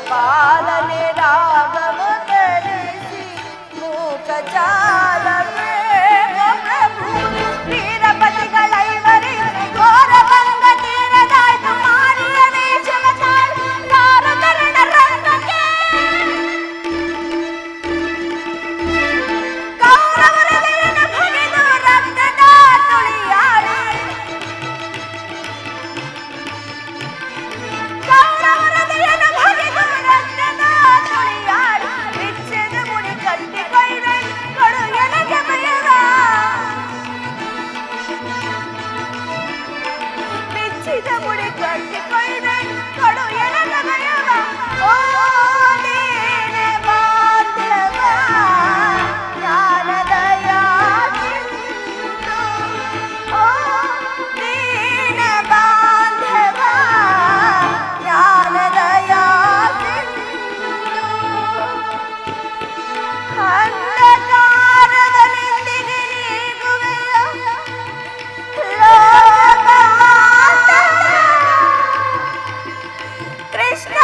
ಪಾಲನೆ ರಾಗವ ತರಿಸಿ ಮೂಕ ಜಾಲವೇ ಪ್ರಭು ವೀರಪತಿಗಳೈವರಿ ಘೋರ ಭಂಗ ತೀರದಾಯ್ತು ಮಾಡಿಯ ವೇಷವ ಕಾರುಕರಣ ರಂಗಕ್ಕೆ ಕೌರವರ ವೀರನ ಭಗಿದು ರಕ್ತದ ತುಳಿಯಾಡಿ ಕೌರವರ ವೀರನ ಭಗಿದು ರಕ್ತದ ತುಳಿಯಾಡಿ ಬಿಚ್ಚದ ಮುಡಿ ಕಟ್ಟಿ ಕೊಯ್ವೆ ಕೊಡು ಎನಗೆ ಭಯವ ಬಿಚ್ಚಿದ ಮುಡಿ ಕಟ್ಟಿ ಕೊಯ್ವೆ ಕೊಡು ಎನಗೆ ಭಯವ ಓ ನೀನೆ ಬಾಂಧವ ಜ್ಞಾನದಯ ಸಿಂಧು ಓ ನೀನೆ ಬಾಂಧವ ಜ್ಞಾನದಯ ಸಿಂಧು ಅಂಧಕಾರದಲ್ಲಿಂದಿಗೆ ನೀಗುವೆಯ ಲೋಕಮಾತ ಕೃಷ್ಣ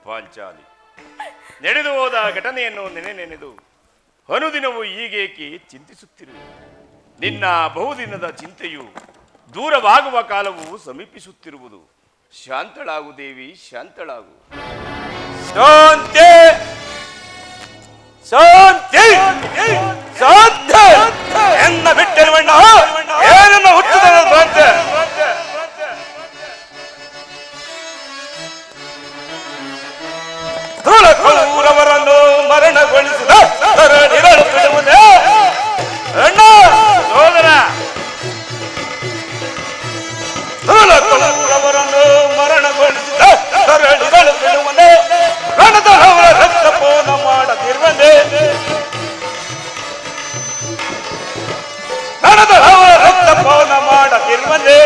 ಪಾಂಚಾಲಿ ನಡೆದು ಹೋದ ಘಟನೆಯನ್ನು ನೆನೆದು ಅನುದಿನವೂ ಹೀಗೇಕೆ ಚಿಂತಿಸುತ್ತಿರುವೆ? ನಿನ್ನ ಬಹುದಿನದ ಚಿಂತೆಯು ದೂರವಾಗುವ ಕಾಲವು ಸಮೀಪಿಸುತ್ತಿರುವುದು. ಶಾಂತಳಾಗು ದೇವಿ, ಶಾಂತಳಾಗು. ಶಾಂತಿ ಶಾಂತಿ ಶಾಂತಿ ಎನ್ನ ಬಿಟ್ಟಿರುವಣ್ಣ ಏನನ್ನ ಹುಟ್ಟಿದಂತೆ ಕೌರವರನ್ನು ಮರಣಗೊಳಿಸಿದ ಧರಣಿಗಳು ಬಿಡುವುದೇ ಅಣ್ಣ ಸೋದರ ಕೌರವರನ್ನು ಮರಣಗೊಳಿಸಿದ ಧರಣಿಗಳು ಬಿಡುವುದೇ ರಣದವರ ರಕ್ತಪಾನ ಮಾಡದಿರುವಂತೆ ರಣದವರ ರಕ್ತಪಾನ ಮಾಡದಿರುವಂತೆ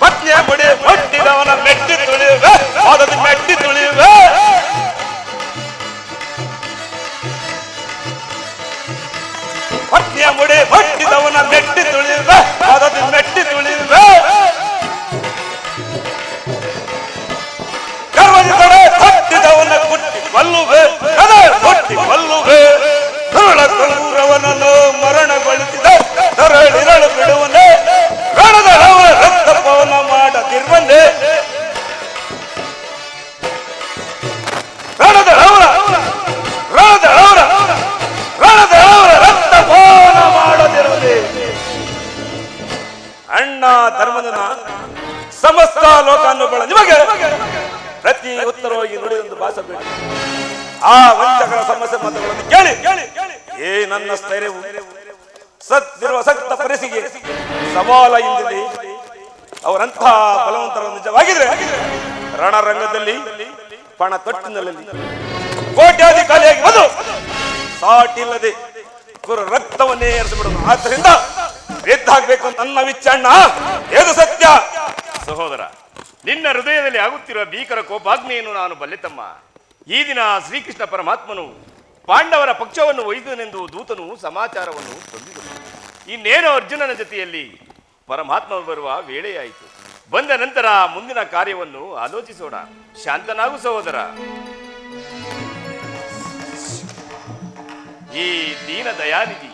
ಪತ್ನಿಯ ಮುಡಿ ಹೊಟ್ಟಿದವನ ಮೆಟ್ಟಿ ತುಳಿಯುವೆ ಅದನ್ನು ಮೆಟ್ಟಿ ತುಳಿಯುವೆ ಪತ್ನಿಯ ಮುಡಿ ಹೊಟ್ಟಿದವನ ಮೆಟ್ಟಿ ತುಳಿಯುವೆ ಅದನ್ನು ಮೆಟ್ಟಿ ತುಳಿಯುವೆ ಗರ್ವದ ಕಡೆ ಹೊಟ್ಟಿದವನ ಕುಟ್ಟಿ ಕೊಲ್ಲುವೆ ಅದೇ ಹೊಟ್ಟಿ ಕೊಲ್ಲುವೆ ಧರುಳ ಕೌರವನನ್ನು ಮರಣಗೊಳಿಸಿದ ಧರಣಿರಳು ಬಿಡುವನೆ ರಣದ ರಕ್ತಪಾನ ಮಾಡದಿರುವಂತೆ ರಕ್ತಪಾನ ಮಾಡದಿರುವುದೇ ಅಣ್ಣ ಧರ್ಮದನ ಸಮಸ್ತ ಲೋಕಾನುಗಳ ನಿಮಗೆ ಪ್ರತಿ ಉತ್ತರವಾಗಿ ನುಡಿಯೊಂದು ಭಾಷೆ ಬೇಕು. ಆ ವಂಚಕರ ಸಮಸ್ಯೆ ಮತಗಳನ್ನು ಕೇಳಿ ಏ ನನ್ನ ಸ್ಥೈರ್ಯವು ಸತ್ತಿರುವ ಸಕ್ತ ಪರಿಸಿಗೆ ಸವಾಲ ಇಂದಿದೆ. ಅವರಂತಹ ಬಲವಂತರ ನಿಜವಾಗಿದ್ರೆ ರಣರಂಗದಲ್ಲಿ ಪಣ ತೊಟ್ಟಿನಲ್ಲಿ ಕೋಟ್ಯಾಧಿಕಾರಿಯಾಗಿ ಬಂದು ಸಾಟಿಲ್ಲದೆ ಕುರ ರಕ್ತವನ್ನೇ ಏರಿಸಿಬಿಡೋದು. ಆದ್ದರಿಂದ ಎದ್ದಾಗಬೇಕು ನನ್ನ ವಿಚ್ಚಣ್ಣ, ಏದು ಸತ್ಯ. ಸಹೋದರ, ನಿನ್ನ ಹೃದಯದಲ್ಲಿ ಆಗುತ್ತಿರುವ ಭೀಕರ ಕೋಪಾಗ್ನೆಯನ್ನು ನಾನು ಬಲ್ಲೆತಮ್ಮ. ಈ ದಿನ ಶ್ರೀಕೃಷ್ಣ ಪರಮಾತ್ಮನು ಪಾಂಡವರ ಪಕ್ಷವನ್ನು ಒಯ್ದನೆಂದು ದೂತನು ಸಮಾಚಾರವನ್ನು ತಂದಿದನು. ಇನ್ನೇನು ಅರ್ಜುನನ ಜೊತೆಯಲ್ಲಿ ಪರಮಾತ್ಮ ಬರುವ ವೇಳೆಯಾಯಿತು. ಬಂದ ನಂತರ ಮುಂದಿನ ಕಾರ್ಯವನ್ನು ಆಲೋಚಿಸೋಣ. ಶಾಂತನಾಗು ಸಹೋದರ. ಈ ದೀನ ದಯಾನಿಧಿ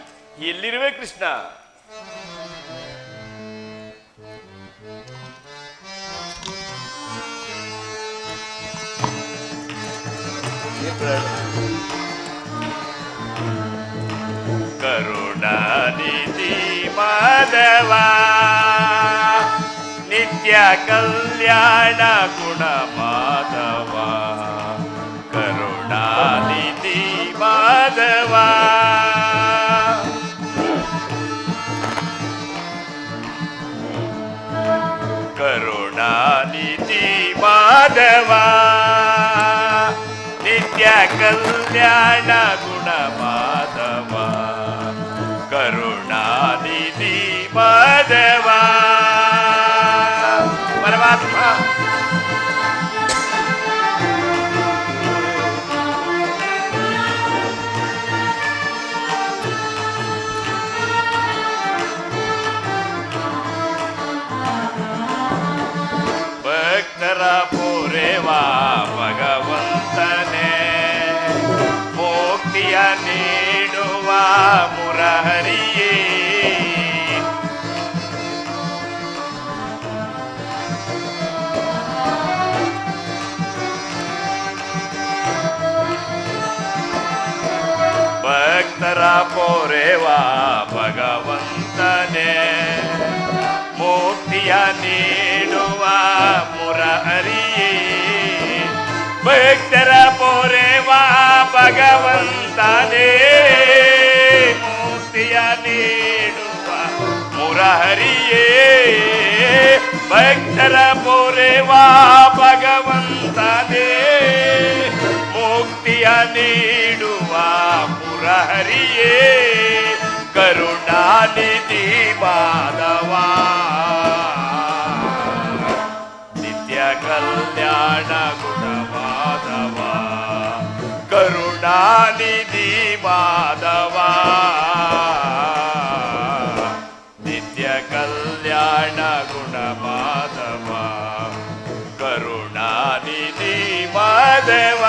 ಎಲ್ಲಿರುವೆ ಕೃಷ್ಣ? ಕರುಣಾನಿಧಿ ಮಾಧವ ನಿತ್ಯ ಕಲ್ಯಾಣ ಗುಣ ಮಾಧವ. ಕರುಣಾನಿಧಿ ಮಾಧವ ಕರುಣಾನಿಧಿ ಮಾಧವ ನಿತ್ಯ ಕಲ್ಯಾಣ ಗುಣ ಮಾಧವ. ಕರುಣಾನಿಧಿ ಮಾಧವ. ಪರಮಾತ್ಮ ಮುಕ್ತಿಯ ನೀಡುವ ಮುರಹರಿಯೇ ಭಕ್ತರ ಪೊರೆವ ಭಗವಂತನೇ ಮುಕ್ತಿಯ ನೀಡುವ ಮುರಹರಿಯೇ ಭಕ್ತರ ಪೊರೆವ ಭಗವಂತನೇ ಮುಕ್ತಿಯ ನೀಡುವ ಮುರಹರಿಯೇ ಕರುಣಾನಿಧಿ ಮಾಧವ ನಿತ್ಯ ಕಲ್ಯಾಣ ಗುಣ ಮಾಧವ ಕರುಣಾನಿಧಿ ಮಾಧವ ನಿತ್ಯ ಕಲ್ಯಾಣ ಗುಣ ಮಾಧವ ಕರುಣಾನಿಧಿ ಮಾಧವ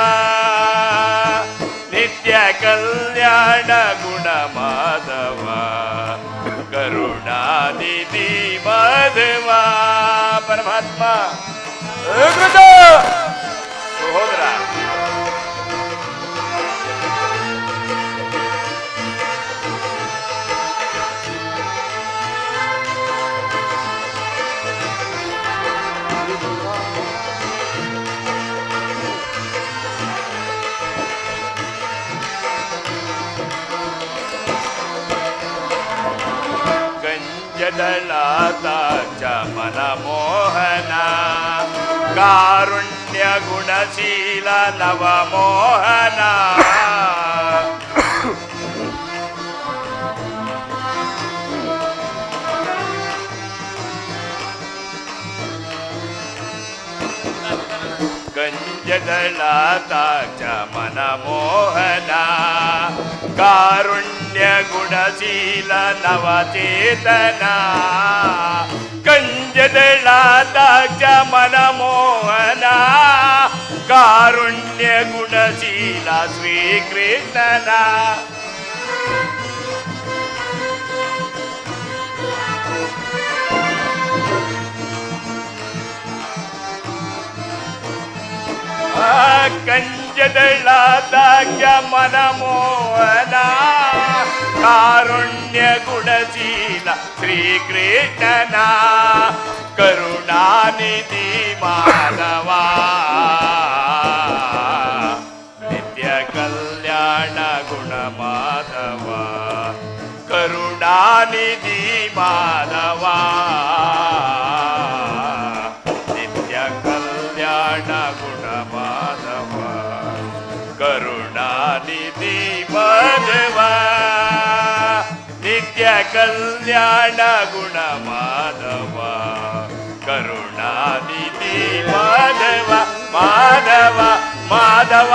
ನಿತ್ಯ ಕಲ್ಯಾಣ ಗುಣ ಮಾಧವ ಕರುಣಾನಿಧಿ ಮಾಧವ ಪರಮಾತ್ಮ ಸಹೋದರ ಗಂಜದಳಾದ ಚಮನ ಮೋಹನ ಕಾರುಣ್ಯ ಗುಣಶೀಲ ನವ ಮೋಹನ ಗಂಜದಳಾದ ಚಮನ ಮೋಹನ ಕಾರುಣ್ಯ ಗುಣಶೀಲ ನವಚೇತನ ಕಂಜದಳಾದ ಚಮನ ಮೋಹನ ಕಾರುಣ್ಯ ಗುಣಶೀಲ ಶ್ರೀಕೃಷ್ಣನ ಕಂಜದಳಾದ ಚಮನ ಮೋಹನ ಕಾರುಣ್ಯ ಗುಣಶೀಲ ಶ್ರೀಕೃಷ್ಣನ ಕರುಣಾನಿಧಿ ಮಾಧವ ನಿತ್ಯ ಕಲ್ಯಾಣ ಗುಣ ಮಾಧವ ಕರುಣಾನಿಧಿ ಮಾಧವ ನಿತ್ಯ ಕಲ್ಯಾಣ ಗುಣ ಮಾಧವ ಕರುಣಾನಿಧಿ ಮಾಧವ ನಿತ್ಯ ಕಲ್ಯಾಣ ಗುಣ ಮಾಧವ ಕರುಣಾನಿಧಿ ಮಾಧವ ಮಾಧವ ಮಾಧವ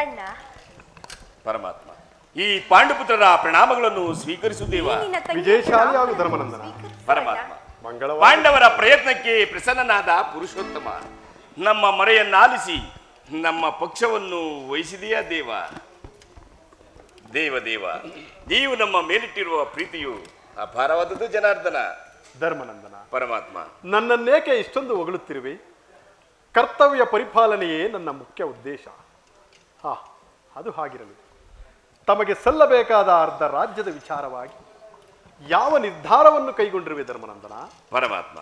ಅಣ್ಣ ಪರಮಾತ್ಮ ಈ ಪಾಂಡುಪುತ್ರರ ಪ್ರಣಾಮಗಳನ್ನು ಸ್ವೀಕರಿಸುತ್ತೇವ ನಿನ್ನ ತಂಗಿ ವಿಜಯಶಾಲಿಯಾಗು ಧರ್ಮನಂದನ. ಪರಮಾತ್ಮ ಮಂಗಳವಾರ ಪಾಂಡವರ ಪ್ರಯತ್ನಕ್ಕೆ ಪ್ರಸನ್ನನಾದ ಪುರುಷೋತ್ತಮ ನಮ್ಮ ಮೊರೆಯನ್ನಾಲಿಸಿ ನಮ್ಮ ಪಕ್ಷವನ್ನು ವಹಿಸಿದೆಯಾ ದೇವ ದೇವ ದೇವ ನೀವು ನಮ್ಮ ಮೇಲಿಟ್ಟಿರುವ ಪ್ರೀತಿಯು ಅಪಾರವಾದದ್ದು ಜನಾರ್ದನ. ಧರ್ಮನಂದನ, ಪರಮಾತ್ಮ ನನ್ನನ್ನೇಕೆ ಇಷ್ಟೊಂದು ಹೊಗಳುತ್ತಿರುವೆ? ಕರ್ತವ್ಯ ಪರಿಪಾಲನೆಯೇ ನನ್ನ ಮುಖ್ಯ ಉದ್ದೇಶ. ಅದು ಹಾಗಿರಲಿ. ತಮಗೆ ಸಲ್ಲಬೇಕಾದ ಅರ್ಧ ರಾಜ್ಯದ ವಿಚಾರವಾಗಿ ಯಾವ ನಿರ್ಧಾರವನ್ನು ಕೈಗೊಂಡಿರುವೆ ಧರ್ಮನಂದನ? ಪರಮಾತ್ಮ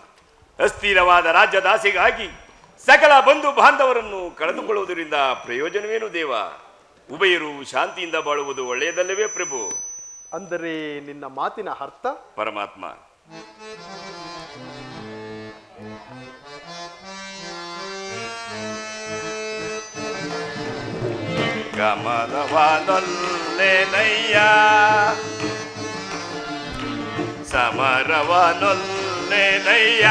ಅಸ್ಥಿರವಾದ ರಾಜ್ಯದಾಸೆಗಾಗಿ ಸಕಲ ಬಂಧು ಬಾಂಧವರನ್ನು ಕಳೆದುಕೊಳ್ಳುವುದರಿಂದ ಪ್ರಯೋಜನವೇನು ದೇವ? ಉಭಯರು ಶಾಂತಿಯಿಂದ ಬಾಳುವುದು ಒಳ್ಳೆಯದಲ್ಲವೇ ಪ್ರಭು? ಅಂದರೆ ನಿನ್ನ ಮಾತಿನ ಅರ್ಥ? ಪರಮಾತ್ಮ ಕಮಲವನೊಲ್ಲೆನಯ್ಯ ಸಮರವನೊಲ್ಲೆನಯ್ಯ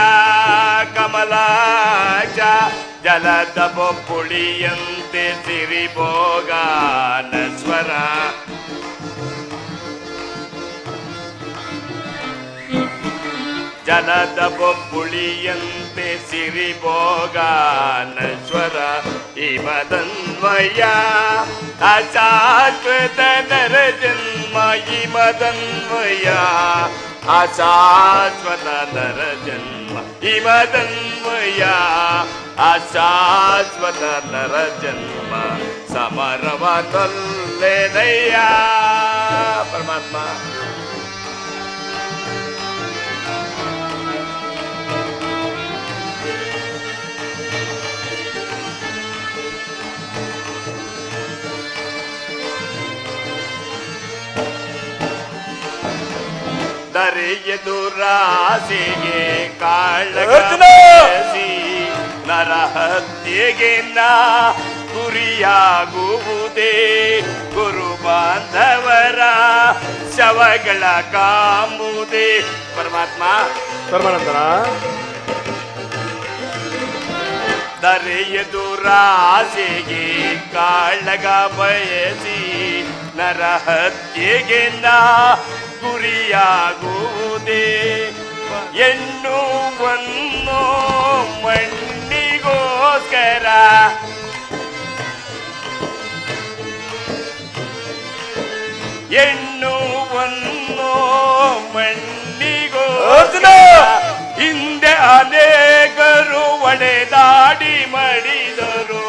ಕಮಲಾಚ ಜಲದ ಬೊಪ್ಪುಳಿಯಂತೆ ಸಿರಿಭೋಗಾನಸ್ವರ ಜಲದ ಬೊಪ್ಪುಳಿಯಂತೆ ಸಿರಿಭೋಗಾನಶ್ವರ ಇಮದನ್ವಯ ಅಶಾಶ್ವತ ನರ ಜನ್ಮ ಇಮದನ್ವಯ ಅಶಾಶ್ವತ ನರ ಜನ್ಮ ಹಿಮದನ್ವಯ ಅಶಾಶ್ವತ ನರ ಜನ್ಮ ಸಮರವ ತೊಲ್ಲೆದಯ್ಯ ಪರಮಾತ್ಮ. ದರೆಯದು ರಾಸೆಗೆ ಕಾಳಗಸಿ ನರ ಹತ್ಯೆಗೆ ನಾ ಗುರಿಯಾಗುವುದೇ ಗುರು ಬಾಂಧವರ ಶವಗಳ ಕಾಂಬುದೇ ಪರಮಾತ್ಮ. ಧರ್ಮಾನಂದನ, ದರೆಯದು ರಾಸೆಗೆ ಕಾಳಗ ಬಯಸಿ ನರ ಹತ್ಯೆಗೆ ನಾ ಗುರಿಯಾಗುವುದೇ ಎನ್ನುವನ್ನು ಮಣ್ಣಿಗೋಸ್ಕರ ಎನ್ನುವನ್ನು ಮಣ್ಣಿಗೋಸ್ಕರ ಹಿಂದೆ ಅನೇಕರು ಒಡೆದಾಡಿ ಮಾಡಿದರು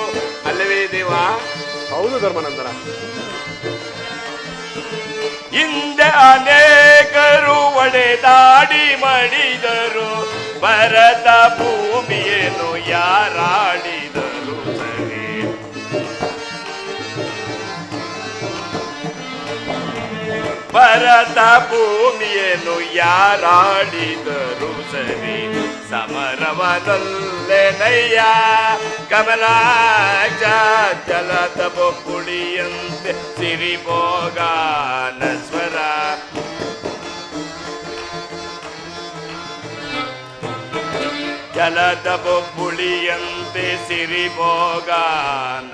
ಅಲ್ಲವೇ ದೇವಾ? ಹೌದು ಧರ್ಮಾನಂದನ. ಹಿಂದೆ ಅನೇಕರು ಒಡೆದಾಡಿ ಮಾಡಿದರು ಭರತ ಭೂಮಿಯನ್ನು ಯಾರಾಡಿದರು ಸರಿ. ಭರತ ಭೂಮಿಯನ್ನು ಯಾರಾಡಿದರು ಸರಿ. ಸಮರವದಲ್ಲೆನಯ್ಯ ಕಮಲಾಕ್ಷ ಜಲದ ಬೊಕ್ಕುಳಿಯಂತೆ ಸಿರಿಭೋಗಾನ ಸ್ವರ. ಜಲದ ಬೊಕ್ಕುಳಿಯಂತೆ ಸಿರಿಭೋಗಾನ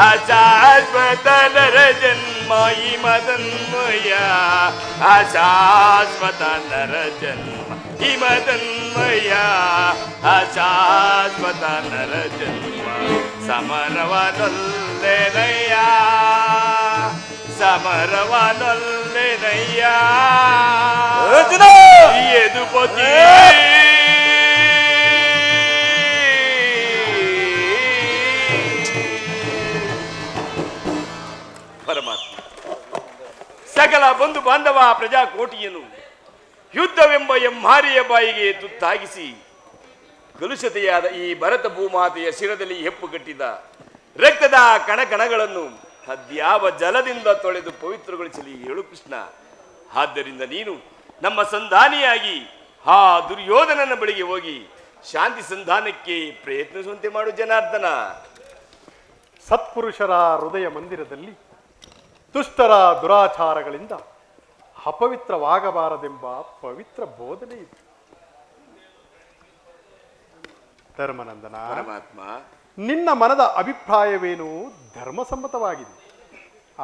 ಅಶಾಶ್ವತ ನರ ಜನ್ಮ ಹಿಮದನ್ವಯ ಅಶಾಶ್ವತ ನರ ಜನ್ಮ ಹಿಮದನ್ವಯ ಅಶಾಶ್ವತ ನರ ಜನ್ಮ ಸಮರವನೊಲ್ಲೆನಯ್ಯ ಸಮರವನೊಲ್ಲೆನಯ್ಯ ಯದುಪತಿ ಪರಮಾತ್ಮ. ಸಕಲ ಬಂಧು ಬಾಂಧವ ಪ್ರಜಾಕೋಟಿಯನ್ನು ಯುದ್ಧವೆಂಬ ಎಮ್ಮಾರಿಯ ಬಾಯಿಗೆ ತುತ್ತಾಗಿಸಿ ಕಲುಷತೆಯಾದ ಈ ಭರತ ಭೂಮಾತೆಯ ಶಿರದಲ್ಲಿ ಹೆಪ್ಪುಗಟ್ಟಿದ ರಕ್ತದ ಕಣಕಣಗಳನ್ನು ಅದ್ಯಾವ ಜಲದಿಂದ ತೊಳೆದು ಪವಿತ್ರಗೊಳಿಸಲಿ ಹೇಳು ಕೃಷ್ಣ. ಆದ್ದರಿಂದ ನೀನು ನಮ್ಮ ಸಂಧಾನಿಯಾಗಿ ಆ ದುರ್ಯೋಧನನ ಬಳಿಗೆ ಹೋಗಿ ಶಾಂತಿ ಸಂಧಾನಕ್ಕೆ ಪ್ರಯತ್ನಿಸುವಂತೆ ಮಾಡು ಜನಾರ್ದನ. ಸತ್ಪುರುಷರ ಹೃದಯ ಮಂದಿರದಲ್ಲಿ ದುಷ್ಟರ ದುರಾಚಾರಗಳಿಂದ ಅಪವಿತ್ರವಾಗಬಾರದೆಂಬ ಪವಿತ್ರ ಬೋಧನೆ ಇದೆ. ಧರ್ಮನಂದನ, ಪರಮಾತ್ಮ, ನಿನ್ನ ಮನದ ಅಭಿಪ್ರಾಯವೇನು ಧರ್ಮಸಮ್ಮತವಾಗಿದೆ.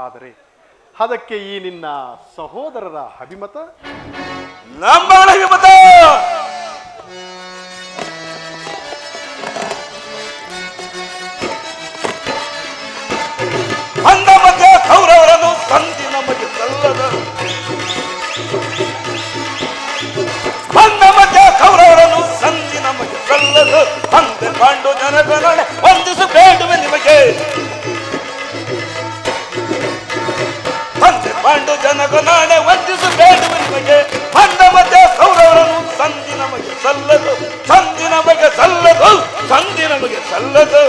ಆದರೆ ಅದಕ್ಕೆ ಈ ನಿನ್ನ ಸಹೋದರರ ಅಭಿಮತ ನಮ್ಮ ಅಭಿಮತ ಅಂದ ಮಧ್ಯೆ ಕೌರವರನ್ನು ಸಂಧಿ ನಮಗೆ ಸಲ್ಲದ ಅಂದ ಮಧ್ಯೆ ಕೌರವರನ್ನು ಸಂಧಿ ನಮಗೆ ಸಲ್ಲದು ಅಂದೆ ಪಾಂಡು ಜನಗಣನೆ ವಂದಿಸಬೇಡುವೆ ನಿಮಗೆ ಅಂದೆ ಪಾಂಡು ಜನಗಣನೆ ವಂದಿಸಬೇಡುವೆ ನಿಮಗೆ ಅಂದ ಮಧ್ಯೆ ಕೌರವರನ್ನು ಸಂಧಿ ನಮಗೆ ಸಲ್ಲದು ಸಂಧಿ ನಮಗೆ ಸಲ್ಲದು ಸಂಧಿ ನಮಗೆ ಸಲ್ಲದು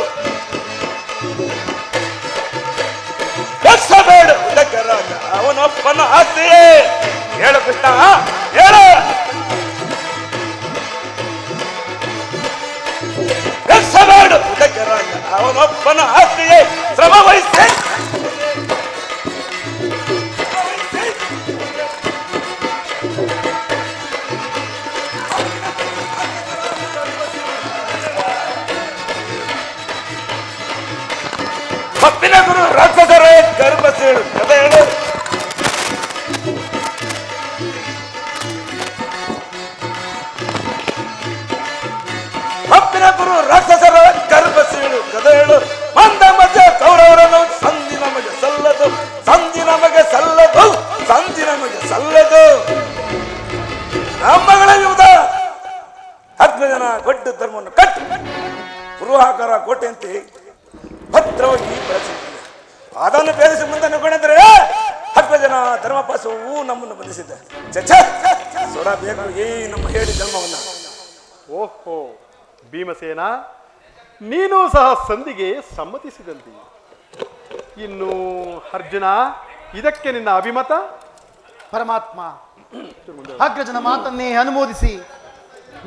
ಬೇಡ ಉದಕರಾಗ ಅವನೊಪ್ಪನ ಆಸ್ತಿಯೇ ಹೇಳು ಕೃಷ್ಣ ಹೇಳು ಬೇಡ ಉದಕರಾಗ ಅವನೊಪ್ಪನ ಆಸ್ತಿಯೇ ಶ್ರಮ ವಹಿಸಿ ಕಪ್ಪಿನ ಗುರು ರಾಕ್ಷಸರೇ ಗರ್ಭ ಸೇಳು ಕಥೆ ಹೇಳು ಕಪ್ಪಿನ ಗುರು ರಾಕ್ಷಸರ ಗರ್ಭ ಸೇಳು ಕಥೆ ಹೇಳು ಮಂದ ಮಧ್ಯ ಕೌರವರನ್ನು ಸಂಧಿ ನಮಗೆ ಸಲ್ಲದು ಸಂಧಿ ನಮಗೆ ಸಲ್ಲದು ಧರ್ಮವನ್ನು ಕಟ್ಟಿ ಗೃಹಾಕಾರ ಕೋಟೆಯಂತೆ ಭದ್ರವಾಗಿ ಬೆಳೆಸಿದ್ದೀವಿ. ಅದನ್ನು ಭೇದಿಸಿ ಮುಂದೆ ನುಗ್ಗಣಿದ್ರೆ 10 ಜನ ಧರ್ಮಪಾಸವು ನಮ್ಮನ್ನು ಬಂಧಿಸಿದ್ದ. ಸೊಡ ಬೇಕು ಈ ನಮ್ಮ ಹೇಳಿ ಧರ್ಮವನ್ನ. ಓಹೋ ಭೀಮಸೇನ, ನೀನು ಸಹ ಸಂಧಿಗೆ ಸಮ್ಮತಿಸಿದಂತೆ. ಇನ್ನು ಅರ್ಜುನ, ಇದಕ್ಕೆ ನಿನ್ನ ಅಭಿಮತ? ಪರಮಾತ್ಮ, ಅಗ್ರಜನ ಮಾತನ್ನೇ ಅನುಮೋದಿಸಿ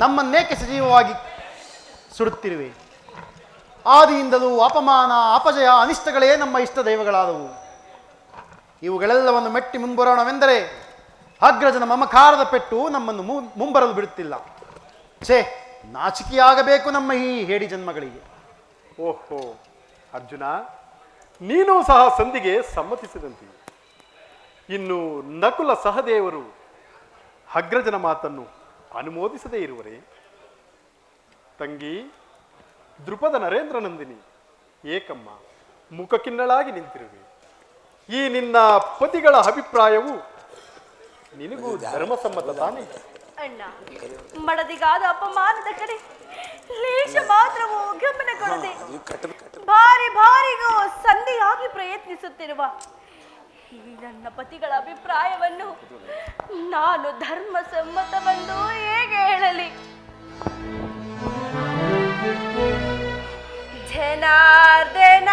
ನಮ್ಮನ್ನೇಕೆ ಸಜೀವವಾಗಿ ಸುಡುತ್ತಿರುವೆ. ಆದಿಯಿಂದಲೂ ಅಪಮಾನ, ಅಪಜಯ, ಅನಿಷ್ಟಗಳೇ ನಮ್ಮ ಇಷ್ಟ ದೈವಗಳಾದವು. ಇವುಗಳೆಲ್ಲವನ್ನು ಮೆಟ್ಟಿ ಮುಂಬರೋಣವೆಂದರೆ ಅಗ್ರಜನ ಮಮಕಾರದ ಪೆಟ್ಟು ನಮ್ಮನ್ನು ಮುಂಬರಲು ಬಿಡುತ್ತಿಲ್ಲ. ಛೇ, ನಾಚಿಕೆಯಾಗಬೇಕು ನಮ್ಮ ಈ ಹೇಡಿ ಜನ್ಮಗಳಿಗೆ. ಓಹೋ ಅರ್ಜುನ, ನೀನು ಸಹ ಸಂಧಿಗೆ ಸಮ್ಮತಿಸಿದಂತೆ. ಇನ್ನು ನಕುಲ ಸಹದೇವರು ಅಗ್ರಜನ ಮಾತನ್ನು ಅನುಮೋದಿಸದೇ ಇರುವರೇ? ತಂಗಿ ದೃಪದ ನರೇಂದ್ರ ನಂದಿನಿ, ಏಕಮ್ಮ ಮುಖಕಿನ್ನಳಾಗಿ ನಿಂತಿರುವೆ. ಈ ನಿನ್ನ ಪತಿಗಳ ಅಭಿಪ್ರಾಯವು ನಿನಗೂ ಧರ್ಮಸಮ್ಮತ ತಾನೇ? ಅಣ್ಣ, ಮಡದಿಗಾದ ಅಪಮಾನದ ಕಡೆ ಲೇಷ ಮಾತ್ರವೂ ಗಮನ ಕೊಡದೆ ಭಾರಿಗೂ ಸಂಧಿಯಾಗಿ ಪ್ರಯತ್ನಿಸುತ್ತಿರುವ ಈ ನನ್ನ ಪತಿಗಳ ಅಭಿಪ್ರಾಯವನ್ನು ನಾನು ಧರ್ಮಸಮ್ಮತವೆಂದು ಹೇಗೆ ಹೇಳಲಿ? ಜನಾರ್ದನ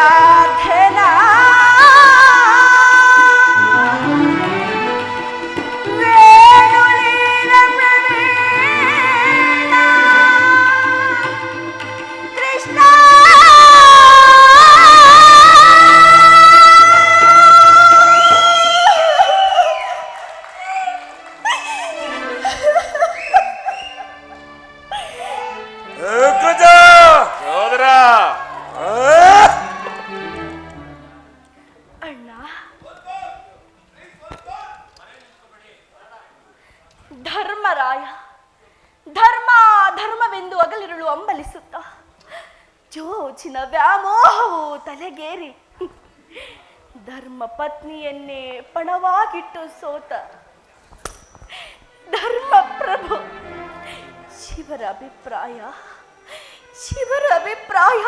ಜನಾರ್ದನ ವೇಣುಲೀಲ ಪ್ರವೀಣ ಕೃಷ್ಣ ಅಗ್ರಜ ಸಹೋದರ ಅಣ್ಣ ಧರ್ಮರಾಯ ಧರ್ಮವೆಂದು ಅಗಲಿರುಳು ಅಂಬಲಿಸುತ್ತ ಜೋಚಿನ ವ್ಯಾಮೋಹವು ತಲೆಗೇರಿ ಧರ್ಮ ಪತ್ನಿಯನ್ನೇ ಪಣವಾಗಿಟ್ಟು ಸೋತ ಧರ್ಮ ಪ್ರಭು ಶಿವರ ಅಭಿಪ್ರಾಯ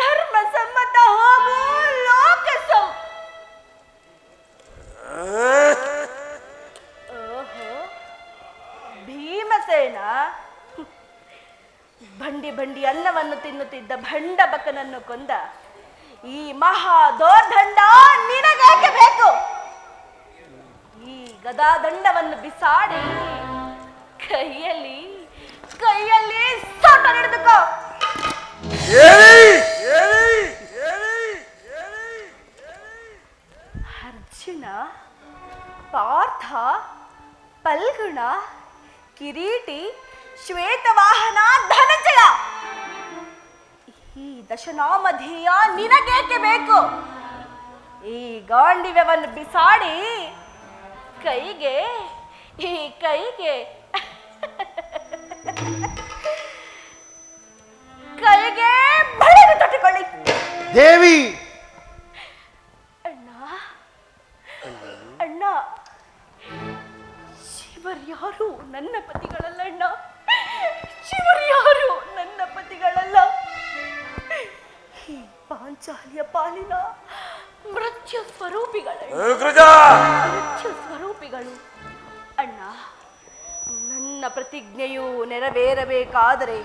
ಧರ್ಮ ಸಮ್ಮತ ಹೋಗು ಲೋಕಸಂ. ಓಹೋ ಭೀಮಸೇನ ಬಂಡಿ ಅನ್ನವನ್ನು ತಿನ್ನುತ್ತಿದ್ದ ಭಂಡ ಬಕನನ್ನು ಕೊಂದ ಈ ಮಹಾ ದೋರ್ದಂಡ ನಿನಗೇಕೆ ಬೇಕು? ಈ ಗದಾದಂಡವನ್ನು ಬಿಸಾಡಿ ಕೈಯಲ್ಲಿ ಸೊಟ ಹಿಡಿದುಕೋ. ಅರ್ಜುನ, ಪಾರ್ಥ, ಪಲ್ಗುಣ, ಕಿರೀಟಿ, ಶ್ವೇತವಾಹನ, ಧನಂಜಯ ಈ ದಶನಾಮಧೇಯ ನಿನಗೇಕೆ ಬೇಕು? ಈ ಗಾಂಡಿವ್ಯವನ್ನು ಬಿಸಾಡಿ ಕೈಗೆ ಬಳೆದು ತೊಟ್ಟಿಕೊಳ್ಳಿ. ದೇವಿ ಅಣ್ಣ ಶಿವರ್ಯಾರು ನನ್ನ ಪತಿಗಳಲ್ಲ ಅಣ್ಣ, ಶಿವರ್ಯಾರು ನನ್ನ ಪತಿಗಳಲ್ಲ. ಈ ಪಾಂಚಾಲಿಯ ಪಾಲಿನ ಮೃತ್ಯು ಸ್ವರೂಪಿಗಳು ಅಣ್ಣ. ನನ್ನ ಪ್ರತಿಜ್ಞೆಯು ನೆರವೇರಬೇಕಾದರೆ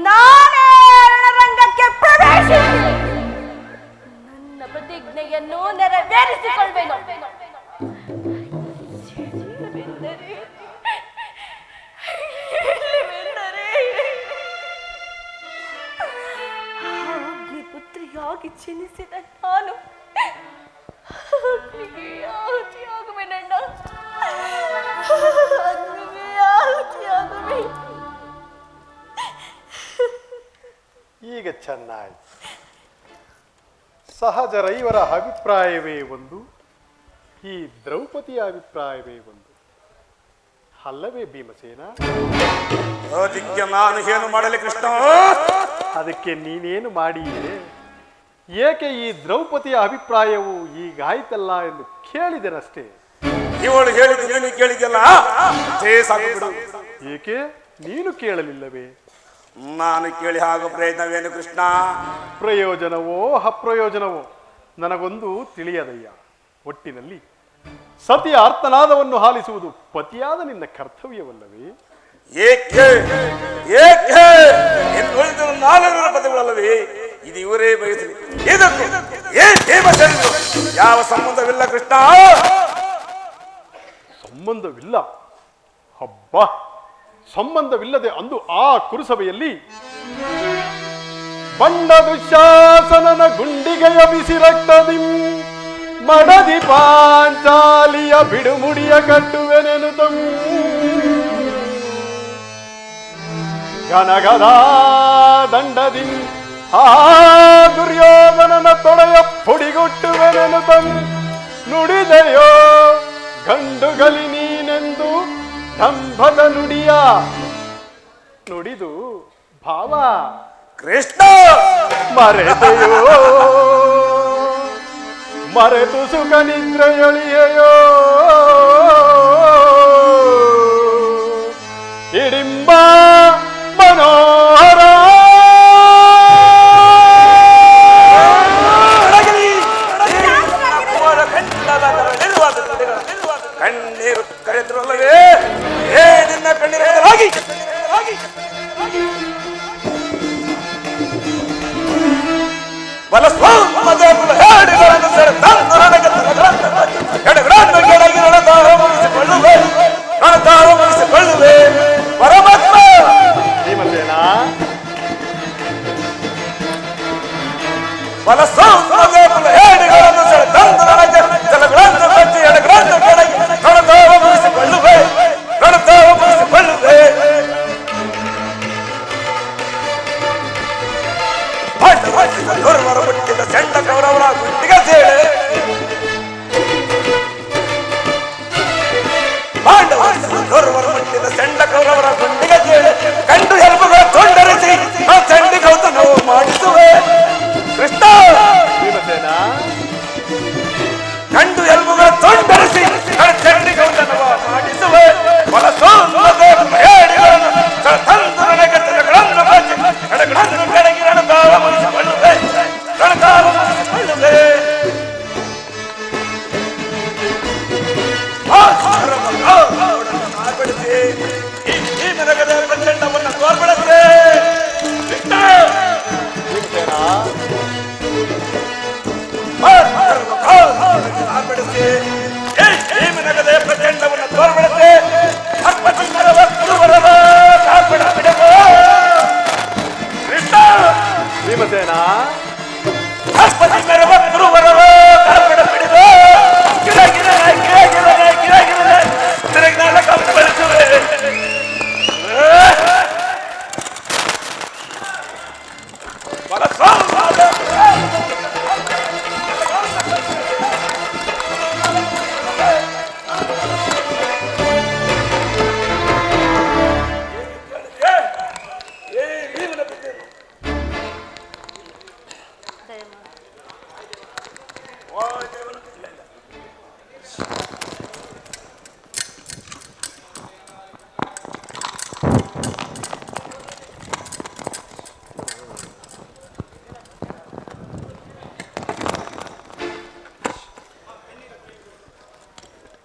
ನಾನೇ ರಣರಂಗಕ್ಕೆ ಪ್ರವೇಶಿಸಿ ನನ್ನ ಪ್ರತಿಜ್ಞೆಯನ್ನು ನೆರವೇರಿಸಿಕೊಳ್ಳುವೆನು. ಅಗ್ನಿಪುತ್ರಿಯಾಗಿ ಜನಿಸಿದ ನಾನು ಅಗ್ನಿಗೆ ಆಹುತಿಯಾಗುವೆನಣ್ಣ, ಅಗ್ನಿಗೆ ಆಹುತಿಯಾಗುವೆ. ಈಗ ಚೆನ್ನಾಗಿ ಸಹಜ ರೈವರ ಅಭಿಪ್ರಾಯವೇ ಒಂದು, ಈ ದ್ರೌಪದಿಯ ಅಭಿಪ್ರಾಯವೇ ಒಂದು, ಅಲ್ಲವೇ ಭೀಮಸೇನ? ಅದಕ್ಕೆ ನಾನು ಏನು ಮಾಡಲಿ ಕೃಷ್ಣ? ಅದಕ್ಕೆ ನೀನೇನು ಮಾಡಿಯೇ? ಏಕೆ ಈ ದ್ರೌಪದಿಯ ಅಭಿಪ್ರಾಯವು ಈಗಾಯ್ತಲ್ಲ ಎಂದು ಕೇಳಿದೆನಷ್ಟೇ. ಇವಳು ಹೇಳಿದ ನೀನು ಕೇಳಿದ್ಯಲ್ಲ, ಸಾಕು ಬಿಡು. ಏಕೆ ನೀನು ಕೇಳಲಿಲ್ಲವೇ? ನಾನು ಕೇಳಿ ಹಾಗೋ ಪ್ರಯತ್ನವೇನು ಕೃಷ್ಣ? ಪ್ರಯೋಜನವೋ ಅಪ್ರಯೋಜನವೋ ನನಗೊಂದು ತಿಳಿಯದಯ್ಯ. ಒಟ್ಟಿನಲ್ಲಿ ಸತಿಯ ಅರ್ಥನಾದವನ್ನು ಆಲಿಸುವುದು ಪತಿಯಾದ ನಿನ್ನ ಕರ್ತವ್ಯವಲ್ಲವೇ? ಏಕೆ ಉಳಿದ 400 ಪದಗಳಲ್ಲವೇ? ಇದು ಇವರೇ ಬಯಸಲಿ. ಇದಕ್ಕೂ ಯಾವ ಸಂಬಂಧವಿಲ್ಲ ಕೃಷ್ಣ, ಸಂಬಂಧವಿಲ್ಲ. ಹಬ್ಬ, ಸಂಬಂಧವಿಲ್ಲದೆ ಅಂದು ಆ ಕುರುಸಭೆಯಲ್ಲಿ ಬಂಡ ದುಶಾಸನನ ಗುಂಡಿಗೆಯ ಬಿಸಿ ರಕ್ತದಿಂ ಮಡದಿ ಪಾಂಚಾಲಿಯ ಬಿಡುಮುಡಿಯ ಕಟ್ಟುವೆನೆನುತಂ ಘನಗದ ದಂಡದಿಂ ಆ ದುರ್ಯೋಧನನ ತೊಡೆಯ ಪುಡಿಗುಟ್ಟುವೆನೆನುತಂ ನುಡಿದೆಯೋ ಗಂಡುಗಲಿ ನೀನೆಂದು ದಂಭದ ನುಡಿದು ಭಾವ ಕೃಷ್ಣ ಮರೆತು ಸುಖ ನಿದ್ರೆಯೊಳಿಯೋ ಇಡಿಂಬ ಮನೋಹರ ಕಣ್ಣೀರು ಕರೆದ್ರಲ್ಲವೇ? ನಿನ್ನ ಕಣ್ಣೀರು ಬಲ ಸ್ವಾಮದೇವರ ಹೇಡಿಗಳನ್ನು ಸೆರೆ ತಂದು ನನಗೆ ತಲೆಗಳನ್ನು ಎಡಗಳನ್ನು ಕೆಳಗೆ ರಣದಾಹ ಮುಗಿಸಿಕೊಳ್ಳುವೆ ರಣದಾಹ ಮುಗಿಸಿಕೊಳ್ಳುವೆ ಪರಮಾತ್ಮ. ಭೀಮಸೇನ ಬಲ ಸ್ವಾಮದೇವರ ಹೇಡಿಗಳನ್ನು ಸೆರೆ ತಂದು ನನಗೆ ತಲೆಗಳನ್ನು ಕಚ್ಚಿ ಎಡಗಳನ್ನು ಕೆಳಗೆ ರಣದಾಹ ಮುಗಿಸಿಕೊಳ್ಳುವೆ ರಣದಾಹ ಮುಗಿಸಿಕೊಳ್ಳುವೆ. ಪಾಂಡವರ ಹುಟ್ಟಿದ ಸೆಂಡ ಕೌರವರ ಗುಂಡಿಗೆ ಸೇಳೆ ಪಾಂಡವರ ಹುಟ್ಟಿದ ಸೆಂಡ ಕೌರವರ ಗುಂಡಿಗೆ ಸೇಳೆ ಕಂಡು ಎಲುಬುಗಳ ತೊಂಡರಿಸಿ ಆ ಚಂಡಿ ಗೌತನವು ಮಾಡಿಸುವೆ ಕೃಷ್ಣ. ಭೀಮಸೇನ ಕಂಡು ಎಲುಬುಗಳ ತೊಂಡರಿಸಿ ಆ ಚಂಡಿ ಗೌತನವ ಮಾಡಿಸುವೆ ಬಲ ಸೋಮದೇವರ ಹೇಡಿಗಳನ್ನು ತಂದು ನನಗೆ ತಲೆಗಳನ್ನು ಕಚ್ಚಿ ಎಡಗಳನ್ನು ಕೆಳಗೆ ರಣದಾಹ ಮುಗಿಸಿಕೊಳ್ಳುವೆ ರಣದಾಹ ಮುಗಿಸಿಕೊಳ್ಳುವೆ. ಈ ಮನಗದ ಪ್ರಚಂಡವನ್ನು ತೋರ್ಪಡಿಸಿ ಕೃಷ್ಣ. ಭೀಮಸೇನ ಆರ್ಪಡಿಸಿ ಈ ಮನಗದ ಪ್ರಚಂಡವನ್ನು ತೋರ್ಪಡಿಸಿ ಅರ್ಪಚಿನ್ನರವ ಗುರುವರವ ಕಾರ್ಪಡ ಬಿಡವ ಕೃಷ್ಣ. ಭೀಮಸೇನ ಅರ್ಪಚಿನ್ನರವ ಗುರುವರವ ಕಾರ್ಪಡ ಬಿಡವ ಗಿರ ಗಿರ ಗಿರ ಗಿರ ಗಿರ ಗಿರ ತಿರುಗಿನಾಲ ಕಂಪಳಿಸುವೆ. ಬಲ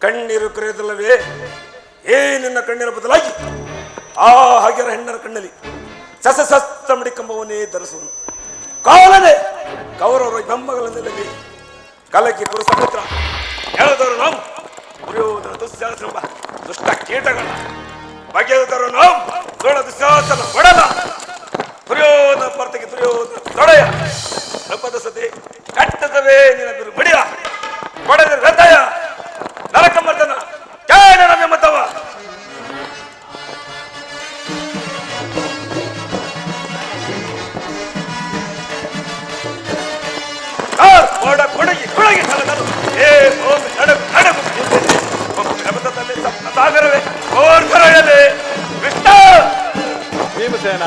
ಕಣ್ಣೀರು ಕರೆಯುತ್ತಲ್ಲವೇ ನಿನ್ನ ಕಣ್ಣಿನ ಬದಲಾಗಿ ಆ ಹಗೆರ ಹೆಣ್ಣರ ಕಣ್ಣಲ್ಲಿ ಸಸಸಸ್ತ ಮಡಿಕಂಬವನ್ನೇ ಧರಿಸುವನು ಕಾಲನೆ ಕೌರವರ ಬೆಂಬಗಲದಲ್ಲಿ ಕಲಕಿ ಕುರುಸಮಿತ್ರ ಹೇಳದವರು ನಾವು ದುರ್ಯೋಧನ ದುಶ್ಯಾಸನ ದುಷ್ಟ ಕೀಟಗಳ ಬಗೆದವರು ನಾವು ಸೋಳ ದುಶ್ಯಾಸನ ಬಡಲ ದುರ್ಯೋಧನ ಪರ್ತಕ್ಕೆ ದುರ್ಯೋಧನ ತೊಡೆಯ ನೃಪದ ಸತಿ ಕಟ್ಟದವೇ ನಿನ್ನ ಬಿರು ಬಡಿಯ ಕೊಡದ ಹೃದಯ ನರಕಮರ್ದನ ಕೇಳ ನಮ್ಮತವ ಕೊಡಗಿ ಕೊಡಗಿ ಸಾಗರವೇ ಓರ್ಗರಯಲ್ಲಿ ಕೃಷ್ಣ. ಭೀಮಸೇನ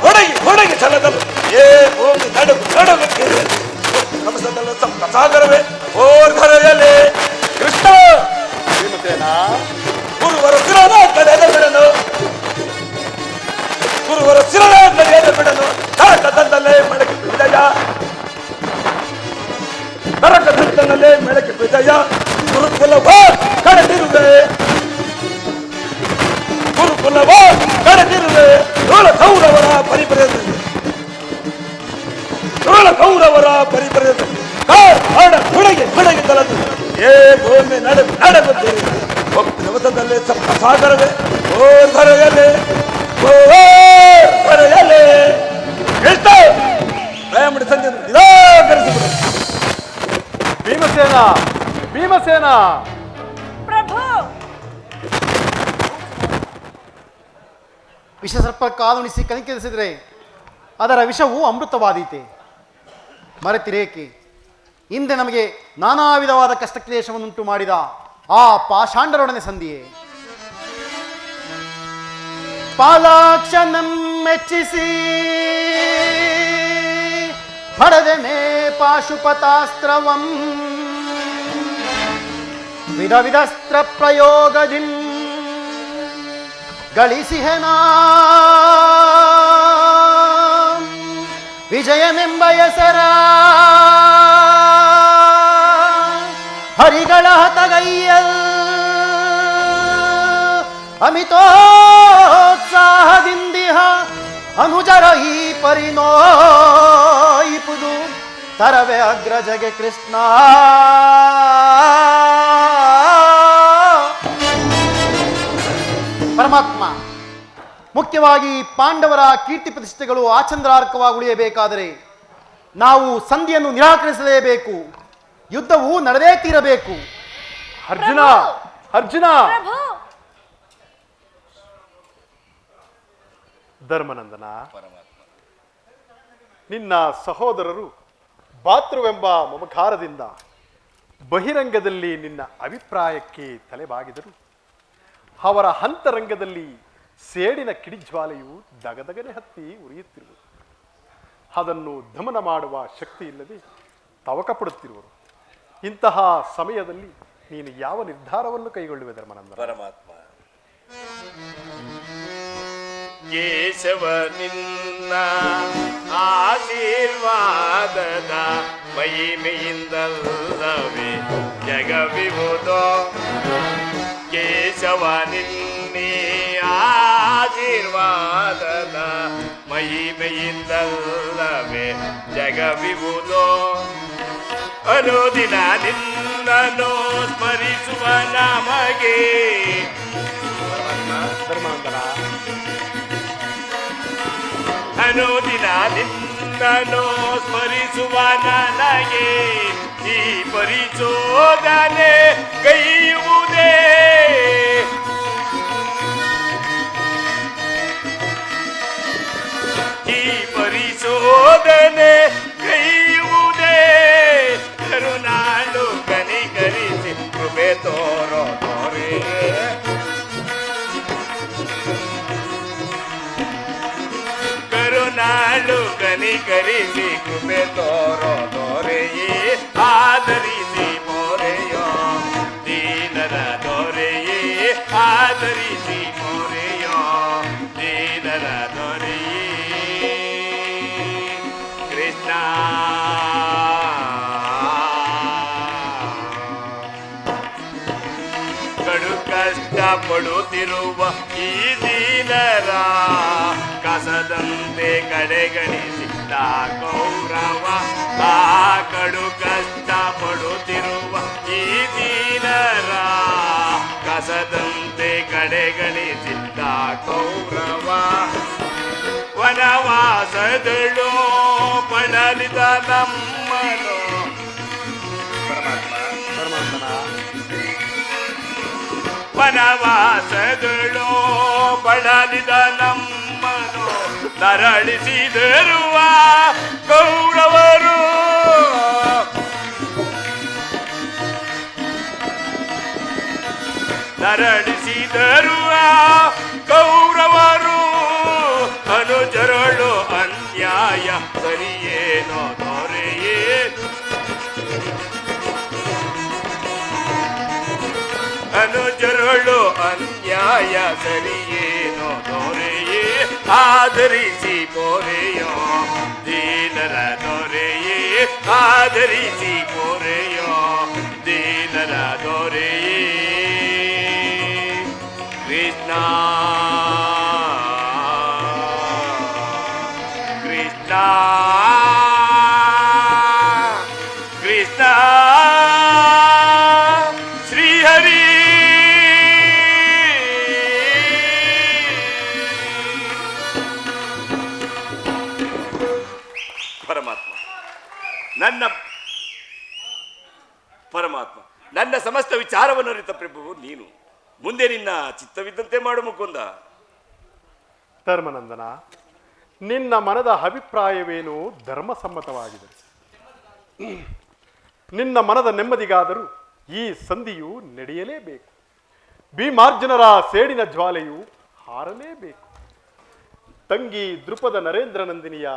ಕೊಡಗಿ ಕೊಡಗಿ ಛಲದಲು ಭೂಮಿ ನಡುಗು ನಡುಗುತ್ತಿದೆ ನಮಸದಲ್ಲೂ ಸಪ್ತ ಸಾಗರವೇ ಓರ್ಗರಯಲ್ಲಿ ಕೃಷ್ಣ. ಭೀಮಸೇನ ಗುರುವರ ಶಿರದ ಕಡೆದ ಬಿಡನು ಗುರುವರ ಶಿರದ ಕಡೆದ ಬಿಡನು ನರಕದಂತಲ್ಲೇ ಮಳಕೆ ವಿಜಯ ನರಕದಂತನಲ್ಲೇ ಮಳಕೆ ವಿಜಯ ಗುರುಕುಲವ ಕಡೆದಿರುವೆ ಗುರುಕುಲವ ಕಡೆದಿರುವೆ ಧೂಳ ಕೌರವರ ಪರಿಪರ್ಯದಲ್ಲಿ ಧೂಳ ಕೌರವರ ಪರಿಪರ್ಯದಲ್ಲಿ ಹುಡುಗಿ ಹುಡುಗಿ ತಲದು ಭೂಮಿ ನಡುಗುತ್ತೀರಿ ದಿವಸದಲ್ಲಿ ಸಪ್ತ ಸಾಗರವೇ ಓರ್ಧರೆಯಲ್ಲಿ ಓರ್ಧರೆಯಲ್ಲಿ ಎಷ್ಟು ದಯಮಾಡಿ ಸಂಜೆ ನಿರಾಕರಿಸಿಬಿಡು. ಭೀಮಸೇನ ಭೀಮಸೇನ ಪ್ರಭು ವಿಷಸರ್ಪ ಕಾಲುಣಿಸಿ ಕನಿಕರಿಸಿದರೆ ಅದರ ವಿಷವು ಅಮೃತವಾದೀತೆ. ಮರೆತಿರೇಕೆ ಹಿಂದೆ ನಮಗೆ ನಾನಾ ವಿಧವಾದ ಕಷ್ಟಕ್ಲೇಶವನ್ನುಂಟು ಮಾಡಿದ ಆ ಪಾಷಾಂಡರೊಡನೆ ಸಂಧಿಯೇ. ಪಾಲಾಕ್ಷನಂ ಮೆಚ್ಚಿಸಿ ಪಡೆದೆನೆ ಪಾಶುಪತಾಸ್ತ್ರವಂ ವಿಧ ವಿಧಸ್ತ್ರ ಪ್ರಯೋಗದಿಂ ಗಳಿಸಿಹೆನಾ ವಿಜಯಮೆಂಬ ಹೆಸರ ಹರಿಗಳ ಹತಗೈಯಲ್ ಅಮಿತೋತ್ಸಾಹದಿಂದಿಹ ಅನುಜರ ಈ ಪರಿನೋಯಿಪುದು ತರವೆ ಅಗ್ರಜಗೆ ಕೃಷ್ಣ. ಪರಮಾತ್ಮ, ಮುಖ್ಯವಾಗಿ ಪಾಂಡವರ ಕೀರ್ತಿ ಪ್ರತಿಷ್ಠೆಗಳು ಆಚಂದ್ರಾರ್ಕವಾಗಿ ಉಳಿಯಬೇಕಾದರೆ ನಾವು ಸಂಧಿಯನ್ನು ನಿರಾಕರಿಸಲೇಬೇಕು. ಯುದ್ಧವು ನಡೆದೇ ತೀರಬೇಕು. ಅರ್ಜುನ, ಅರ್ಜುನ, ಪ್ರಭು ಧರ್ಮನಂದನ, ನಿನ್ನ ಸಹೋದರರು ಭಾತೃವೆಂಬ ಮಮಕಾರದಿಂದ ಬಹಿರಂಗದಲ್ಲಿ ನಿನ್ನ ಅಭಿಪ್ರಾಯಕ್ಕೆ ತಲೆಬಾಗಿದರು. ಅವರ ಅಂತರಂಗದಲ್ಲಿ ಸೇಡಿನ ಕಿಡಿಜ್ವಾಲೆಯು ದಗದಗನೆ ಹತ್ತಿ ಉರಿಯುತ್ತಿರುವುದು. ಅದನ್ನು ದಮನ ಮಾಡುವ ಶಕ್ತಿ ಇಲ್ಲದೆ ತವಕ ಪಡುತ್ತಿರುವರು. ಇಂತಹ ಸಮಯದಲ್ಲಿ ನೀನು ಯಾವ ನಿರ್ಧಾರವನ್ನು ಕೈಗೊಳ್ಳುವೆ ಧರ್ಮನಂದನ? ಪರಮಾತ್ಮ, ಕೇಶವ ನಿನ್ನ ಆಶೀರ್ವಾದದ ಮಹಿಮೆಯಿಂದಲ್ಲವೇ ಜಗವಿವುದೋ. ಕೇಶವ ನಿನ್ನೆ ಆಶೀರ್ವಾದದ ಮಹಿಮೆಯಿಂದಲ್ಲವೇ ಜಗವಿವುದೋ. ಅನುದಿನ ನಿನ್ನನ್ನು ಸ್ಮರಿಸುವ ನಮಗೆ ಧರ್ಮನಂದನ, ಅನುದಿನ ನಿನ್ನನ್ನು ಸ್ಮರಿಸುವ ನನಗೆ ಈ ಪರಿಶೋಧನೆ ಕೈಯುವುದೇ. ಈ ಪರಿಶೋಧನೆ ಕೈಯುವುದೇ. ಕರುನಾಡು ಕನಿಕರಿಸಿ ಕೃಪೆ ತೋರೋ ತೋರೆ. ಕರುನಾಡು ಕನಿಕರಿಸಿ ಕೃಪೆ ತೋರೋ ದೊರೆಯೇ. ಆದರಿಸಿ ಮೋರೆಯೋ ದೀನರ ದೊರೆಯೇ. ಆದರಿಸಿ ಮೋರೆಯೋ ದೀನರ ದೊರೆಯೇ. ಕೃಷ್ಣ ಕಡು ಕಷ್ಟ ಪಡುತ್ತಿರುವ ಈ ದೀನರ ಕಸದಂತೆ ಕಡೆಗಣಿಸಿದ ಗೌರವ. ಆ ಕಡು ಕಷ್ಟ ಪಡುತ್ತಿರುವ ಈ ದೀನರ ಕಸದಂತೆ ಕಡೆಗಣಿಸಿದ ಗೌರವ. ವನವಾಸದಳು ಪಡಲಿದ ನಮ್ಮನು. ಧರ್ಮನಂದನ, ವನವಾಸಗಳು ಪಡಲಿದ ನಮ್ಮನು ನರಳಿಸಿದರುವ ಕೌರವರು. ನರಳಿಸಿದರುವ ಕೌರವರು. ಅನುಜರಳು ಅನ್ಯಾಯ ಸರಿಯೇನೋ ದೊರೆಯೇ. ಅನುಜರಳು ಅನ್ಯಾಯ ಸರಿಯೇನೋ ದೊರೆಯೇ. ಆದರಿಸಿ ಪೋರೆಯೋ ದೀನರ ದೊರೆಯೇ. ಆದರಿಸಿ ಪೋರೆಯೋ ದೀನರ ದೊರೆಯೇ. ಕೃಷ್ಣ ಕೃಷ್ಣ ಕೃಷ್ಣ ಶ್ರೀಹರಿ. ಪರಮಾತ್ಮ, ನನ್ನ ಸಮಸ್ತ ವಿಚಾರವನ್ನು ಅರಿತ ಪ್ರಭುವು ನೀನು. ಮುಂದೆ ನಿನ್ನ ಚಿತ್ತವಿದ್ದಂತೆ ಮಾಡು ಮುಕುಂದ. ಧರ್ಮನಂದನ, ನಿನ್ನ ಮನದ ಅಭಿಪ್ರಾಯವೇನು ಧರ್ಮಸಮ್ಮತವಾಗಿದೆ. ನಿನ್ನ ಮನದ ನೆಮ್ಮದಿಗಾದರೂ ಈ ಸಂಧಿಯು ನಡೆಯಲೇಬೇಕು. ಭೀಮಾರ್ಜುನರ ಸೇಡಿನ ಜ್ವಾಲೆಯು ಹಾರಲೇಬೇಕು. ತಂಗಿ ದೃಪದ ನರೇಂದ್ರ ನಂದಿನಿಯ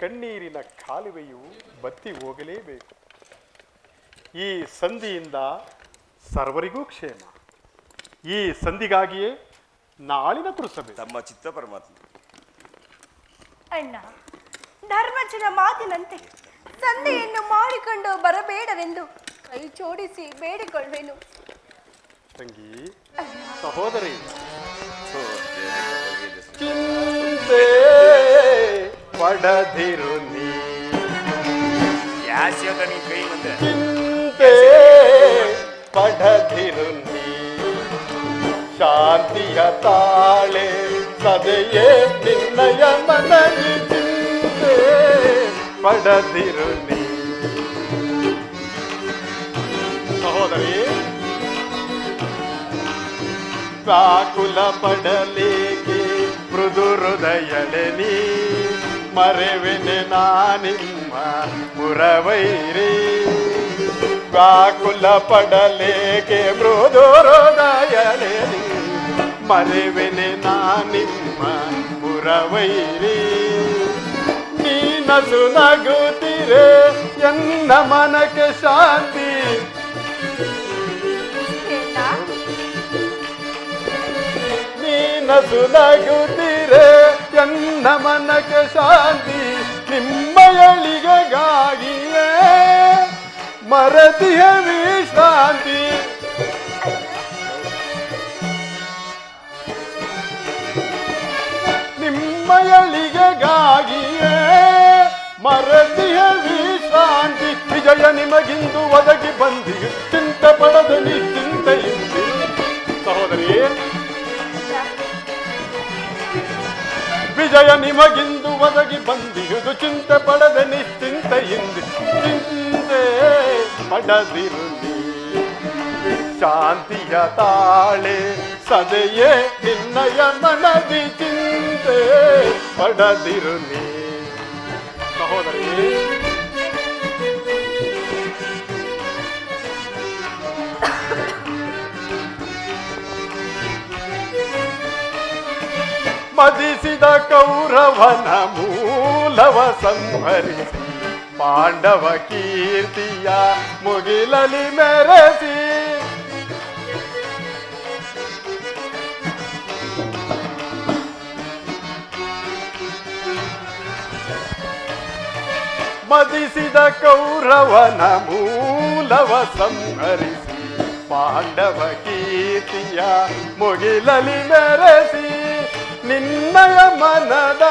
ಕಣ್ಣೀರಿನ ಕಾಲುವೆಯು ಬತ್ತಿ ಹೋಗಲೇಬೇಕು. ಈ ಸಂಧಿಯಿಂದ ಸರ್ವರಿಗೂ ಕ್ಷೇಮ. ಈ ಸಂಧಿಗಾಗಿಯೇ ನಾಳಿನ ತುರಿಸಬೇಕು. ತಮ್ಮ ಚಿತ್ತ ಪರಮಾತ್ಮ. ಅಣ್ಣ, ಧರ್ಮಜನ ಮಾತಿನಂತೆ ಸಂಧಿಯನ್ನು ಮಾಡಿಕೊಂಡು ಬರಬೇಡವೆಂದು ಕೈ ಜೋಡಿಸಿ ಬೇಡಿಕೊಳ್ಳುವೆನು. ತಂಗಿ, ಸಹೋದರಿ, ಚಿಂತೆ ಚಿಂತೆ ಪಡದಿರು ನೀ, ಯಾಸ್ಯದ ನೀ ಕೈ ಮುಂದೆ ಚಿಂತೆ ಪಡದಿರು ನೀ, ಶಾಂತಿಯ ತಾಳೆ ಸದೆಯೇ ನಿನ್ನಯ ಮನದಿ, ಚಿಂತೆ ಪಡದಿರು ನೀ. ಸಹೋದರಿ, ವ್ಯಾಕುಲ ಪಡಲೇಕೆ ಮೃದು ಹೃದಯಳೆ ನೀ, ಮರೆವೆನೆ ನಾನಿಮ್ಮ ಮುರವೈರಿ. ವ್ಯಾಕುಲ ಪಡಲೇಕೆ ಮೃದು ಹೃದಯಳೆ ನೀ, ಮರೆವೆನೆ ನಾನಿಮ್ಮ ಮುರವೈರಿ. ನೀನಸು ನಗುತ್ತಿರೆ ಎನ್ನ ಮನಕ್ಕೆ ಶಾಂತಿ, ನೀನಸು ನಗುತ್ತಿರೆ ಎನ್ನ ಮನಕ್ಕೆ ಶಾಂತಿ. ನಿಮ್ಮಯಳಿಗೆಗಾಗಿಯೇ ಮರದಿಯ ವಿಶ್ರಾಂತಿ. ನಿಮ್ಮಯಳಿಗೆಗಾಗಿಯೇ ಮರದಿಯ ವಿಶ್ರಾಂತಿ. ವಿಜಯ ನಿಮಗಿಂದು ಒದಗಿ ಬಂದಿಯು, ಚಿಂತೆ ಪಡದ ನಿಶ್ಚಿಂತೆಯಿಂದ. ಸಹೋದರಿ, ವಿಜಯ ನಿಮಗಿಂದು ಒದಗಿ ಬಂದಿಯುದು, ಚಿಂತೆ ಪಡದೆ ನಿಶ್ಚಿಂತೆಯಿಂದ. ಚಿಂತೆ ಪಡದಿರು ನೀ, ಶಾಂತಿಯ ತಾಳೆ ಸದೆಯೇ ನಿನ್ನಯ ಮನದಿ, ಚಿಂತೆ ಪಡದಿರು ನೀ. ಸಹೋದರಿ, ಮದಿಸಿದ ಕೌರವನ ಮೂಲವ ಸಂಹರಿಸಿ, ಪಾಂಡವ ಕೀರ್ತಿಯ ಮುಗಿಲಲಿ ಮೆರೆಸಿ. ಮದಿಸಿದ ಕೌರವನ ಮೂಲವ ಸಂಹರಿಸಿ, ಪಾಂಡವ ಕೀರ್ತಿಯ ಮುಗಿಲಲಿ ಮೆರೆಸಿ. ನಿನ್ನಯ ಮನದ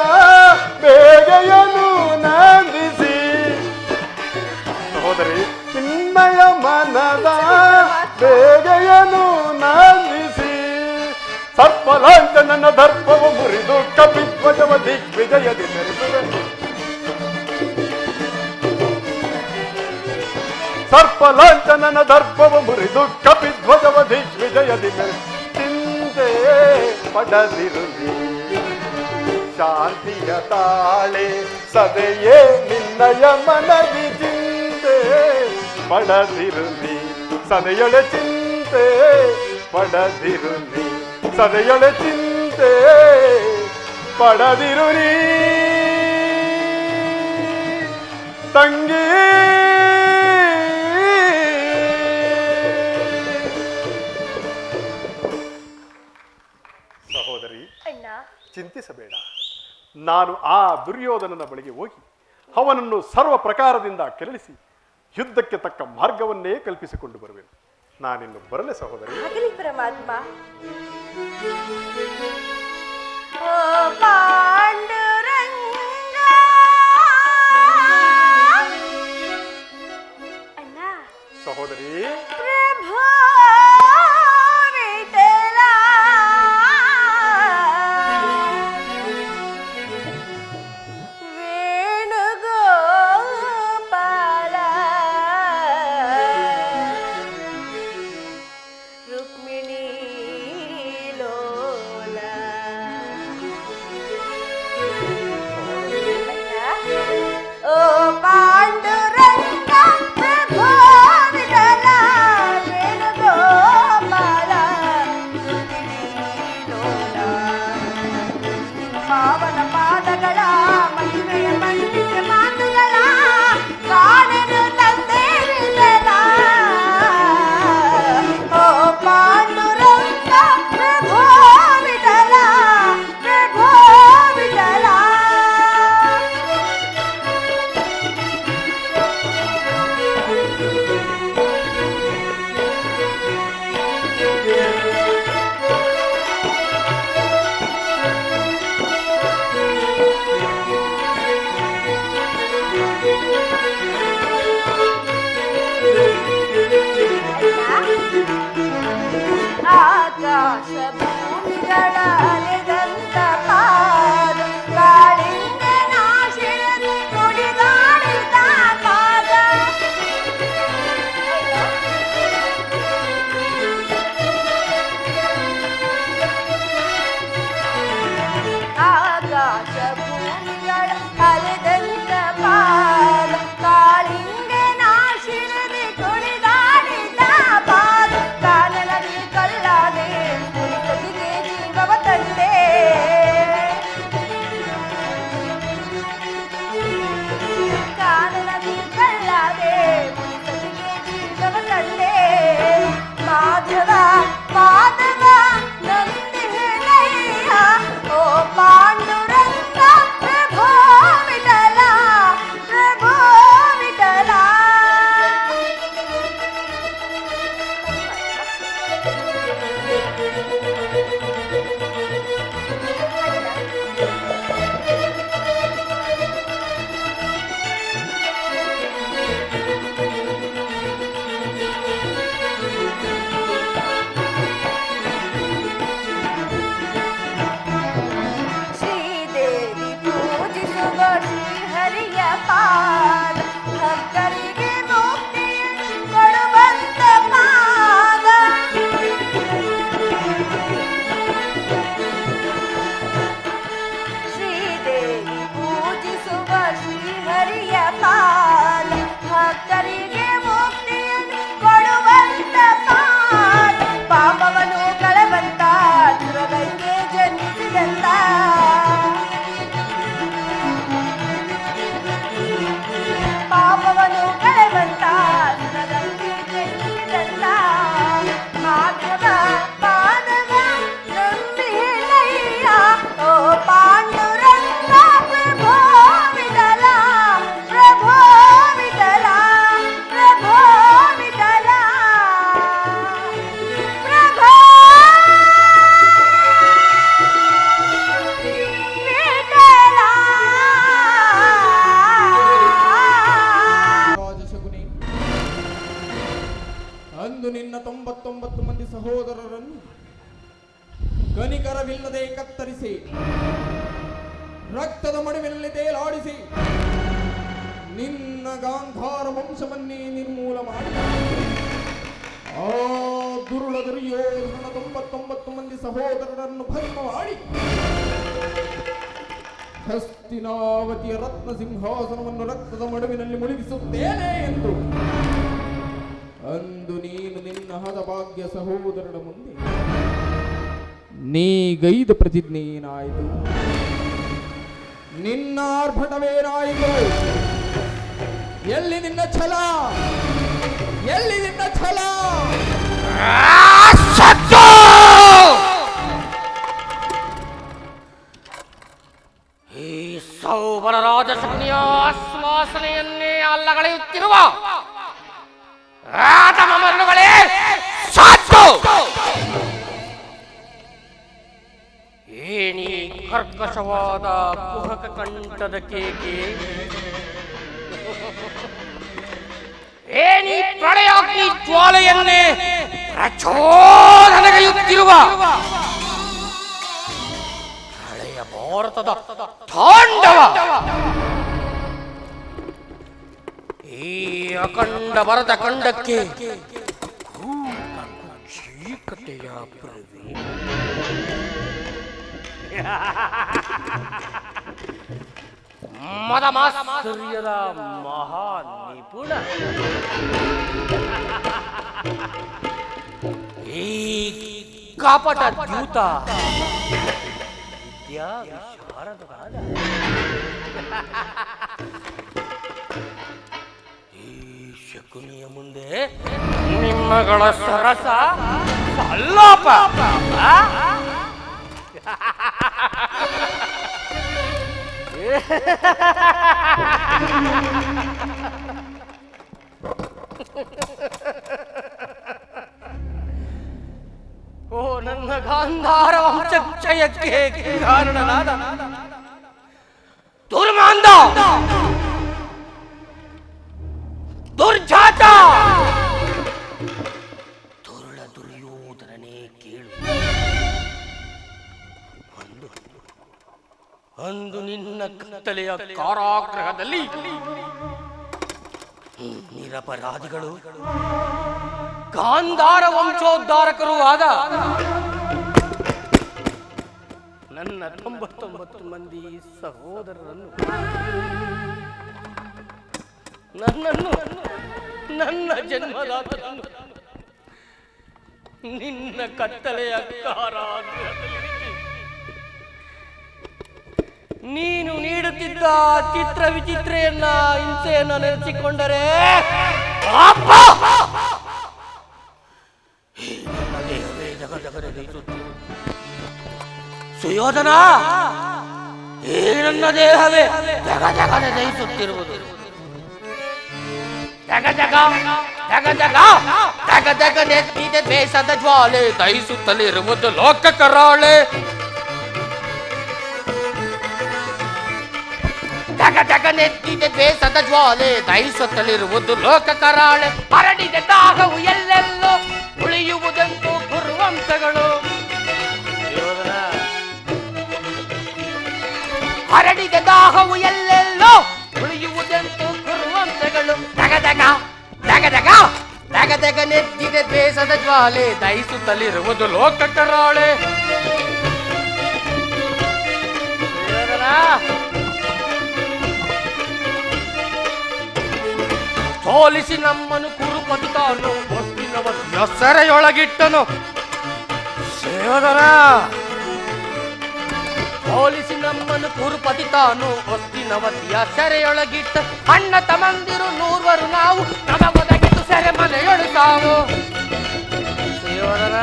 ಬೇಗೆಯನ್ನು ನಂದಿಸಿ. ಸಹೋದರಿ, ನಿನ್ನಯ ಮನದ ಬೇಗೆಯನ್ನು ನಂದಿಸಿ. ಸರ್ಪಲಾಂಛನನ ದರ್ಪವ ಮುರಿದು ಕಪಿಧ್ವಜವ ದಿಗ್ವಿಜಯದಿ ಮೆರೆಸುವೆ. ಸರ್ಪಲಾಂಛನನ ದರ್ಪವ ಮುರಿದು ಕಪಿಧ್ವಜವ ದಿಗ್ವಿಜಯದಿ ಮೆರೆಸು. ಚಿಂತೆ ಪಡದಿರು ನೀ, ಶಾಂತಿಯ ತಾಳೆ ಸದೆಯೇ ನಿನ್ನಯ ಮನದಿ, ಚಿಂತೆ ಪಡದಿರು ನೀ. ಸದೆಯೊಳೆ ಚಿಂತೆ ಪಡದಿರು ನೀ, ಸದೆಯೊಳೆ ಚಿಂತೆ ಪಡದಿರು ನೀ. ತಂಗಿ, ಸಹೋದರಿ, ಚಿಂತಿಸಬೇಡ. ನಾನು ಆ ದುರ್ಯೋಧನನ ಬಳಿಗೆ ಹೋಗಿ ಅವನನ್ನು ಸರ್ವ ಪ್ರಕಾರದಿಂದ ಕೆರಳಿಸಿ ಯುದ್ಧಕ್ಕೆ ತಕ್ಕ ಮಾರ್ಗವನ್ನೇ ಕಲ್ಪಿಸಿಕೊಂಡು ಬರುವೆನು. ನಾನಿನ್ನು ಬರಲೆ ಸಹೋದರಿ. ಆಗಲಿ ಪರಮಾತ್ಮ. ಓ ಪಾಂಡುರಂಗ, ಅಣ್ಣ. ಸಹೋದರಿ, ಪ್ರಭು ವಿಠಲ, ವೇಣುಗೋಪಾಲ, ರುಕ್ಮಿಣಿ ಲೋಲ, ಆಕಾಶ ಭೂಮಿಗಳ ಅಲೆದಂತ ಪಾದ ಕಾಳಿಂಗ ನಾಶಿರದು ನುಡಿದಾಡಿದ ಪಾದ ಆಕಾಶ ಭೂಮಿಗಳ ಅಲೆದಂತ ಪಾದ ಕಾಳಿಂಗ ನಾಶಿರದೆ ಕುಣಿದಾಡಿದ ಪಾದ ಕಾನನದಿ ಕಲ್ಲಾದೆ ಮುನಿಕತಿಗೆ ಜೀವವ ತಂದೆ ಕಾನನದಿ ಕಲ್ಲಾದೆ ಮುನಿಕತಿಗೆ ಜೀವವ ತಂದೆ ಮಾಧವ ಮಾಧವ ನಂದಿನಯ್ಯ ಓ ಪಾಂಡುರಂಗ ಪ್ರಭೋ ವಿಠಲ ಪ್ರಭೋ ವಿಠಲ ಶ್ರೀದೇವಿ ಪೂಜಿಸುವ ಶ್ರೀಹರಿಯ ಪಾದ ಭಕ್ತರಿಗೆ ಮುಕ್ತಿಯನ್ನು ಕೊಡುವಂತ ಪಾದ ಶ್ರೀದೇವಿ ಪೂಜಿಸುವ ಶ್ರೀಹರಿಯ ಪಾದ ಭಕ್ತರಿಗೆ ಮುಕ್ತಿಯನ್ನು ಕೊಡುವಂತ ಪಾದ ಪಾಪವನ್ನು ಕಳೆವಂತ ದುರಗಂಗೆ ಜನ್ಮಿಸಿದಂತ ಪಾಪವನ್ನು ಕಳೆವಂತ ದುರಗಂಗೆ ಜನ್ಮಿಸಿದಂತ ಮಾಧವ ಮಾಧವ ನಂಬಿನಯ್ಯ ಓ ಪಾಂಡುರಂಗ ಪ್ರಭೋ ವಿಠಲ ಪ್ರಭೋ ವಿಠಲ ಪ್ರಭೋ ವಿಠಲ ಪ್ರಭೋ ರಾಜಶಕುನಿ, ಅಂದು ನಿನ್ನ 99 ಮಂದಿ ಸಹೋದರರನ್ನು ಕನಿಕರವಿಲ್ಲದೆ ಕತ್ತರಿಸಿ ರಕ್ತದ ಮಡುವಿನಲ್ಲಿ ತೇಲಾಡಿಸಿ ನಿನ್ನ ಗಾಂಧಾರ ವಂಶವನ್ನೇ ನಿರ್ಮೂಲ ಮಾಡಿ ಆ ದುರುಳ ದುರ್ಯೋಧನ 99 ಮಂದಿ ಸಹೋದರರನ್ನು ಭಸ್ಮ ಮಾಡಿ ಹಸ್ತಿನಾವತಿಯ ರತ್ನ ಸಿಂಹಾಸನವನ್ನು ರಕ್ತದ ಮಡುವಿನಲ್ಲಿ ಮುಳುಗಿಸುತ್ತೇನೆ ಎಂದು ಅಂದು ನೀನು ನಿನ್ನ ಹದಭಾಗ್ಯ ಸಹೋದರರ ಮುಂದೆ ನೀಗೈದ ಪ್ರತಿಜ್ಞೆ ಏನಾಯಿತು? ನಿನ್ನ ಆರ್ಭಟವೇನಾಯಿತು? ಎಲ್ಲಿ ನಿನ್ನ ಛಲ? ಎಲ್ಲಿ ನಿನ್ನ ಛಲ? ಈ ಸೌಬರ ರಾಜಶಕ್ತಿಯ ಆಶ್ವಾಸನೆಯನ್ನೇ ಅಲ್ಲಗಳೆಯುತ್ತಿರುವ ಆತಮ ಮರಳುಗಳೇ ಸಾಕು! ಏನಿ ಕರ್ಕಶವಾದ ಕುಹಕ ಕಂಠದ ಕೇಕೆ, ಏನಿ ಪ್ರಳಯಾಗ್ನಿ ಜ್ವಾಲೆಯನ್ನೇ ಪ್ರಚೋದನೆಗೈಯುತ್ತಿರುವ ಹಳೆಯ ಭಾರತದ ತಾಂಡವ, ಈ ಅಖಂಡ ಭರತ ಖಂಡಕ್ಕೆ ಚೀಕಟೆಯ ಪ್ರವೀಣ ಮದ ಮಾತ್ಸರ್ಯದ ಮಹಾ ನಿಪುಣ, ಈ ಕಾಪಟ ದ್ಯೂತ ವಿದ್ಯಾ ವಿಶಾರದರಾದ ಈ ಶಕುನಿಯ ಮುಂದೆ ನಿಮ್ಮಗಳ ಸರಸ ಸಲ್ಲಾಪ. ಓ ನನ್ನ ಗಾಂಧಾರ ವಂಶಕ್ಷಯಕ್ಕೆ ಕಾರಣನಾದ ದುರ್ಮಾಂಧ, ದುರ್ಜಾತ, ದುರ್ಳ ದುರ್ಯೋಧನನೇ ಕೇಳು. ಕತ್ತಲೆಯ ಕಾರಾಗೃಹದಲ್ಲಿ ನಿರಪರಾಧಿಗಳು ಗಾಂಧಾರ ವಂಶೋದ್ಧಾರಕರೂ ಆದ ನನ್ನ 99 ಮಂದಿ ಸಹೋದರರನ್ನು ನನ್ನನ್ನು ನನ್ನ ಜನ್ಮದಾತನನ್ನು ನಿನ್ನ ಕತ್ತಲೆಯ ಕಾರಾಗೃಹದಲ್ಲಿ ನೀನು ನೀಡುತ್ತಿದ್ದ ಚಿತ್ರ ವಿಚಿತ್ರೆಯನ್ನ ಹಿಂಸೆಯನ್ನ ನೆನೆಸಿಕೊಂಡರೆ ಸುಯೋಧನ, ಈ ನನ್ನ ದೇಹವೇ ಜಗ ಜಗನೆ ದಹಿಸುತ್ತಿರುವುದು. ಜಗ ಜಗ ಜಗ ಜಗ ಜಗ ಜಗ ನೆತ್ತಿದೆ ಬೇಸದ ಜ್ವಾಲೆ ದಹಿಸುತ್ತಲಿರುವುದು ಲೋಕ ಕರಾಳೆ. ಜಗ ಜಗ ನೆತ್ತಿದೆ ಬೇಸದ ಜ್ವಾಲೆ ದಹಿಸುತ್ತಲಿರುವುದು ಲೋಕ ಕರಾಳೆ. ಹರಡಿದೆ ದಾಹವು ಎಲ್ಲೆಲ್ಲೋ ಉಳಿಯುವುದಂತೂ ಗುರುವಂಶಗಳು. ಹರಡಿದೆ ದಾಹವು ಎಲ್ಲೆಲ್ಲೋ ಉಳಿಯುವುದಂತೂ ಗುರುವಂಶಗಳು. ಜಗ ಜಗ ಜಗ ಜಗ ಜಗ ಜಗ ನೆತ್ತಿದೆ ಬೇಸದ ಜ್ವಾಲೆ ದಹಿಸುತ್ತಲಿರುವುದು ಲೋಕ ಕರಾಳೆ. ಸೋಲಿಸಿ ನಮ್ಮನ್ನು ಕುರುಪತಿ ತಾನು ಹೊಸ್ತಿನವತಿಯ ಸೆರೆಯೊಳಗಿಟ್ಟನು. ಸೇವದರ ಸೋಲಿಸಿ ನಮ್ಮನ್ನು ಕುರುಪತಿ ತಾನು ಹೊಸ್ತಿನವತಿಯ ಸೆರೆಯೊಳಗಿಟ್ಟ. ಅಣ್ಣ ತಮ್ಮಂದಿರು 100 ನಾವು ನಮಗೊದಗಿಟ್ಟು ಸೆರೆ ಮನೆಯೊಳು ತಾವು. ಸೇವದರ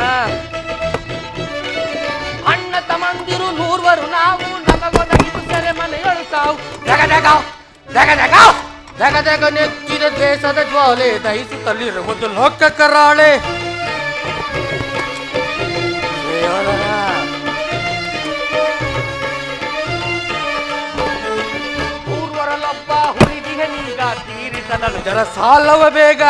ಅಣ್ಣ ತಮ್ಮಂದಿರು 100 ನಾವು ನಮಗೊದಗಿಟ್ಟು ಸೆರೆ ಮನೆಯೊಳು ತಾವು. ಜಗ ಜಗ ಜಗ ಜಗ ಜಗ ಜಗ ನೆಚ್ಚಿದ ದೇಶದ ಜ್ವಾಲೆ ದಹಿಸುತ್ತಲಿರುವುದು ಲೋಕ ಕರಾಳೆ. ಪೂರ್ವರಲ್ಲೊಬ್ಬ ಹುಲಿದಿಗನೀಗ ತೀರಿಸದನು ಜರ ಸಾಲವ ಬೇಗ.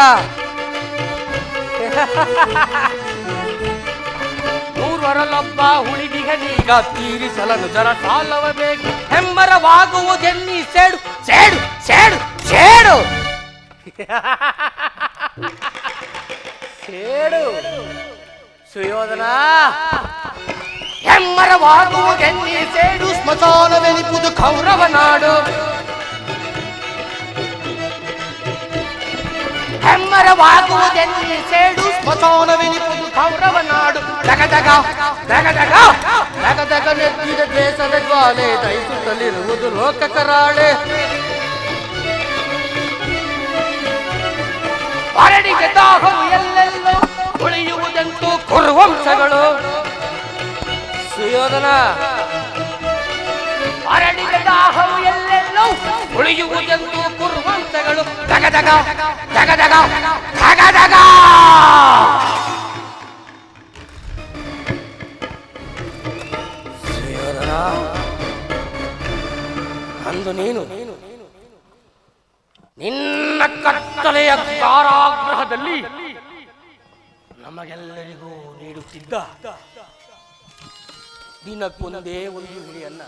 ಪೂರ್ವರಲ್ಲೊಬ್ಬ ಹುಲಿದಿಗನೀಗ ತೀರಿಸಲನು ಜರ ಸಾಲವ ಬೇಗ. ಹೆಮ್ಮರವಾಗುವುದೆನ್ನಿ ಸೇಡು ಸೇಡು ಸೇಡು ಸೇಡು ಸೇಡು. ಸುಯೋಧನ, ಹೆಮ್ಮರವಾಗುವುದೆನ್ನಿ ಸೇಡು ಸ್ಮಶಾನವೆನಿಪುದು ಕೌರವ ನಾಡು. ಹೆಮ್ಮರವಾಗುವುದೆನ್ನಿ ಸೇಡು ಸ್ಮಶಾನವೆನಿಪುದು ಕೌರವ ನಾಡು. ಜಗ ಜಗ ಜಗ ಜಗ ಜಗ ಜಗ ನೆತ್ತಿದ ದೇಶದ ಜ್ವಾಲೆ ದಹಿಸುತ್ತಲಿರುವುದು ಲೋಕ ಕರಾಳೆ. ಹರಡಿಗೆ ದಾಹವು ಎಲ್ಲೆಲ್ಲೋ ಉಳಿಯುವುದಂತೂ ಕುರುವಂಶಗಳು. ಸುಯೋಧನ, ಹರಡಿಗೆ ದಾಹವು ಎಲ್ಲೆಲ್ಲೋ ಉಳಿಯುವುದಂತೂ ಕುರುವಂಶಗಳು. ಜಗ ಜಗ ಜಗ ಜಗ ಜಗ ಜಗ ಸುಯೋಧನ, ಅಂದು ನೀನು ನಿನ್ನ ಕತ್ತಲೆಯ ಕಾರಾಗೃಹದಲ್ಲಿ ನಮಗೆಲ್ಲರಿಗೂ ನೀಡುತ್ತಿದ್ದ ದಿನಕ್ಕೊಂದೇ ಒಂದು ಹಿಡಿಯನ್ನ,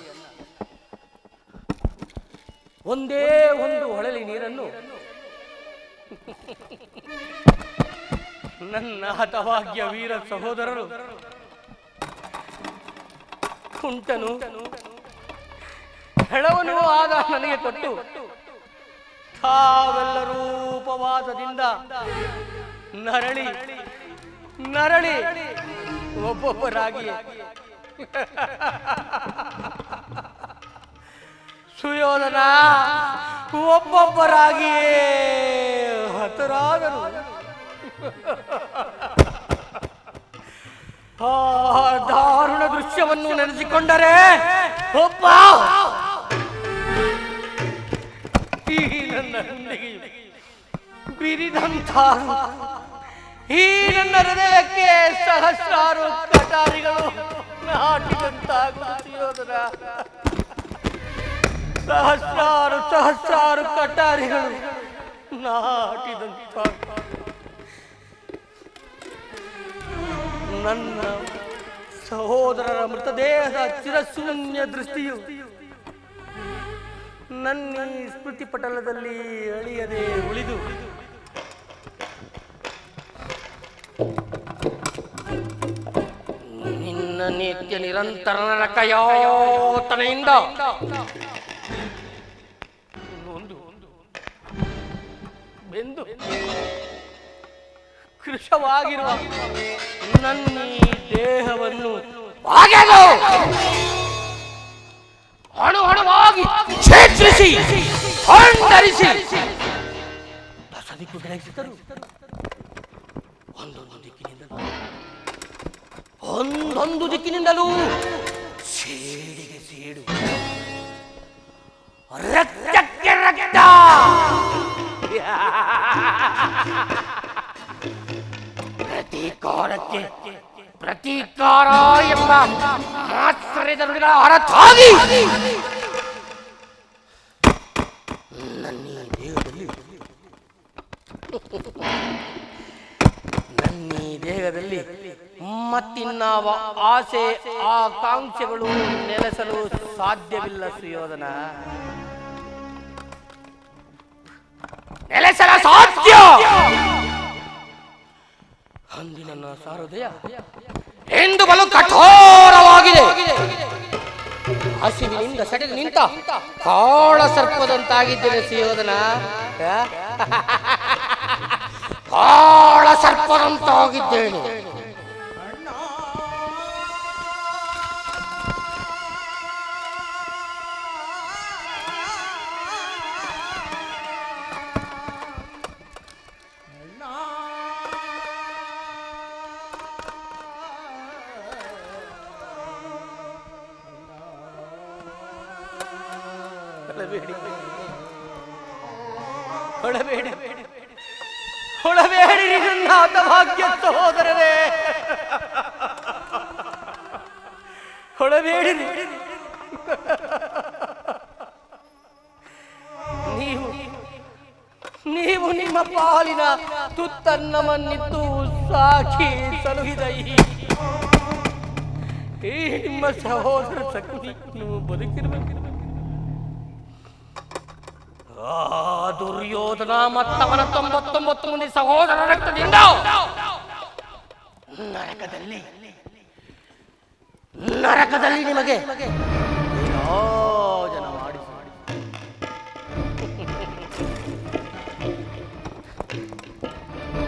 ಒಂದೇ ಒಂದು ಹೊಳಲಿ ನೀರನ್ನು ನನ್ನ ಹತಭಾಗ್ಯ ವೀರ ಸಹೋದರರು ಕುಂಟನು ಹೆಳವನು ಆದ ನನಗೆ ಕೊಟ್ಟು ತಾವೆಲ್ಲರೂ ಉಪವಾಸದಿಂದ ನರಳಿ ನರಳಿ ಒಬ್ಬೊಬ್ಬರಾಗಿ ಸುಯೋಧನ ಒಬ್ಬೊಬ್ಬರಾಗಿಯೇ ಹತರಾದರು. ಆ ದಾರುಣ ದೃಶ್ಯವನ್ನು ನೆನೆಸಿಕೊಂಡರೆ ಒಬ್ಬ ಈ ನನ್ನ ಹುಂಡಿಗೆಯು ಬಿರಿದಂತ ಈ ನನ್ನ ಹೃದಯಕ್ಕೆ ಸಹಸ್ರಾರು ಕಟಾರಿಗಳು ನಾಟಿದಂತಾಗುತ್ತಿರೋದರ ಸಹಸ್ರಾರು ಸಹಸ್ರಾರು ಕಟಾರಿಗಳು ನಾಟಿದಂತ ನನ್ನ ಸಹೋದರರ ಮೃತದೇಹದ ಚಿರಶೂನ್ಯ ದೃಷ್ಟಿಯು ನನ್ನ ಸ್ಮೃತಿ ಪಟಲದಲ್ಲಿ ಅಳಿಯದೆ ಉಳಿದು ನಿನ್ನ ನಿತ್ಯ ನಿರಂತರ ನರಕಯಾತನೆಯಿಂದ ಬೆಂದು ಕೃಶವಾಗಿರುವ ನನ್ನ ದೇಹವನ್ನು ಹಣು ಹಣವಾಗಿ ಛೇತ್ರಿಸಿ ಹೊಂಡರಿಸಿ ದಸದಿಕ್ಕು ಗ್ರಹಿಸಿದರು. ಒಂದೊಂದು ದಿಕ್ಕಿನಿಂದಲೂ ಸೇಡಿಗೆ ಸೇಡು, ರಕ್ತಕ್ಕೆ ರಕ್ತ, ಪ್ರತೀಕಾರಕ್ಕೆ ಪ್ರತೀಕಾರ ಎಂಬ ಮಾತ್ಸರ್ಯದ ನುಡಿಗಳ ಹೊರತಾಗಿ ನನ್ನ ದೇಹದಲ್ಲಿ ಮತ್ತಿನ್ನಾವ ಆಸೆ ಆಕಾಂಕ್ಷೆಗಳು ನೆಲೆಸಲು ಸಾಧ್ಯವಿಲ್ಲ ಸುಯೋಧನ, ನೆಲೆಸಲ ಸಾಧ್ಯ. ಅಂದಿನ ಸಾರೋದಯ ಎಂದು ಬಲು ಕಠೋರವಾಗಿದೆ. ಹಸಿವಿನಿಂದ ಸೆಟೆದು ನಿಂತ ಕಾಳ ಸರ್ಪದಂತಾಗಿದ್ದೇನೆ ಸುಯೋಧನ, ಕಾಳ ಸರ್ಪದಂತಾಗಿದ್ದೇನೆ. ಹೊಳಬೇಡಿ ನನ್ನ ಹತಭಾಗ್ಯ ಸಹೋದರರೇ, ಹೊಳಬೇಡಿ. ನೀವು ನಿಮ್ಮ ಪಾಲಿನ ತುತ್ತನ್ನವನ್ನಿತ್ತು ಸಾಕಿ ಸಲುಹಿದ ಈ ನಿಮ್ಮ ಸಹೋದರ ಸಖಿ ನೀವು ಬದುಕಿರಬೇಕು. ದುರ್ಯೋಧನ ಮತ್ತವನ 99 ಮಂದಿ ಸಹೋದರ ರಕ್ತದಿಂದ ನರಕದಲ್ಲಿ ನಿಮಗೆ ಜನ ಮಾಡಿ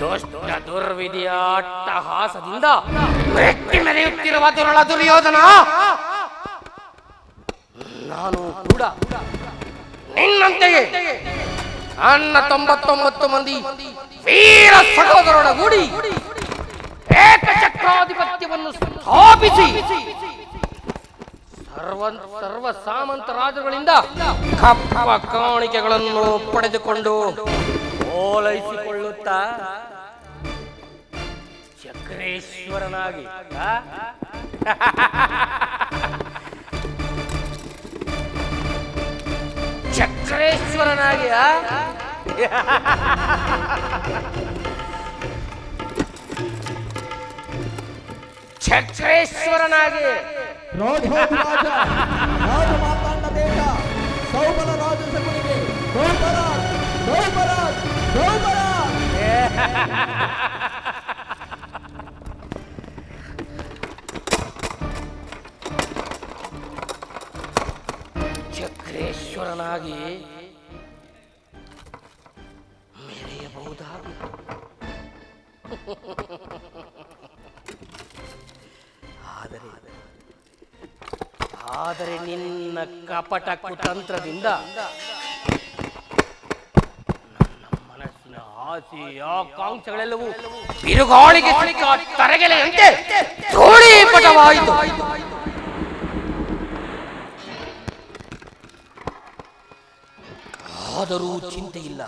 ದುಷ್ಟ ದುರ್ವಿಧಿಯ ಅಟ್ಟಹಾಸದಿಂದ ಮೆಟ್ಟಿ ಮೆರೆಯುತ್ತಿರುವ ದುರ್ಯೋಧನ, ನಾನು ಕೂಡ ನಿನ್ನಂತೆಯೇ ನನ್ನ 99 ಮಂದಿ ವೀರ ಸಹೋದರೊಡಗೂಡಿ ಏಕಚಕ್ರಾಧಿಪತ್ಯವನ್ನು ಸ್ಥಾಪಿಸಿ ಸರ್ವ ಸಾಮಂತ ರಾಜರುಗಳಿಂದ ಕಪ್ಪ ಕಾಣಿಕೆಗಳನ್ನು ಪಡೆದುಕೊಂಡು ಓಲೈಸಿಕೊಳ್ಳುತ್ತಾ ಚಕ್ರೇಶ್ವರನಾಗಿ ಚಕ್ರೇಶ್ವರನಾಗಿ ಚಕ್ರೇಶ್ವರನಾಗಿ ಮಾತಾಂಡ ದೇಶ ಸೌಬಲ ರಾಜ ಸಗುನಿಗೆ ಚಕ್ರೇಶ್ವರನಾಗಿ ಮೆರೆಯಬಹುದಾಗಿ ಆದರೆ ನಿನ್ನ ಕಪಟ ಕುತಂತ್ರದಿಂದ ನನ್ನ ಮನಸ್ಸಿನ ಆಸೆ ಆಕಾಂಕ್ಷೆಗಳೆಲ್ಲವೂ ಬಿರುಗಾಳಿಗೆ ತರಗೆಲೆಯಂತೆ ಧೂಳೀಪಟವಾಯಿತು. ಆದರೂ ಚಿಂತೆ ಇಲ್ಲ,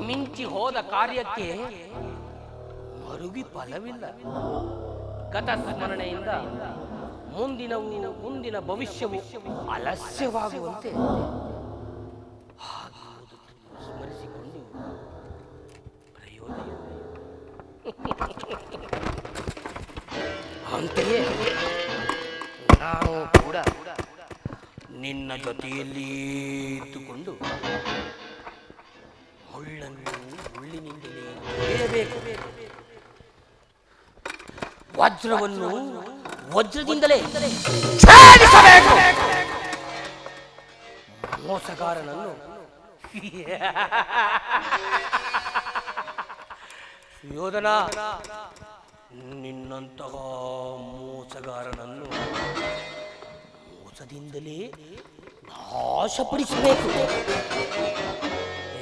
ಮಿಂಚಿ ಹೋದ ಕಾರ್ಯಕ್ಕೆ ಮರುಗಿ ಫಲವಿಲ್ಲ. ಗತ ಸ್ಮರಣೆಯಿಂದ ಮುಂದಿನ ಭವಿಷ್ಯವು ಅಲಸ್ಯವಾಗುವಂತೆ ಸ್ಮರಿಸಿಕೊಂಡು ಪ್ರಯೋಜನ. ಅಂತೆಯೇ ನಾನು ಕೂಡ ನಿನ್ನ ಜೊತೆಯಲ್ಲಿ ಇದ್ದುಕೊಂಡು ಮುಳ್ಳನ್ನು ಮುಳ್ಳಿನಿಂದಲೇ ತೆಗೆಯಬೇಕು, ವಜ್ರವನ್ನು ವಜ್ರದಿಂದಲೇ ಛೇದಿಸಬೇಕು. ಮೋಸಗಾರನನ್ನು ಯೋಧನ, ನಿನ್ನಂತಹ ಮೋಸಗಾರನನ್ನು ಮೋಸದಿಂದಲೇ ನಾಶಪಡಿಸಬೇಕು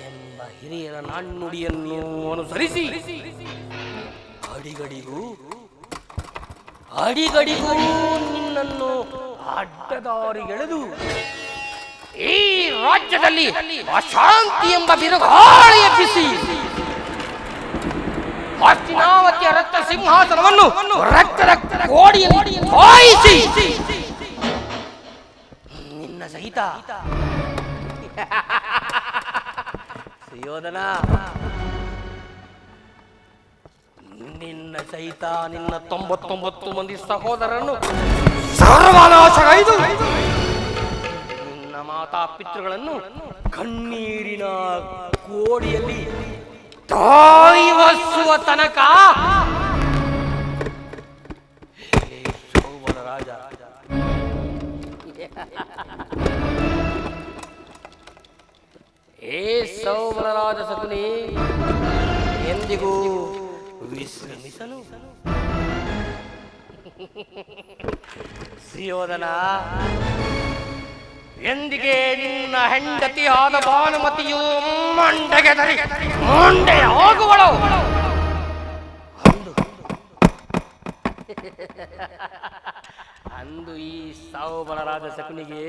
ಎಂಬ ಹಿರಿಯರ ನಾಣ್ಣುಡಿಯನ್ನು ಅನುಸರಿಸಿ ಅಡಿಗಡಿಗೂ ನಿನ್ನನ್ನು ಅಡ್ಡದಾರಿಗೆಳೆದು ಈ ರಾಜ್ಯದಲ್ಲಿ ಅಶಾಂತಿ ಎಂಬ ಬಿರುಗಾಳಿ ಎಬ್ಬಿಸಿ ಹಸ್ತಿನಾವತಿಯ ರಕ್ತ ಸಿಂಹಾಸನವನ್ನು ರಕ್ತದ ಕೋಡಿಯಲ್ಲಿ ತೋಯಿಸಿ ನಿನ್ನ ಸಹಿತ ಸುಯೋಧನ, ನಿನ್ನ ಸಹಿತ ನಿನ್ನ 99 ಮಂದಿ ಸಹೋದರರನ್ನು ಸರ್ವನಾಶಗೈದು ನಿನ್ನ ಮಾತಾ ಪಿತೃಗಳನ್ನು ಕಣ್ಣೀರಿನ ಕೋಡಿಯಲ್ಲಿ ತೋಯಿಸುವ ತನಕ ಸೌವರ ರಾಜ ಏ ಸೌವರ ರಾಜ ಸಗುನಿ ಎಂದಿಗೂ ವಿಶ್ರಮಿಸನು. ಸುಯೋಧನ, ಎಂದಿಗೆ ನಿನ್ನ ಹೆಂಡತಿಯಾದ ಭಾನುಮತಿಯು ಮಂಡೆಗೆ ಮಂಡೆ ಹೋಗುವಳು. ಅಂದು ಈ ಸೌಬಲರಾದ ಶಕುನಿಗೆ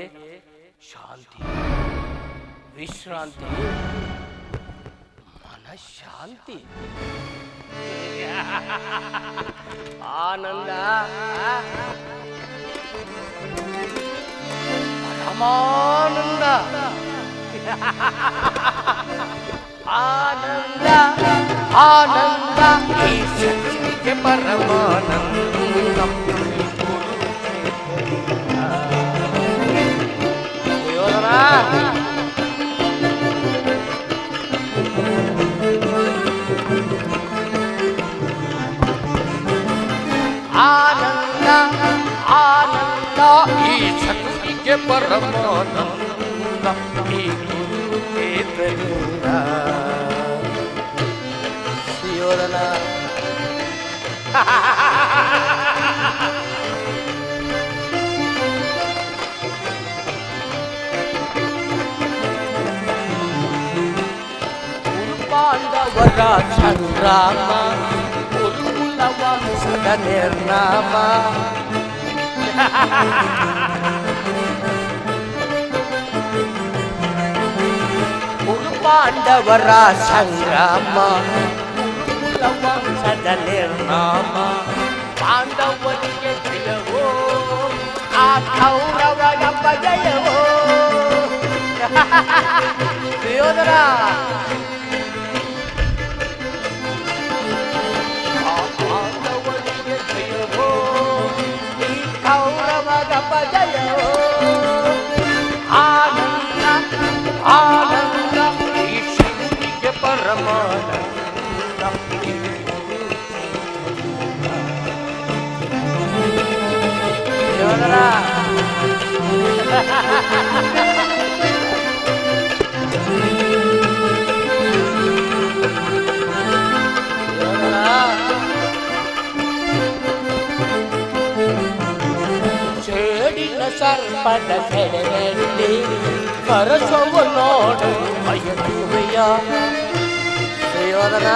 ಶಾಂತಿ, ವಿಶ್ರಾಂತಿ, ಮನಃಶಾಂತಿ, ಆನಂದ, ಪರಮಾನಂದ, ಆನಂದ ಆನಂದ ಈ ಶಕ್ತಿಗೆ ಪರಮಾನಂದ. ಯೋಧನ, ಆನಂದ ಆನಂದ ಈ ಶಕ್ತಿಗೆ ಪರಮಾನಂದ ಈ ಗುರುಕ್ಷೇತ್ರದಿಂದ. ಯೋಧನ, ಪಾಂಡವರ ಸಂಗ್ರಾಮ, ಕುರುಕುಲವ ವಂಶದ ನಿರ್ನಾಮ. ಪಾಂಡವರ ಸಂಗ್ರಾಮ, ವಂಶದ ನಿರ್ನಾಮ. ಪಾಂಡವರಿಗೆ ಜಯವೋ, ಆ ಕೌರವರ ಜಯವೋ. ಯೋಧನ, ಪಾಂಡವರಿಗೆ ಜಯವೋ, ಈ ಕೌರವರ ಜಯವೋ. ಆನಂದ ಆನಂದ ಈ ಶಕ್ತಿಗೆ ಪರಮಾನಂದ. ಯೋಧನ, ಚೇಡಿನ ಸರ್ಪದ ಸೆಳೆಯಲ್ಲಿ ಕರಸವ ನೋಡು ಬಯಸುವೆಯ. ಯೋಧನ,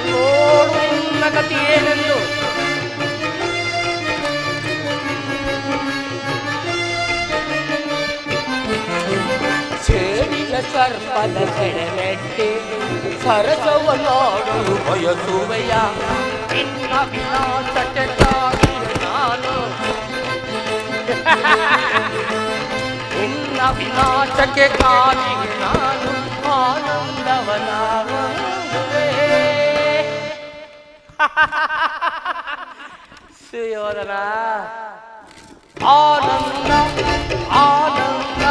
ನೋಡು ನಿನ್ನ ಗತಿ ಏನೆಂದು. ಚೇಡಿನ ಸರ್ಪದ ಸೆಳೆಮೆಟ್ಟಿ ಸರಸವ ನೋಡು ಬಯಸುವೆಯ. ನಿನ್ನ ವಿನಾಶಕ್ಕೆ ಕಾರಣ ನಾನು, ನಿನ್ನ ವಿನಾಶಕ್ಕೆ ಕಾರಣ ನಾನು ಆನಂದವನಾಗುವೆ. ಸುಯೋಧನ, ಆನಂದ ಆನಂದ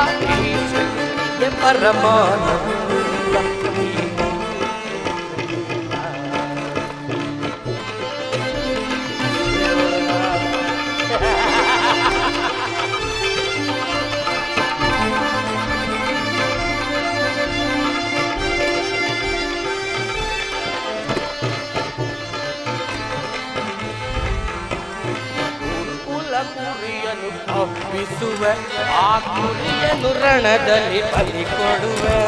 ಈಶ್ವರಿಗೆ ಪರಮಾನಂದ. ಕುರಿಯನ್ನು ಹಬ್ಬಿಸುವೆ, ಆ ಕುರಿಯನ್ನು ರಣದಲ್ಲಿ ಬಲಿ ಕೊಡುವೆ.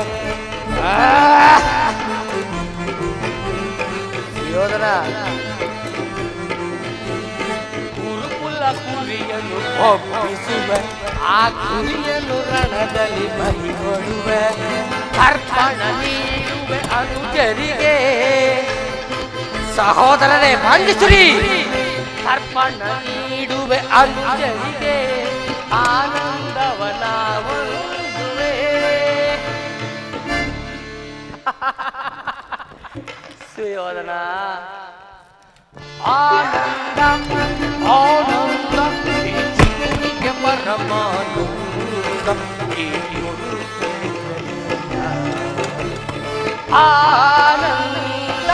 ಯೋಧನ ಕುರುಕುಲ ಕುರಿಯನ್ನು ಹಬ್ಬಿಸುವೆ, ಆ ಕುರಿಯನ್ನು ರಣದಲ್ಲಿ ಬಲಿ ಕೊಡುವೆ. ಅರ್ಪಣ ನೀಡುವೆ ಅನುಜರಿಗೆ, ಸಹೋದರರೇ ಬಂಧಿಸುರಿ. ಅರ್ಪಣ ನೀಡುವೆ ಅನುಜರಿಗೆ, ಆನಂದವನ ಹೊಂದುವೆ. ಸುಯೋಧನ ಆನಂದ ಆನಂದ ಈಶ್ವರಿಗೆ ಪರಮಾನಂದ. ಆನಂದ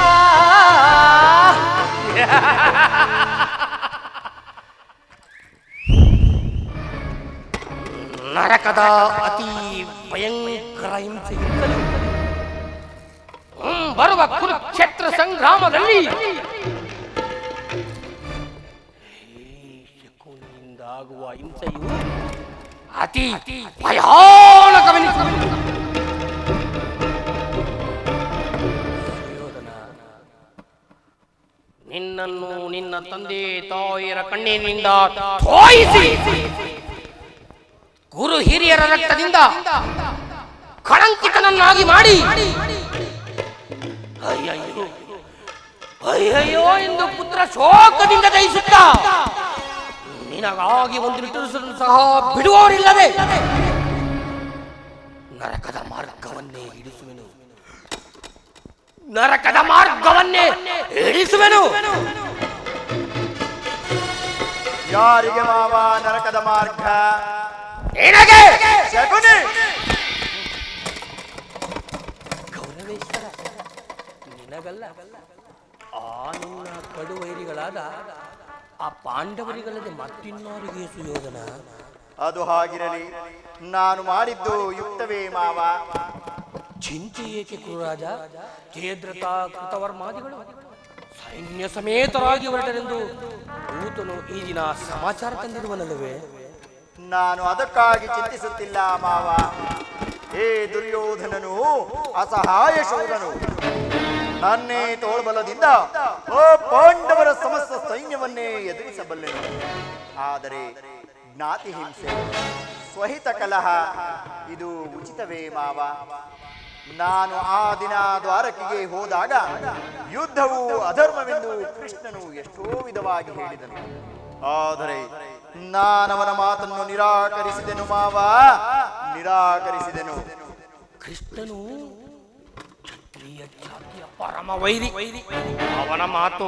ನರಕದ ಅತಿ ಭಯಂಕರ ಹಿಂಸೆಯಿಂದಲೂ ಬರುವ ಕುರುಕ್ಷೇತ್ರ ಸಂಗ್ರಾಮದಲ್ಲಿ ಶಕುನಿಯಿಂದ ಆಗುವ ಹಿಂಸೆಯು ಅತಿ ಭಯಾನಕವೆನಿಸುವುದು. ನಿನ್ನನ್ನು ನಿನ್ನ ತಂದೆ ತಾಯಿಯರ ಕಣ್ಣಿನಿಂದ ತೋಯಿಸಿ, ಗುರು ಹಿರಿಯರ ರಕ್ತದಿಂದ ಕಳಂಕಿತನನ್ನಾಗಿ ಮಾಡಿ ಅಯ್ಯಯ್ಯೋ ಅಯ್ಯಯ್ಯೋ ಎಂದು ಪುತ್ರ ಶೋಕದಿಂದ ದಯಿಸುತ್ತ ನಿನಗಾಗಿ ಒಂದು ನಿಟ್ಟುರಿಸಲು ಸಹ ಬಿಡುವವರಿಲ್ಲದೆ ನರಕದ ಮಾರ್ಗವನ್ನೇ ಹಿಡಿಸುವೆನು, ನರಕದ ಮಾರ್ಗವನ್ನೇ ಹಿಡಿಸುವೆನು. ಯಾರಿಗೆ ಮಾವ ನರಕದ ಮಾರ್ಗ? ನಿನಗೆ ಶಕುನಿ. ಗೌರವೇಶ್ವರ, ನಿನಗಲ್ಲ, ಆ ನಿನ್ನ ಕಡುವೈರಿಗಳಾದ ಆ ಪಾಂಡವರಿಗಲ್ಲದೆ ಮತ್ತಿನ್ನಾರಿಗೆ ಸುಯೋಧನ. ಅದು ಹಾಗಿರಲಿ, ನಾನು ಮಾಡಿದ್ದು ಯುಕ್ತವೇ ಮಾವ. ಚಿಂತೆ ಏಕೆ ಕುರುರಾಜ? ಜಯದ್ರಥ ಕೃತವರ್ಮಾದಿಗಳು ಸೈನ್ಯ ಸಮೇತರಾಗಿ ಹೊರಟರೆಂದು ದೂತನು ಈ ದಿನ ಸಮಾಚಾರ ತಂದಿರುವನಲ್ಲವೇ? ನಾನು ಅದಕ್ಕಾಗಿ ಚಿಂತಿಸುತ್ತಿಲ್ಲ ಮಾವ. ಹೇ ದುರ್ಯೋಧನನು ಅಸಹಾಯ ಶೂರನು, ನನ್ನೇ ತೋಳ್ಬಲದಿಂದ ಓ ಪಾಂಡವರ ಸಮಸ್ತ ಸೈನ್ಯವನ್ನೇ ಎದುರಿಸಬಲ್ಲೆನು. ಆದರೆ ಜ್ಞಾತಿ ಹಿಂಸೆ, ಸ್ವಹಿತ ಕಲಹ ಇದು ಉಚಿತವೇ ಮಾವ? ನಾನು ಆ ದಿನ ದ್ವಾರಕೆಗೆ ಹೋದಾಗ ಯುದ್ಧವು ಅಧರ್ಮವೆಂದು ಕೃಷ್ಣನು ಎಷ್ಟೋ ವಿಧವಾಗಿ ಹೇಳಿದನು. ಆದರೆ ನಾನವನ ಮಾತನ್ನು ನಿರಾಕರಿಸಿದೆನು ಮಾವ, ನಿರಾಕರಿಸಿದೆನು. ಕೃಷ್ಣನು ಕ್ಷತ್ರಿಯ ಜಾತಿಯ ಪರಮ ವೈರಿ, ಅವನ ಮಾತು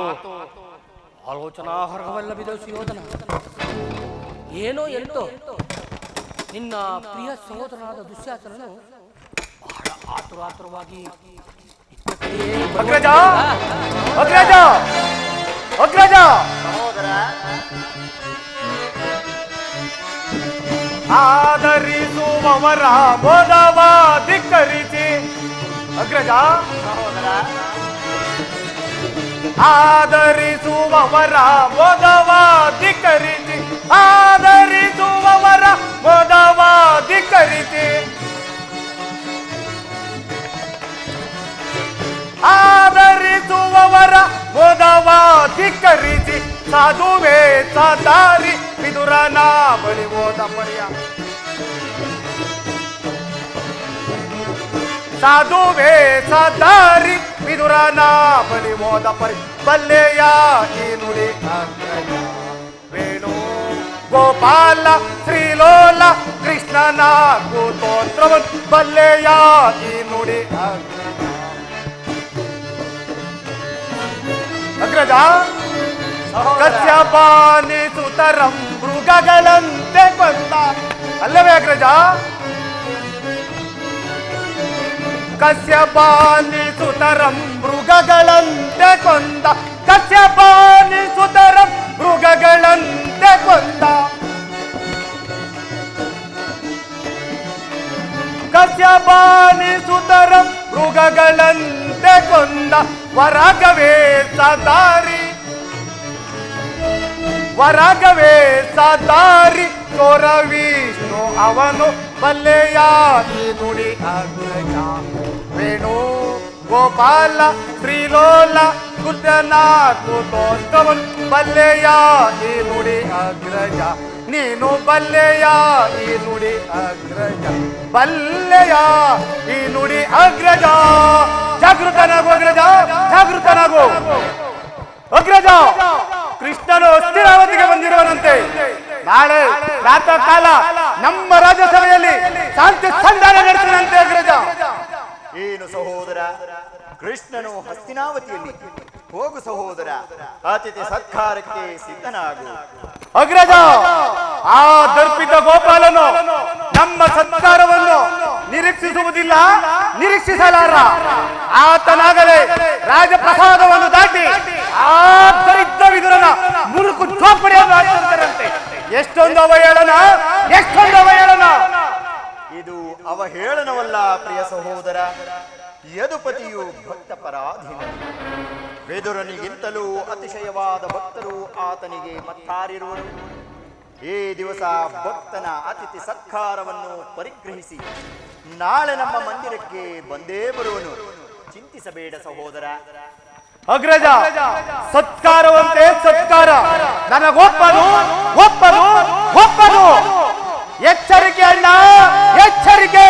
ಆಲೋಚನಾರ್ಹವಲ್ಲವಿದೆ ಸುಯೋಧನ. ಏನೋ ಎಂತೋ ನಿನ್ನ ಪ್ರಿಯ ಸಹೋದರನಾದ ದುಶ್ಯಾಸನನು ಬಹಳ ಆತುರಾತುರವಾಗಿ ಅಗ್ರಜ ಅಗ್ರಜ ಅಗ್ರಜ ಸಹೋದರ, ಆದರಿಸುವವರ ಬೋಧವ ಧಿಕ್ಕರಿಸಿ. ಅಗ್ರಜ ಸಹೋದರ, ಆದರಿಸುವವರ ಬೋಧವ ಧಿಕ್ಕರಿಸಿ, ಆದರಿಸುವವರ ಬೋಧವ ಧಿಕ್ಕರಿಸಿ, ಆದರಿಸುವವರ ಬೋಧವ ಧಿಕ್ಕರಿಸಿ, ಸಾಧುವೇ ಸಾದಾರಿ ವಿದುರನ ಬಳಿ ಹೋದ ಪರ್ಯ, ಸಾಧುವೇ ಸಾದಾರಿ ವಿದುರನ ಬಳಿ ಹೋದ ಪರಿ. ಬಲ್ಲೆಯ ಈ ನುಡಿ ವೇಣು ಗೋಪಾಲ ಶ್ರೀಲೋಲ ಕೃಷ್ಣನ ಕೂತೋತ್ರವನ್ನು ಬಲ್ಲೆಯ ಈ ನುಡಿ. ಅಗ್ರಜ ಕಶ್ಯಪಾನಿ ಸುತರಂ ಮೃಗ ಮೃಗಗಳಂತೆ ಕೊಂದ ಅಲ್ಲವೇ ಅಗ್ರಜ? ಕಶ್ಯಪಾನಿ ಸುತರಂ ಮೃಗಗಳಂತೆ ಕೊಂದ, ಕಶ್ಯಪಾನಿ ಸುತರಂ ಮೃಗಗಳಂತೆ ಕೊಂದ, ಕಶ್ಯಪಾನಿ ಸುತರಂ ಮೃಗಗಳಂತೆ ಕೊಂದ ವರಾಗವೇ ಸದಾರಿ, ವರಾಗವೇ ಸದಾರಿ ತೋರ ವಿಷ್ಣು ಅವನು ಬಲ್ಲೆಯಾಗಿ ನುಡಿ ಅಗ್ರಜ. ವೇಣು ಗೋಪಾಲ ಶ್ರೀಲೋಲ ಕುತನಾಕುತೋಸ್ತವನ್ ಬಲ್ಲೆಯ ಈ ನುಡಿ ಅಗ್ರಜ. ನೀನು ಬಲ್ಲೆಯ ಈ ನುಡಿ ಅಗ್ರಜ, ಬಲ್ಲೆಯ ಈ ನುಡಿ ಅಗ್ರಜ. ಜಾಗೃತನಾಗು ಅಗ್ರಜ, ಜಾಗೃತನಾಗು ಅಗ್ರಜ. ಕೃಷ್ಣನು ಅಸ್ಥಿರಾವತಿಗೆ ಬಂದಿರುವನಂತೆ. ನಾಳೆ ಪ್ರಾತಃ ಕಾಲ ನಮ್ಮ ರಾಜ್ಯಸಭೆಯಲ್ಲಿ ಶಾಂತಿ ಸಂಧಾನ ನಡೆಸಿದಂತೆ ಅಗ್ರಜ. ಏನು ಸಹೋದರ, ಕೃಷ್ಣನು ಹಸ್ತಿನಾವತಿಯಲ್ಲಿ. ಹೋಗು ಸಹೋದರ, ಅತಿಥಿ ಸತ್ಕಾರಕ್ಕೆ ಸಿದ್ಧನಾಗು. ಅಗ್ರಜ, ಆ ದರ್ಪಿತ ಗೋಪಾಲನು ನಮ್ಮ ಸತ್ಕಾರವನ್ನು ನಿರೀಕ್ಷಿಸುವುದಿಲ್ಲ, ನಿರೀಕ್ಷಿಸಲಾರ. ಆತನಾಗಲೇ ರಾಜಪ್ರಸಾದವನ್ನು ದಾಟಿ ಆ ದರಿದ್ರ ವಿದುರನ ಮುರುಕು ಚೋಪಡಿಯನ್ನು ಹಾಕಿದಂತೆ. ಎಷ್ಟೊಂದು ಅವಹೇಳನ, ಎಷ್ಟೊಂದು ಅವಹೇಳನ. ಇದು ಅವಹೇಳನವಲ್ಲ ಪ್ರಿಯ ಸಹೋದರ. ಯದುಪತಿಯು ಭಕ್ತ ಪರಾಧೀನ. ವಿದುರನಿಗಿಂತಲೂ ಅತಿಶಯವಾದ ಭಕ್ತರು ಆತನಿಗೆ ಮತ್ತಾರಿರುವರು. ಈ ದಿವಸ ಭಕ್ತನ ಅತಿಥಿ ಸತ್ಕಾರವನ್ನು ಪರಿಗ್ರಹಿಸಿ ನಾಳೆ ನಮ್ಮ ಮಂದಿರಕ್ಕೆ ಬಂದೇ ಬರುವನು. ಚಿಂತಿಸಬೇಡ ಸಹೋದರ. ಅಗ್ರಜ, ಸತ್ಕಾರವಂತೆ ಸತ್ಕಾರ. ನನಗೊಪ್ಪನು, ಒಪ್ಪನು, ಒಪ್ಪನು. ಎಚ್ಚರಿಕೆ ಅಣ್ಣ, ಎಚ್ಚರಿಕೆ.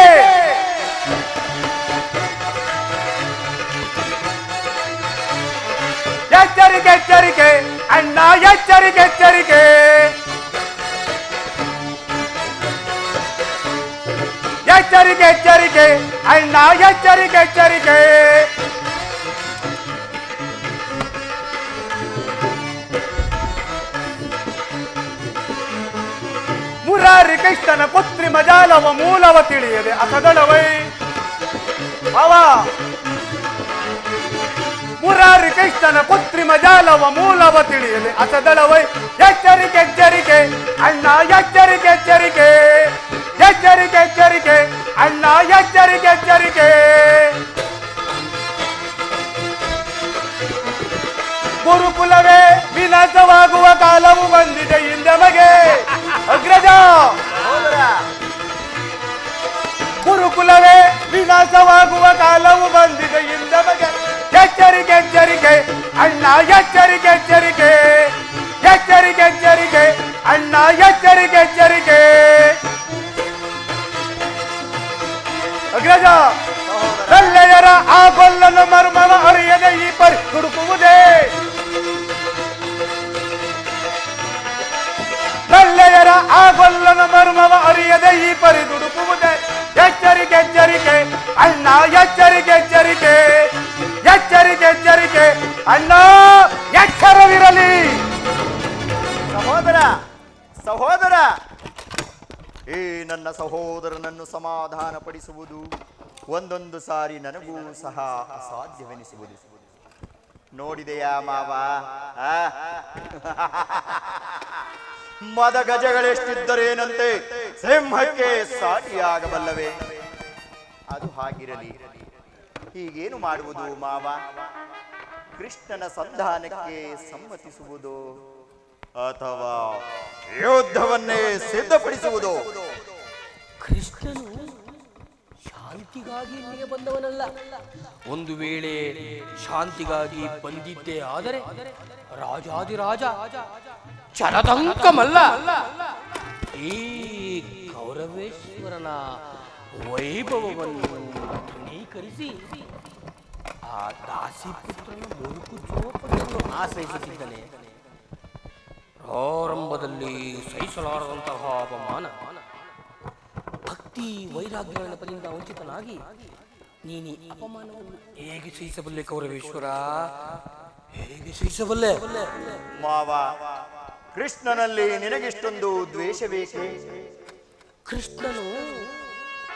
ಎಚ್ಚರಿಕೆ, ಎಚ್ಚರಿಕೆ ಅಣ್ಣ, ಎಚ್ಚರಿಕೆ, ಎಚ್ಚರಿಕೆ. ಎಚ್ಚರಿಕೆ, ಎಚ್ಚರಿಕೆ ಅಣ್ಣ, ಎಚ್ಚರಿಕೆ, ಎಚ್ಚರಿಕೆ. ಮುರಾರಿ ಕೃಷ್ಣನ ಪುತ್ರಿ ಮಜಾಲವ ಮೂಲವ ತಿಳಿಯದೆ ಅಸದಳವೈ ಅವ. ಮುರಾರಿ ಕೃಷ್ಣನ ಪುತ್ರಿ ಮಜಾಲವ ಮೂಲವ ತಿಳಿಯದೆ ಅಸದಳವೈ. ಎಚ್ಚರಿಕೆ, ಎಚ್ಚರಿಕೆ ಅಣ್ಣ, ಎಚ್ಚರಿಕೆ, ಎಚ್ಚರಿಕೆ. ಎಚ್ಚರಿಕೆ, ಎಚ್ಚರಿಕೆ ಅಣ್ಣ, ಎಚ್ಚರಿಕೆ, ಎಚ್ಚರಿಕೆ. ಗುರುಕುಲವೇ ವಿನಾಶವಾಗುವ ಕಾಲವು ಬಂದಿದೆ ಹಿಂದೆಮಗೆ ಅಗ್ರಜ. ಗುರುಕುಲವೇ ವಿನಾಶವಾಗುವ ಕಾಲವು ಬಂದಿದೆ ಹಿಂದೆಮಗೆ. ಎಚ್ಚರಿಕೆ, ಎಚ್ಚರಿಕೆ ಅಣ್ಣ, ಎಚ್ಚರಿಕೆ, ಎಚ್ಚರಿಕೆ. ಎಚ್ಚರಿಕೆ, ಎಚ್ಚರಿಕೆ ಅಣ್ಣ, ಎಚ್ಚರಿಕೆ, ಎಚ್ಚರಿಕೆ. ಅಗ್ರಜ, ಕಲ್ಲೆಯರ ಆ ಕೊಲ್ಲನ ಮರ್ಮವ ಅರಿಯದೆ ಈ ಪರಿ ಹುಡುಕುವುದೇ. ಕಲ್ಲೆಯರ ಆ ಕೊಲ್ಲನ ಮರ್ಮವ ಅರಿಯದೆ ಈ ಪರಿ ದುಡುಕುವುದೇ. ಎಚ್ಚರಿಕೆ, ಎಚ್ಚರಿಕೆ ಅಣ್ಣ, ಎಚ್ಚರಿಕೆ, ಎಚ್ಚರಿಕೆ. ಎಚ್ಚರಿಕೆ, ಎಚ್ಚರಿಕೆ ಅಣ್ಣ, ಎಚ್ಚರವಿರಲಿ. ಸಹೋದರ, ಸಹೋದರ, ಈ ನನ್ನ ಸಹೋದರನನ್ನು ಸಮಾಧಾನ ಪಡಿಸುವುದು ಒಂದೊಂದು ಸಾರಿ ನನಗೂ ಸಹ ಅಸಾಧ್ಯವೆನಿಸುವುದು. ನೋಡಿದೆಯಾ ಮಾವ, ಮದ ಗಜಗಳೆಷ್ಟಿದ್ದರೇನಂತೆ ಸಿಂಹಕ್ಕೆ ಸಾಟಿಯಾಗಬಲ್ಲವೇ? ಅದು ಹಾಗಿರಲಿ. ಹೀಗೇನು ಮಾಡುವುದು ಮಾವ? ಕೃಷ್ಣನ ಸಂಧಾನಕ್ಕೆ ಸಮ್ಮತಿಸುವುದು ಅಥವಾ ಯುದ್ಧವನ್ನೇ ಸಿದ್ಧಪಡಿಸುವುದು? ಕೃಷ್ಣನು ಶಾಂತಿಗಾಗಿ ಇಲ್ಲಿಗೆ ಬಂದವನಲ್ಲ. ಒಂದು ವೇಳೆ ಶಾಂತಿಗಾಗಿ ಬಂದಿದ್ದೇ ಆದರೆ ರಾಜಾದಿರಾಜ ಚರದಂಕಮಲ್ಲ, ಈ ಕೌರವೇಶ್ವರನ ವೈಭವವನ್ನು ತೃಣೀಕರಿಸಿ ಆ ದಾಸಿಪುತ್ರನ ಮುರುಕು ಚೋಪಡಿಯನ್ನು ಆಶ್ರಯಿಸುತ್ತಿದ್ದನೆ. ಪ್ರಾರಂಭದಲ್ಲಿ ಸಹಿಸಲಾರದಂತಹ ಅಪಮಾನ, ಭಕ್ತಿ ವೈರಾಗ್ಯಗಳ ಪದದಿಂದ ವಂಚಿತನಾಗಿ ನೀನು ಈ ಅಪಮಾನವನ್ನು ಹೇಗೆ ಸಹಿಸಬಲ್ಲೆ ಕೌರವೇಶ್ವರ? ಹೇಗೆ ಸಹಿಸಬಲ್ಲೆ? ಮಾವ, ಕೃಷ್ಣನಲ್ಲಿ ನಿನಗಿಷ್ಟೊಂದು ದ್ವೇಷ ಬೇಕೆ? ಕೃಷ್ಣನು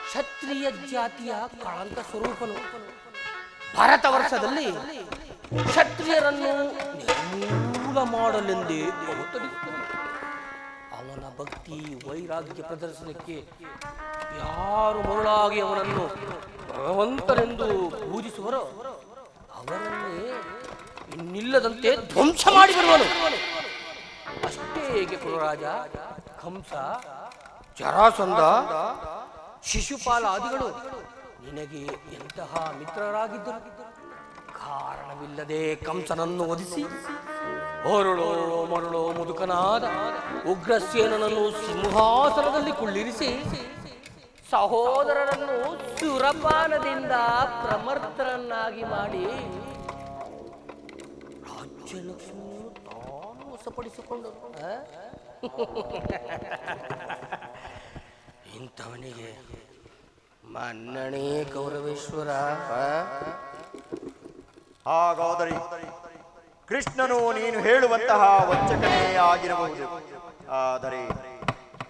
ಕ್ಷತ್ರಿಯ ಜಾತಿಯ ಕಾಂತ ಸ್ವರೂಪನು. ಭಾರತ ವರ್ಷದಲ್ಲಿ ಕ್ಷತ್ರಿಯರನ್ನು ನಿರ್ಮೂಲ ಮಾಡಲೆಂದೇ ಅವತರಿಸಿದನು. ಅವನ ಭಕ್ತಿ ವೈರಾಗ್ಯ ಪ್ರದರ್ಶನಕ್ಕೆ ಯಾರು ಮರುಳಾಗಿ ಅವನನ್ನು ಭಗವಂತನೆಂದು ಪೂಜಿಸುವರೋ ಅವರನ್ನೇ ಇನ್ನಿಲ್ಲದಂತೆ ಧ್ವಂಸ ಮಾಡಿ ಬರುವನು. ಅಷ್ಟೇ ಹೇಗೆ ಕುರುರಾಜ, ಕಂಸ, ಜರಾಸಂಧ, ಶಿಶುಪಾಲಾದಿಗಳು ನಿನಗೆ ಎಂತಹ ಮಿತ್ರರಾಗಿದ್ದರು. ಕಾರಣವಿಲ್ಲದೆ ಕಂಸನನ್ನು ವಧಿಸಿ ಹೊರಳೋ ಮರಳೋ ಮುದುಕನಾದ ಉಗ್ರಸೇನನನ್ನು ಸಿಂಹಾಸನದಲ್ಲಿ ಕುಳ್ಳಿರಿಸಿ ಸಹೋದರರನ್ನು ಸುರಪಾನದಿಂದ ಪ್ರಮರ್ಥರನ್ನಾಗಿ ಮಾಡಿ ರಾಜ್ಯಲಕ್ಷ್ಮಿಯನ್ನು ತಾನು ವಶಪಡಿಸಿಕೊಂಡರು. ಇಂಥವನಿಗೆ ಮನ್ನಣೆ ಕೌರವೇಶ್ವರ. ಹಾಗಾದರೆ ಕೃಷ್ಣನು ನೀನು ಹೇಳುವಂತಹ ವಂಚಕನೇ ಆಗಿರಬಹುದು. ಆದರೆ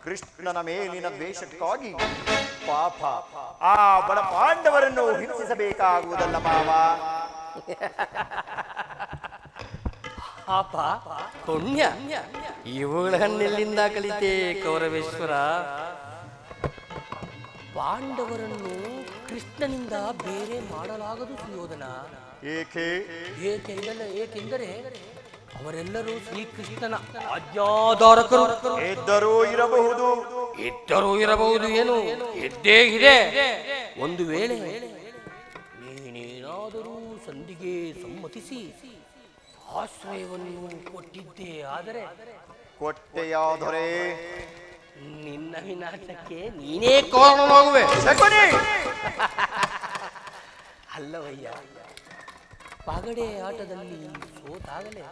ಕೃಷ್ಣನ ಮೇಲಿನ ದ್ವೇಷಕ್ಕಾಗಿ ಪಾಪ ಆ ಬಡ ಪಾಂಡವರನ್ನು ಹಿಂಸಿಸಬೇಕಾಗುವುದಲ್ಲ ಮಾವ. ಪಾಪ ಪುಣ್ಯ ಇವುಗಳನ್ನೆಲ್ಲಿಂದ ಕಲಿತೆ ಕೌರವೇಶ್ವರ? ಪಾಂಡವರನ್ನು ಕೃಷ್ಣನಿಂದ ಬೇರೆ ಮಾಡಲಾಗದು ಸುಯೋಧನ. ಏಕೆಂದರೆ ಅವರೆಲ್ಲರೂ ಶ್ರೀಕೃಷ್ಣನ ಆಜ್ಞಾಧಾರಕರು. ಇದ್ದರೂ ಇರಬಹುದು ಏನು, ಇದ್ದೇ ಇದೆ. ಒಂದು ವೇಳೆ ನೀನೇನಾದರೂ ಸಂಧಿಗೆ ಸಮ್ಮತಿಸಿ ಆಶ್ರಯವನ್ನು ಕೊಟ್ಟೆಯಾದರೆ ನಿನ್ನ ವಿನಾಶಕ್ಕೆ ನೀನೇ ಕಾರಣವಾಗುವೆ. ಅಲ್ಲವಯ್ಯ, ಪಗಡೆ ಆಟದಲ್ಲಿ ಸೋತಾಗಲೇ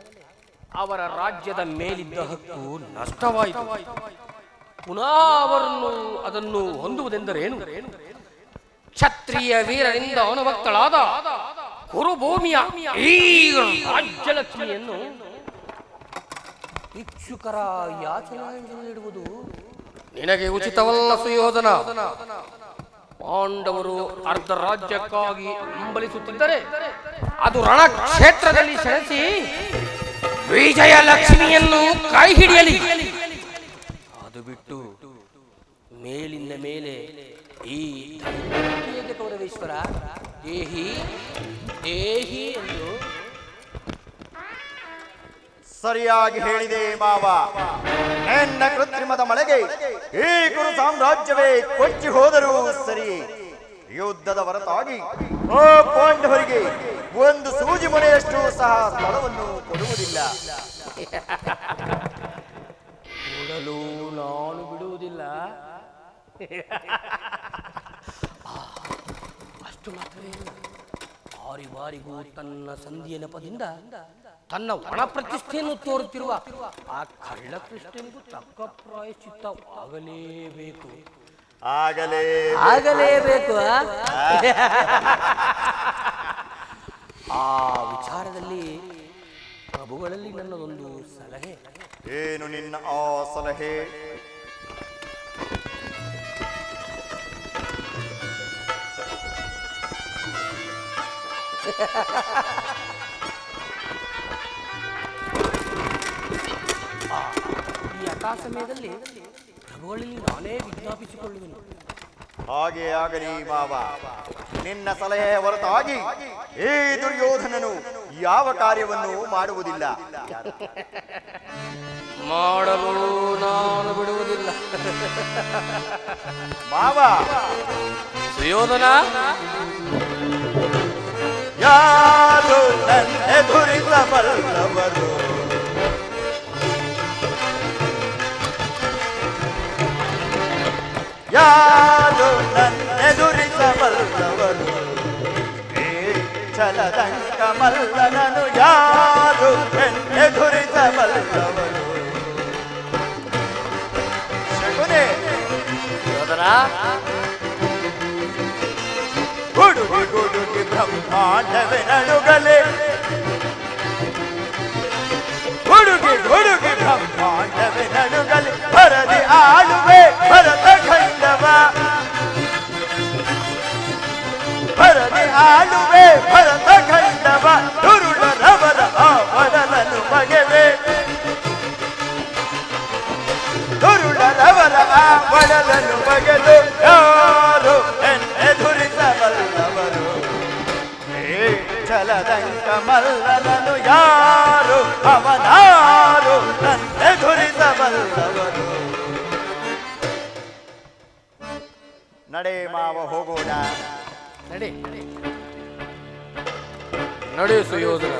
ಅವರ ರಾಜ್ಯದ ಮೇಲಿದ್ದ ಹಕ್ಕು ನಷ್ಟವಾಯಿತು. ಪುನಃ ಅವರನ್ನು ಅದನ್ನು ಹೊಂದುವುದೆಂದರೇನು? ಕ್ಷತ್ರಿಯ ವೀರರಿಂದ ಅನುಭಕ್ತಳಾದ ಕುರುಭೂಮಿಯ ಈ ರಾಜ್ಯಲಕ್ಷ್ಮಿಯನ್ನು ಭಿಕ್ಷುಕರ ಯಾಚನೆಯಲ್ಲಿಡುವುದು ನಿನಗೆ ಉಚಿತವಲ್ಲ ಸುಯೋಧನ. ಪಾಂಡವರು ಅರ್ಧ ರಾಜ್ಯಕ್ಕಾಗಿ ಹಂಬಲಿಸುತ್ತಿದ್ದರೆ ಅದು ರಣಕ್ಷೇತ್ರದಲ್ಲಿ ಸೆಳೆಸಿ ವಿಜಯ ಲಕ್ಷ್ಮಿಯನ್ನು ಕೈ ಹಿಡಿಯಲಿ. ಅದು ಬಿಟ್ಟು ಮೇಲಿಂದ ಮೇಲೆ ಈ ಕೌರವೇಶ್ವರ ದೇಹಿ ದೇಹಿ ಎಂದು ಸರಿಯಾಗಿ ಹೇಳಿದೆ ಮಾವ. ನನ್ನ ಕೃತ್ರಿಮದ ಮಳೆಗೆ ಈ ಕುರು ಸಾಮ್ರಾಜ್ಯವೇ ಕೊಚ್ಚಿ ಹೋದರೂ ಸರಿ, ಯುದ್ಧದ ಹೊರತಾಗಿ ಆ ಪಾಂಡವರಿಗೆ ಒಂದು ಸೂಜಿ ಮೊನೆಯಷ್ಟು ಸಹ ಸ್ಥಳವನ್ನು ಕೊಡುವುದಿಲ್ಲ. ಕೊಡಲು ನಾನು ಬಿಡುವುದಿಲ್ಲ. ಅಷ್ಟು ಮಾತ್ರವೇ ಬಾರಿಗೂ ತನ್ನ ಸಂಧಿಯ ನೆಪದಿಂದ ತನ್ನ ಒಣ ಪ್ರತಿಷ್ಠೆಯನ್ನು ತೋರುತ್ತಿರುವ ಆ ಕಳ್ಳ ಕೃಷ್ಣನಿಗೂ ತಕ್ಕ ಪ್ರಾಯಶ್ಚಿತ್ತವಾಗಲೇಬೇಕು. ಆಗಲೇಬೇಕು. ಆ ವಿಚಾರದಲ್ಲಿ ಪ್ರಭುಗಳಲ್ಲಿ ನನ್ನದೊಂದು ಸಲಹೆ. ಏನು ನಿನ್ನ ಆ ಸಲಹೆ? ಈ ಯಥಾ ಸಮಯದಲ್ಲಿ ಪ್ರಭುಗಳಲ್ಲಿ ನಾನೇ ವಿಜ್ಞಾಪಿಸಿಕೊಳ್ಳುವೆನು. ಹಾಗೆ ಆಗಲಿ ಮಾವ. ನಿನ್ನ ಸಲಹೆ ಹೊರತಾಗಿ ಈ ದುರ್ಯೋಧನನು ಯಾವ ಕಾರ್ಯವನ್ನು ಮಾಡುವುದಿಲ್ಲ. ಮಾಡಲು ನಾನು ಬಿಡುವುದಿಲ್ಲ. ಮಾವ, ಸುಯೋಧನ ಯಾರು ನನ್ನೆದುರಿಸಬಲ್ಲವರು? ಯಾರು ನನ್ನೆದುರಿಸಬಲ್ಲವರು? ಛಲದಂಕ ಮಲ್ಲನನು ಯಾರು ಎದುರಿಸಬಲ್ಲವರು? ಶಕುನಿ, ಸುಯೋಧನ ಗುಡುಗಿ ಗುಡುಗಿ ಬ್ರಹ್ಮಾಂಡವೇ ನಡುಗಲೆ, ಗುಡುಗಿ ಗುಡುಗಿ ಬ್ರಹ್ಮಾಂಡ ಜಗಲಿ ಭರದಿ ಆಳುವೆ ಭರತ ಖಂಡವ ಭರದಿ ಆಳುವೆ ಭರತ ಖಂಡವ ದುರುಳರವರ ಆವಡಲನು ಬಗೆವೆ ದುರುಳರವರ ಆವಡಲನು ಬಗೆದು ಯಾರು ಎದುರಿಸಬಲ್ಲವರು ಛಲದಂಕ ಮಲ್ಲನನು ಯಾರು ಅವನಾರು ನನ್ನೆದುರಿಸಬಲ್ಲವರು ನಡೆ ಮಾವ ಹೋಗೋಣ ನಡೆ ನಡೆ ಸುಯೋಧನ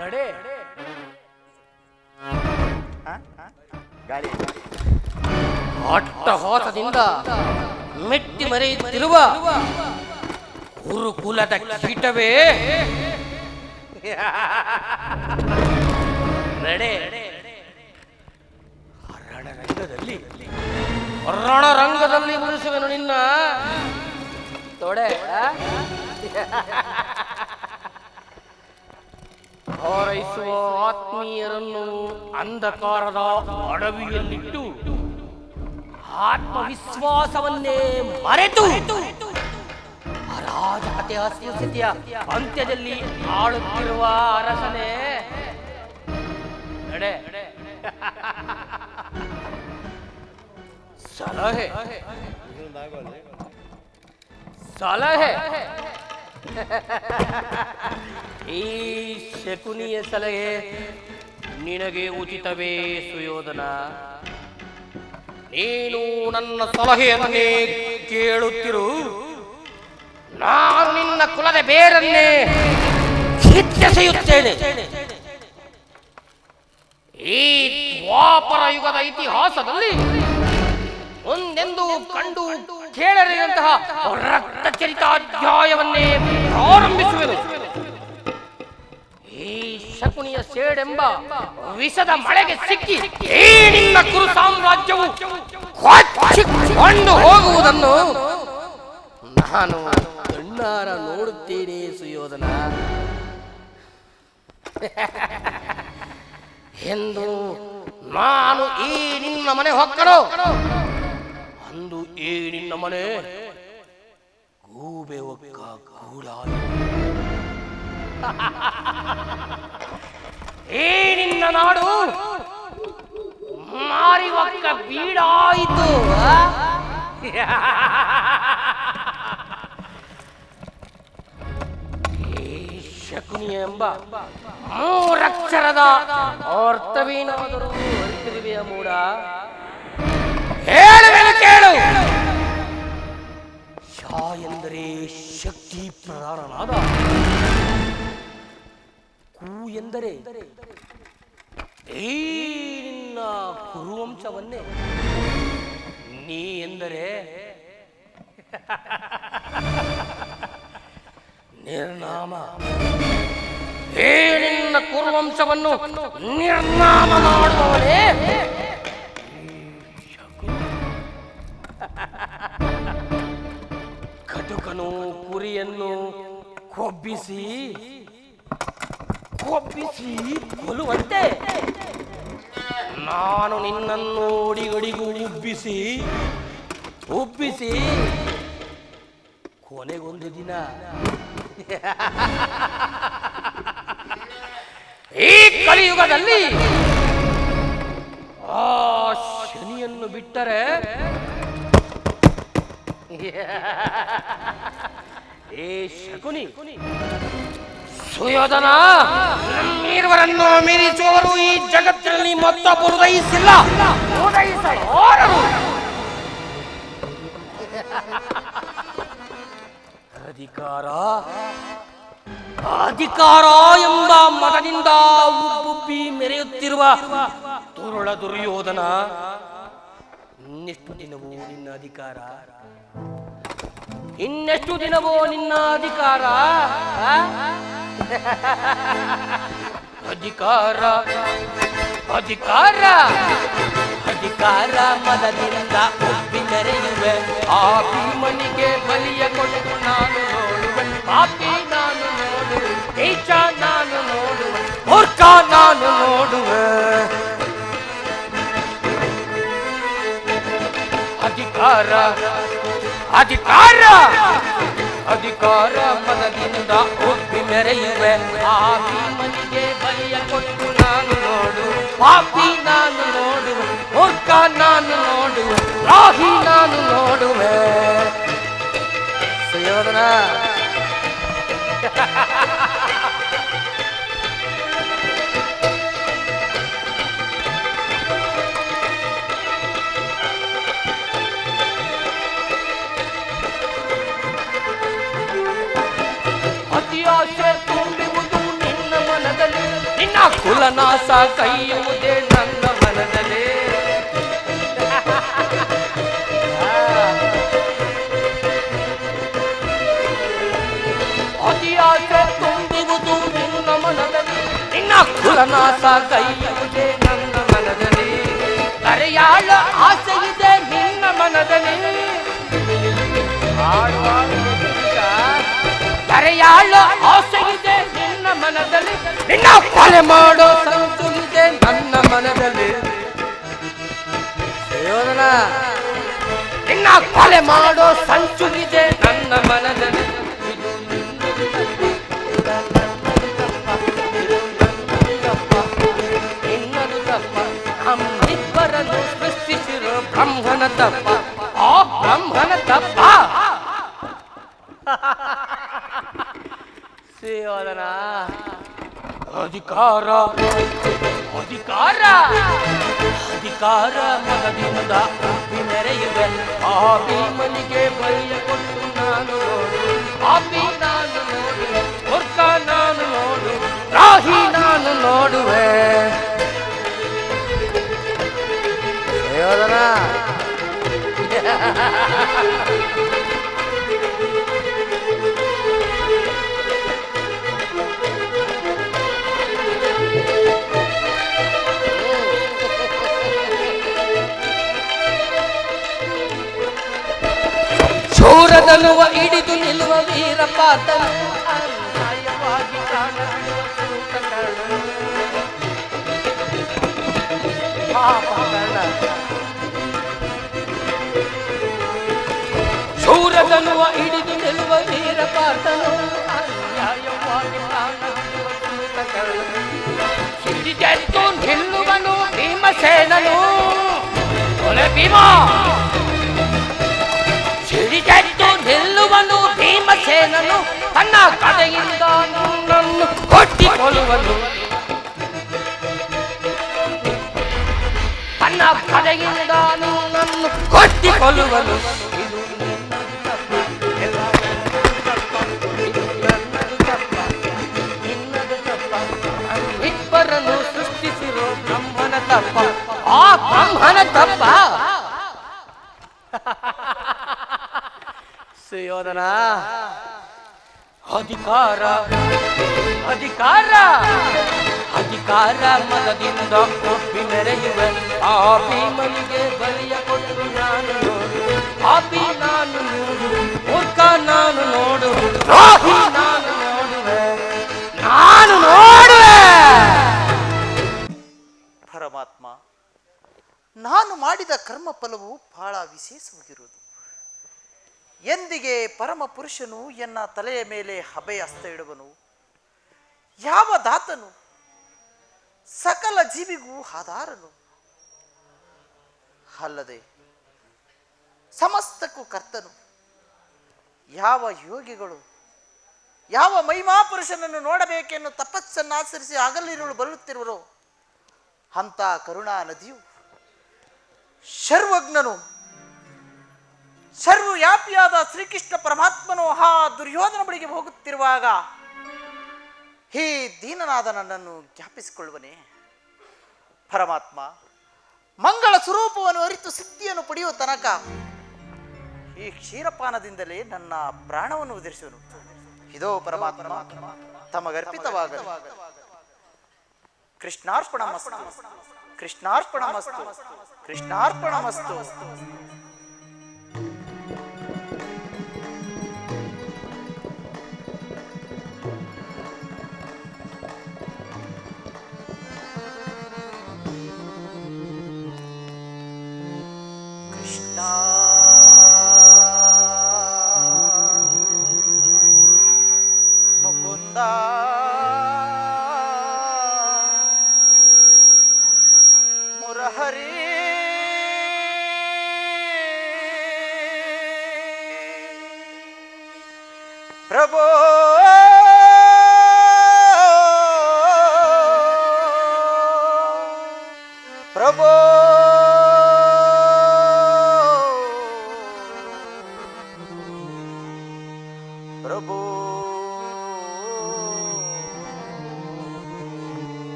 ನಡೆ ಗಾಡಿ ಅಟ್ಟಹಾಸದಿಂದ ಮೆಟ್ಟಿ ಮರೆಯುತ್ತಿರುವ ಗುರುಕುಲದ ಕೀಟವೇ ನಡೆ ರಣರಂಗದಲ್ಲಿ ಮುರಿಸುವೆನು ನಿನ್ನ ತೊಡೆ ಹಾರೈಸುವ ಆತ್ಮೀಯರನ್ನು ಅಂಧಕಾರದ ಅಡವಿಯಲ್ಲಿಟ್ಟು ಆತ್ಮವಿಶ್ವಾಸವನ್ನೇ ಮರೆತು ಅರಾಜಕತೆಯ ಸ್ಥಿತಿಯ ಅಂತ್ಯದಲ್ಲಿ ಆಳುತ್ತಿರುವ ಅರಸನೇ ನಡೆ ಸಲಹೆ ಸಲಹೆ ಈ ಶಕುನಿಯ ಸಲಹೆ ನಿನಗೆ ಉಚಿತವೇ ಸುಯೋಧನ? ನೀನು ನನ್ನ ಸಲಹೆಯನ್ನೇ ಕೇಳುತ್ತಿರು, ನಾನು ನಿನ್ನ ಕುಲದ ಬೇರನ್ನೇ ಕಿತ್ತೆಸೆಯುತ್ತೇನೆ. ಈ ದ್ವಾಪರ ಯುಗದ ಇತಿಹಾಸದಲ್ಲಿ ಒಂದೆಂದು ಕಂಡು ಕೇಳರಿದಂತಹ ರಕ್ತಚರಿತ ಅಧ್ಯಾಯವನ್ನೇ ಪ್ರಾರಂಭಿಸುವೆನು. ಈ ಶಕುನಿಯ ಸೇಡೆಂಬ ವಿಷದ ಮಳೆಗೆ ಸಿಕ್ಕಿ ಈ ನಿನ್ನ ಕುರು ಸಾಮ್ರಾಜ್ಯವು ಕೊಂಡು ಹೋಗುವುದನ್ನು ನಾನು ಕಣ್ಣಾರ ನೋಡುತ್ತೇನೆ ಸುಯೋಧನ ಎಂದು ನಾನು ಈ ನಿನ್ನ ಮನೆ ಹೊಕ್ಕನು. ಅಂದು ಈ ನಿನ್ನ ಮನೆ ಗೂಬೆ ಒಕ್ಕ ಗೂಡ, ಈ ನಿನ್ನ ನಾಡು ಮಾರಿ ಒಕ್ಕ ಬೀಡಾಯಿತು. ಶಕುನಿ ಎಂಬ ಮೂರಕ್ಷರದ ಅರ್ಥವೇನಾದರೂ ಅರಿತಿರುವೆಯ ಮೂಡ? ಹೇಳುವೆನು ಕೇಳು. ಶಾ ಎಂದರೆ ಶಕ್ತಿ ಪ್ರಧಾನನಾದ, ಕು ಎಂದರೆ ಈ ನಿನ್ನ ಕುರುವಂಶವನ್ನೇ, ನೀ ಎಂದರೆ ನಿರ್ನಾಮ, ಈ ನಿನ್ನ ಕುರುವಂಶವನ್ನು ನಿರ್ನಾಮ ಮಾಡುವವನೇ ಕಟುಕನು ಕುರಿಯನ್ನು ಕೊಬ್ಬಿಸಿ ಕೊಲ್ಲುವಂತೆ ನಾನು ನಿನ್ನನ್ನು ಒಡಿಗಡಿಗೂ ಉಬ್ಬಿಸಿ ಕೊನೆಗೊಂದು ದಿನ ಈ ಕಲಿಯುಗದಲ್ಲಿ ಆ ಶನಿಯನ್ನು ಬಿಟ್ಟರೆ ಏ ಶಕುನಿ ಸುಯೋಧನ, ನಮ್ಮಿರುವರನ್ನು ಮೀರಿಸುವವರು ಈ ಜಗತ್ತಿನಲ್ಲಿ ಮತ್ತೊಬ್ಬರು ಉದಯಿಸಿಲ್ಲ, ಉದಯಿಸಲಾರರು. ಅಧಿಕಾರ ಎಂಬ ಮತದಿಂದ ಉಬ್ಬಿ ಮೆರೆಯುತ್ತಿರುವ ತುರುಳ ದುರ್ಯೋಧನ, ಇನ್ನೆಷ್ಟು ದಿನವೂ ನಿನ್ನ ಅಧಿಕಾರ? ಇನ್ನೆಷ್ಟು ದಿನವೋ ನಿನ್ನ ಅಧಿಕಾರ? ಅಧಿಕಾರ ಅಧಿಕಾರ ಅಧಿಕಾರ ಮದದಿಂದ ಒಬ್ಬಿ ಮೆರೆಯುವೆ. ಆ ಭೀಮನಿಗೆ ಬಲಿಯ ಕೊಟ್ಟು ನಾನು ನೋಡುವೆ, ಪಾಪಿ ನಾನು ನೋಡುವೆ, ದೇಶ ನಾನು ನೋಡುವೆ, ಮೂರ್ಖ ನಾನು ನೋಡುವೆ. ಅಧಿಕಾರ ಅಧಿಕಾರ ಅಧಿಕಾರ ಮನದಿಂದ ಒಪ್ಪಿ ಮೆರೆಯುವೆ. ಆ ಭೀಮನಿಗೆ ಬಲಿಯ ಕೊಟ್ಟು ನಾನು ನೋಡು, ಪಾಪಿ ನಾನು ನೋಡುವೆ, ಮೂರ್ಖ ನಾನು ನೋಡುವೆ, ದ್ರೋಹಿ ನಾನು ನೋಡುವೆ. ಸುಯೋಧನ ಅತಿಯಾಸೆ ತುಂಬುವುದು ನಿನ್ನ ಮನದಲ್ಲಿ, ನಿನ್ನ ಕುಲನಾಶ ಕೈಯುವುದೇ ನನ್ನ ಮನದಲ್ಲಿ. ಅತಿಯಾಸೆ ತುಂಬುವುದು ನಿನ್ನ ಮನದಲ್ಲಿ, ನಿನ್ನ ಕುಲನಾಶ ಕೈಯುವುದೇ ನನ್ನ ಮನದಲ್ಲಿ. ಕರೆಯಾಳ ಆಸೆ ಇದೆ ನಿನ್ನ ಮನದಲ್ಲಿ, ಕರೆಯಾಳ ಆಸೆ ಇದೆ ನಿನ್ನ ಮನದಲ್ಲಿ, ನಿನ್ನ ಕೊಲೆ ಮಾಡೋ ಸಂಚು ಇದೆ ನನ್ನ ಮನದಲ್ಲಿ. ಸುಯೋಧನ ನಿನ್ನ ಕೊಲೆ ಮಾಡೋ ಸಂಚು ಇದೆ ನನ್ನ ಮನದಲ್ಲಿ. ನಿನ್ನದು ತಪ್ಪ, ನಮ್ಮಿಬ್ಬರನ್ನು ಸೃಷ್ಟಿಸಿರೋ ಬ್ರಹ್ಮನ ತಪ್ಪ. ಆ ಬ್ರಹ್ಮನ ತಪ್ಪ. ಸುಯೋಧನ ಅಧಿಕಾರ ಅಧಿಕಾರ ಅಧಿಕಾರ ಮನದಿಂದ ಒಪ್ಪಿ ಮೆರೆಯುವೆ. ಆ ಭೀಮನಿಗೆ ಬಲಿಯ ಕೊಟ್ಟು ನಾನು ನೋಡು, ಪಾಪಿ ನಾನು ನೋಡುವೆ, ಮೂರ್ಖ ನಾನು ನೋಡು, ದ್ರೋಹಿ ನಾನು ನೋಡುವೆ. ಸುಯೋಧನ ಶೂರದನುವ ಹಿಡಿದು ನಿಲ್ಲುವ ವೀರಪಾತನು, ಅನ್ಯಾಯವಾಗಿ ಕಾಣಬಿಡುವ ಸೂತಕರ್ಣನು. ಶೂರದನುವ ಹಿಡಿದು ನಿಲ್ಲುವ ವೀರಪಾತನು, ಅನ್ಯಾಯವಾಗಿ ಕಾಣಬಿಡುವ ಸೂತಕರ್ಣನು. ಹಿಡಿದೆದ್ದು ನಿಲ್ಲುವನು ಭೀಮಸೇನನು. ಒಲೆ ಭೀಮ ಹಿಡಿದೆದ್ದು ನಿಲ್ಲುವನು ಭೀಮಸೇನನು. ತನ್ನ ಕಡೆಯಿಂದ ನನ್ನನ್ನು ಕೊಟ್ಟಿಕೊಳ್ಳುವನು, ತನ್ನ ಕಡೆಯಿಂದ ನನ್ನನ್ನು ಕೊಟ್ಟಿಕೊಳ್ಳುವನು. ಇದು ನಿನ್ನದು ತಪ್ಪ, ನನ್ನದು ತಪ್ಪ, ನಿನ್ನದು ತಪ್ಪ. ಇಬ್ಬರನ್ನು ಸೃಷ್ಟಿಸಿರೋ ಬ್ರಹ್ಮನ ತಪ್ಪ. ಆ ಬ್ರಹ್ಮನ ತಪ್ಪ. ಸುಯೋಧನ ಅಧಿಕಾರ ಅಧಿಕಾರ ಅಧಿಕಾರ ಮನದಿಂದ ಒಪ್ಪಿ ಮೆರೆಯುವೆ. ಆ ಭೀಮನಿಗೆ ಬಲಿಯ ಕೊಟ್ಟು ನಾನು ನೋಡು, ಪಾಪಿ ನಾನು ನೋಡು, ಮೂರ್ಖ ನಾನು ನೋಡು, ದ್ರೋಹಿ ನಾನು ನೋಡುವೆ, ನಾನು ನೋಡುವೆ. ಪರಮಾತ್ಮ, ನಾನು ಮಾಡಿದ ಕರ್ಮ ಫಲವು ಬಹಳ ವಿಶೇಷವಾಗಿರುವುದು. ಎಂದಿಗೆ ಪರಮ ಪುರುಷನು ಎನ್ನ ತಲೆಯ ಮೇಲೆ ಅಭಯ ಹಸ್ತ ಇಡುವನು. ಯಾವ ದಾತನು ಸಕಲ ಜೀವಿಗೂ ಆಧಾರನು, ಅಲ್ಲದೆ ಸಮಸ್ತಕ್ಕೂ ಕರ್ತನು. ಯಾವ ಯೋಗಿಗಳು ಯಾವ ಮಹಿಮಾ ಪುರುಷನನ್ನು ನೋಡಬೇಕೆನ್ನು ತಪಸ್ಸನ್ನಾಚರಿಸಿ ಹಗಲಿರುಳು ಬರುತ್ತಿರುವರೋ ಅಂತ ಕರುಣಾ ನದಿಯು ಸರ್ವಜ್ಞನು ಸರ್ವವ್ಯಾಪಿಯಾದ ಶ್ರೀಕೃಷ್ಣ ಪರಮಾತ್ಮನು ಆ ದುರ್ಯೋಧನ ಬಳಿಗೆ ಹೋಗುತ್ತಿರುವಾಗ ಹೇ ದೀನನಾದ ನನ್ನನ್ನು ಜ್ಞಾಪಿಸಿಕೊಳ್ಳುವನೇ. ಪರಮಾತ್ಮ, ಮಂಗಳ ಸ್ವರೂಪವನ್ನು ಅರಿತು ಸಿದ್ಧಿಯನ್ನು ಪಡೆಯುವ ತನಕ ಈ ಕ್ಷೀರಪಾನದಿಂದಲೇ ನನ್ನ ಪ್ರಾಣವನ್ನು ಉದಿರಿಸುವನು. ಇದೋ ಪರಮಾತ್ಮ ತಮಗರ್ಪಿತವಾಗಲಿ. ಕೃಷ್ಣಾರ್ಪಣಮಸ್ತು, ಕೃಷ್ಣಾರ್ಪಣಮಸ್ತು, ಕೃಷ್ಣಾರ್ಪಣಮಸ್ತು. ಪ್ರಭೋ ಪ್ರಭೋ ಪ್ರಭೋ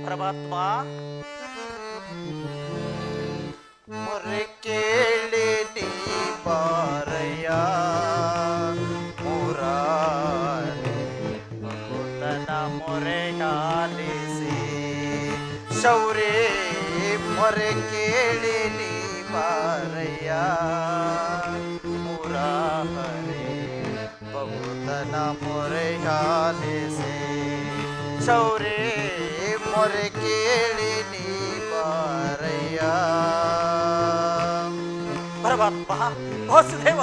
ಪರಮಾತ್ಮ ಮೊರೆ ಕೇಳಿ ನೀ ಬಾರಯ್ಯ ಮುರಾರಿ ಭಕ್ತನ ಮೊರೆ ಆಲಿಸಿ ಶೌರ್ಯ ಮೊರೆ ಕೇಳಿ ನೀ ಬಾರಯ್ಯ ಮುರಾರಿ ಭಕ್ತನ ಮೊರೆ ಆಲಿಸಿ ಶೌರ್ಯ ಮೊರೆ ಕೇಳಿ ನೀ ಬಾರಯ್ಯ ಪರಮಾತ್ಮ ವಾಸುದೇವ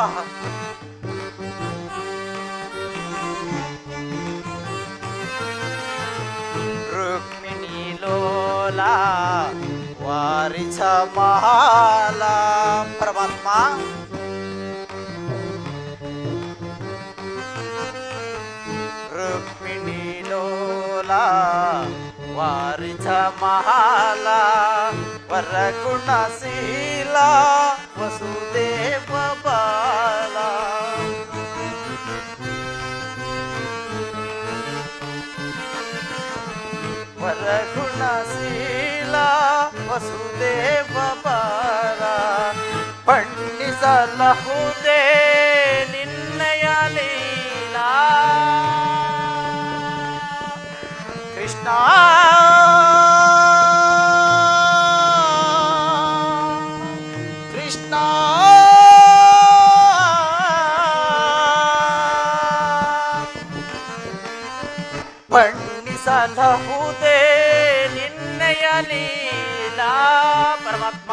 ರುಕ್ಮಿಣಿ ಲೋಲ ವಾರಿಸ ಮಹಾಲ ಪರಮಾತ್ಮ ರುಕ್ಮಿಣಿ ಲೋಲ ವಾರಿಸ ಮಹಾಲ ವರಗುಣಶೀಲ ವಸುದೇವ ಬಾಲ ವರಗುಣಶೀಲ ವಸುದೇವ ಬಾಲ ಬಣ್ಣಿಸಲಹುದೇ ನಿನ್ನಯ ಲೀಲಾ ಕೃಷ್ಣ ಕೃಷ್ಣ ಬಣ್ಣಿಸಲಹುದೇ ನಿನ್ನಯ ಲೀಲಾ ಪರಮಾತ್ಮ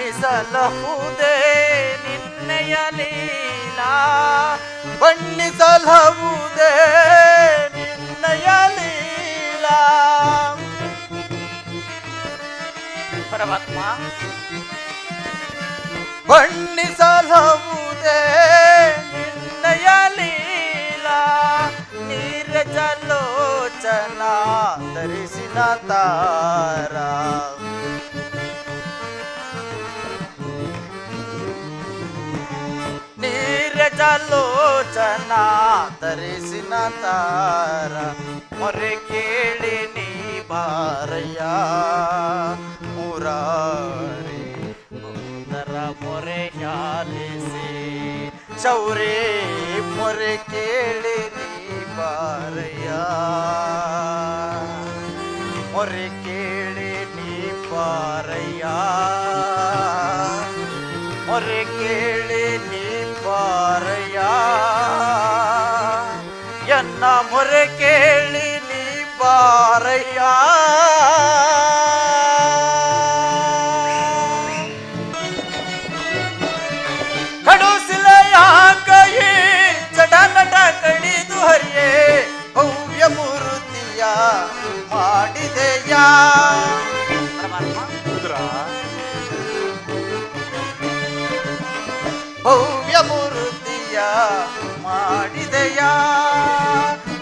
ಬಣ್ಣಿಸಲಹುದೇ ನಿನ್ನಯ ಲೀಲಾ ಬಣ್ಣಿಸಲಹುದೇ ನಿನ್ನಯ ಲೀಲಾ ಪರಮಾತ್ಮ ಬಣ್ಣಿಸಲಹುದೇ ನಿನ್ನಯ ಲೀಲಾ ನೀರಜಲೋಚನ ಧರಿಸಿನ ತಾರ ನೀರಜಲೋಚನ ಧರಿಸಿನ ತಾರ ಮೊರೆ ಕೇಳಿ ನೀ ಬಾರಯ್ಯ ಮುರಾರಿ ಭಕ್ತರ ಮೊರೆ ಆಲಿಸಿ ಶೌರ್ಯ ಮೊರೆ ಕೇಳಿ ನೀ ಬಾರಯ್ಯ ಮೊರೆ ಕೇಳಿ ನೀ ಬಾರಯ್ಯ ಮೊರೆ ಕೇಳಿ ನೀ ಬಾರಯ್ಯ ಎನ್ನ ಮೊರೆ ಕೇಳಿ ನೀ ಬಾರಯ್ಯ ಕಡುಸಿಲೆಯ ಕೈ ಚಟನಟ ಕಡಿದು ಹರಿಯೇ ಭವ್ಯ ಮೂರ್ತಿಯ ಮಾಡಿದೆಯ ಭವ್ಯ ಮೂರ್ತಿಯ ಮಾಡಿದೆಯ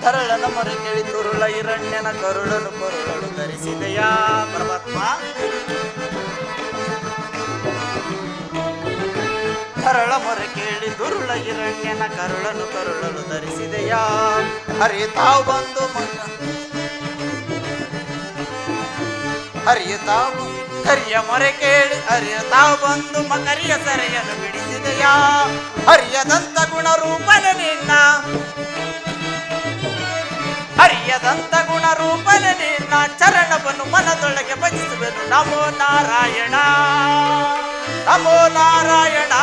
ಧರಳನ ಮೊರೆ ಕೇಳಿ ತುರುಳ ಹಿರಣ್ಯನ ಕರುಳನು ಕೊರುಳನು ಧರಿಸಿದೆಯ ಪರಮಾತ್ಮ ಧರಳ ಮೊರೆ ಕೇಳಿ ದುರುಳ ಹಿರಣ್ಯನ ಕರುಳನು ಕರುಳನು ಧರಿಸಿದೆಯ ಹರಿತಾವು ಬಂದು ಮಗ ಹರಿಯತಾವು ಹರಿಯ ಮೊರೆ ಕೇಳಿ ಹರಿಯತಾವು ಬಂದು ಮಕರಿಯ ಸೆರೆಯನ್ನು ಬಿಡಿಸಿದೆಯ ಹರಿಯದಂತ ಗುಣ ರೂಪನ ನಿನ್ನ ಹರಿಯದಂತ ಗುಣ ರೂಪನ ನಿನ್ನ ಚರಣವನ್ನು ಮನದೊಳಗೆ ಭಜಿಸುವೆನು ನಮೋ ನಾರಾಯಣ ನಮೋ ನಾರಾಯಣ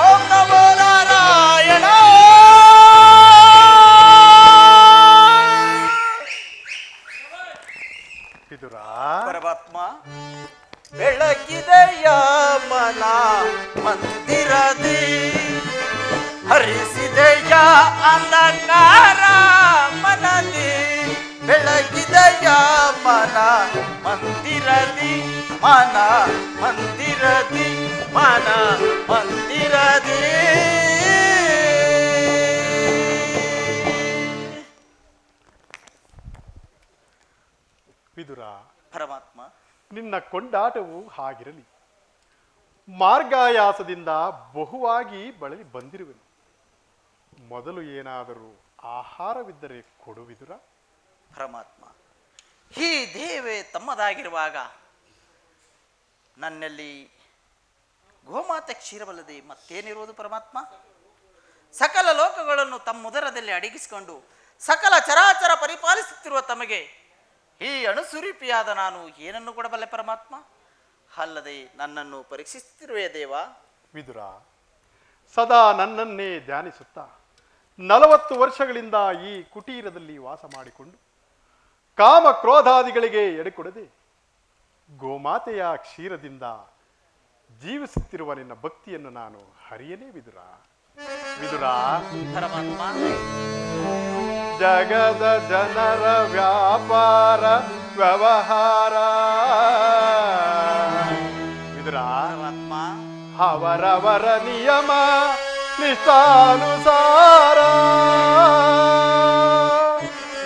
ಓಂ ನಮೋ ನಾರಾಯಣ ಪರಮಾತ್ಮ ಬೆಳಗಿದೆಯ ಮನ ಮಂದಿರದಿ ಹರಿಸಿದೆಯ ಅಂಧಕಾರ ಮನದಿ ಬೆಳಗಿದಯ ಮನ ಮಂದಿರದಿ ಮನ ಮಂದಿರದಿ ಮನ ಮಂದಿರದಿ. ವಿದುರ, ಪರಮಾತ್ಮ, ನಿನ್ನ ಕೊಂಡಾಟವು ಹಾಗಿರಲಿ. ಮಾರ್ಗಾಯಾಸದಿಂದ ಬಹುವಾಗಿ ಬಳಲಿ ಬಂದಿರುವೆನು. ಮೊದಲು ಏನಾದರೂ ಆಹಾರವಿದ್ದರೆ ಕೊಡು ವಿದುರ. ಪರಮಾತ್ಮ, ಈ ದೇವೇ ತಮ್ಮದಾಗಿರುವಾಗ ನನ್ನಲ್ಲಿ ಗೋಮಾತೆ ಕ್ಷೀರವಲ್ಲದೆ ಮತ್ತೇನಿರುವುದು ಪರಮಾತ್ಮ? ಸಕಲ ಲೋಕಗಳನ್ನು ತಮ್ಮ ಉದರದಲ್ಲಿ ಅಡಗಿಸಿಕೊಂಡು ಸಕಲ ಚರಾಚರ ಪರಿಪಾಲಿಸುತ್ತಿರುವ ತಮಗೆ ಈ ಅಣುಸುರಿಪಿಯಾದ ನಾನು ಏನನ್ನು ಕೊಡಬಲ್ಲೆ ಪರಮಾತ್ಮ? ಅಲ್ಲದೆ ನನ್ನನ್ನು ಪರೀಕ್ಷಿಸುತ್ತಿರುವೆ ದೇವ. ವಿದುರ, ಸದಾ ನನ್ನನ್ನೇ ಧ್ಯಾನಿಸುತ್ತಾ 40 ವರ್ಷಗಳಿಂದ ಈ ಕುಟೀರದಲ್ಲಿ ವಾಸ ಮಾಡಿಕೊಂಡು ಕಾಮ ಕ್ರೋಧಾದಿಗಳಿಗೆ ಎಡೆಕೊಡದೆ ಗೋಮಾತೆಯ ಕ್ಷೀರದಿಂದ ಜೀವಿಸುತ್ತಿರುವ ನಿನ್ನ ಭಕ್ತಿಯನ್ನು ನಾನು ಹರಿಯನೇ ವಿದುರ. ವಿದುರ, ಪರಮಾತ್ಮ, ಜಗದ ಜನರ ವ್ಯಾಪಾರ ವ್ಯವಹಾರ ವಿದುರ, ಪರಮಾತ್ಮ, ಅವರವರ ನಿಯಮ ನಿಷ್ಠಾನುಸಾರ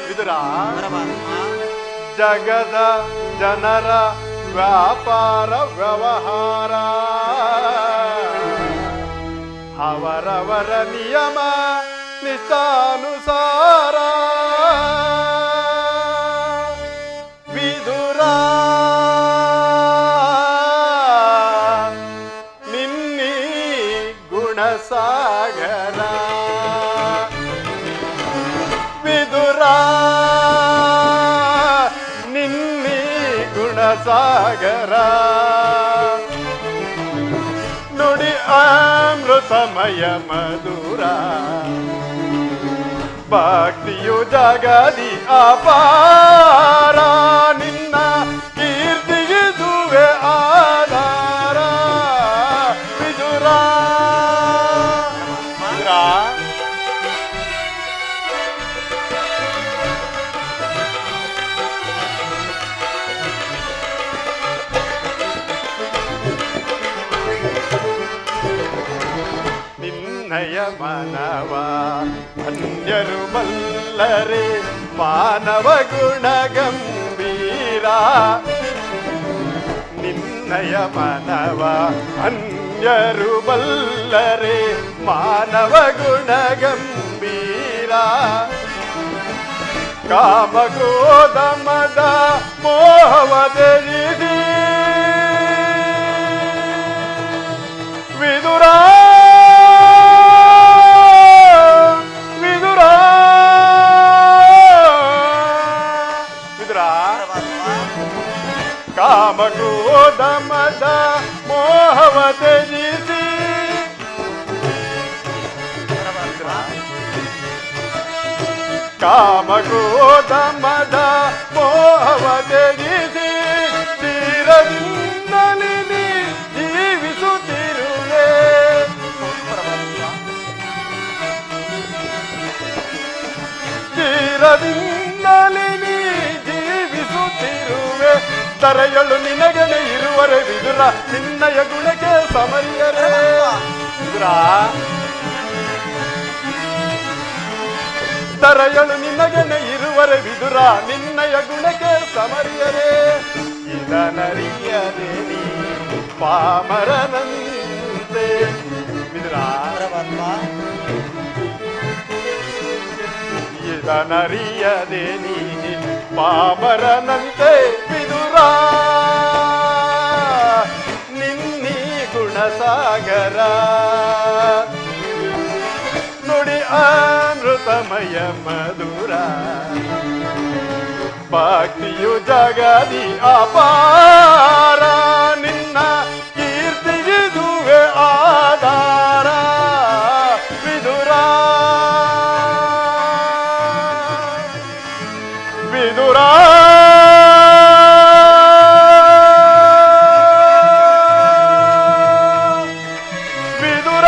ವಿದುರ. ಪರಮಾತ್ಮ, ಜಗದ ಜನರ ವ್ಯಾಪಾರ ವ್ಯವಹಾರ ಅವರವರ ನಿಯಮ ನಿಷ್ಠಾನುಸಾರ ವಿದುರ. ನಿನ್ನಿ ಗುಣಸಾಗರ ವಿದುರ, ನಿನ್ನಿ ಗುಣಸಾಗರ ನುಡಿ ಅಮೃತಮಯ ಮಧುರ ಭಕ್ತಿಯು ಜಗದಿ ಅಪಾರ ನಿನ್ನ ಕೀರ್ತಿಗಿದುವೆ ಆಧಾರ ವಿದುರ. ವಿದುರ, ನಿನ್ನಯ ಮನವ ಅನ್ಯರು ಬಲ್ಲರೆ ಮಾನವ ಗುಣ ಗಂಭೀರ. ನಿನ್ನಯ ಮನವ ಅನ್ಯರು ಬಲ್ಲರೆ ಮಾನವ ಗುಣ ಗಂಭೀರ. ಕಾಮಗೋದ ಮದ ಮೋಹವದರಿದಿ ವಿದುರ. ವಿದುರ, ವಿದುರ, ಕಾಮಗೋದ ಮದ ಮೋಹವದರಿದಿ ಕಾಮಗೋದ ಮದ ಮೋಹವದರಿದಿ ತೀರದಿಂದಲೇ ಜೀವಿಸುತ್ತಿರುವೆ. ತೀರದಿಂದಲೇ ಜೀವಿಸುತ್ತಿರುವೆ. ತರೆಯಳು ನಿನಗನೆ ಇರುವರೆ ವಿದುರ, ನಿನ್ನಯ ಗುಣಕ್ಕೆ ಸಮರಿಯರೇ ವಿದುರ. ತರೆಯಳು ನಿನಗನೆ ಇರುವರೆ ವಿದುರ, ನಿನ್ನಯ ಗುಣಕ್ಕೆ ಸಮರಿಯರೇ. ಇದನರಿಯದೆ ನೀ ಪಾಮರನಂತೆ ವಿದುರ. ಇದನರಿಯದೆ ನೀ ಪಾಮರನಂತೆ ವಿದುರ. ನಿನ್ನೀ ಗುಣಸಾಗರ ನುಡಿ ಅಮೃತಮಯ ಮಧುರ ಭಕ್ತಿಯು ಜಗದಿ ಅಪಾರ ನಿನ್ನ ಕೀರ್ತಿಗಿದುವೆ ಆಧಾರ ವಿದುರ. ವಿದುರ, ವಿದುರ,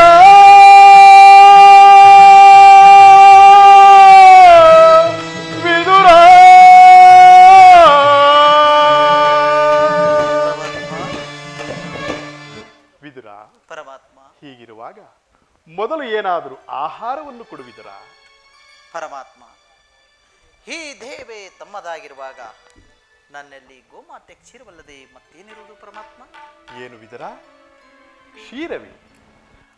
ವಿದುರ. ಇರುವಾಗ ಮೊದಲು ಏನಾದರೂ ಆಹಾರವನ್ನು ಕೊಡುವಿದರಾ? ಪರಮಾತ್ಮ, ಈ ದೇಹವೇ ತಮ್ಮದಾಗಿರುವಾಗ ನನ್ನಲ್ಲಿ ಗೋಮಾತೆ ಕ್ಷೀರವಲ್ಲದೆ ಮತ್ತೇನಿರುವುದು ಪರಮಾತ್ಮ? ಏನು ವಿದರ? ಕ್ಷೀರವೇ?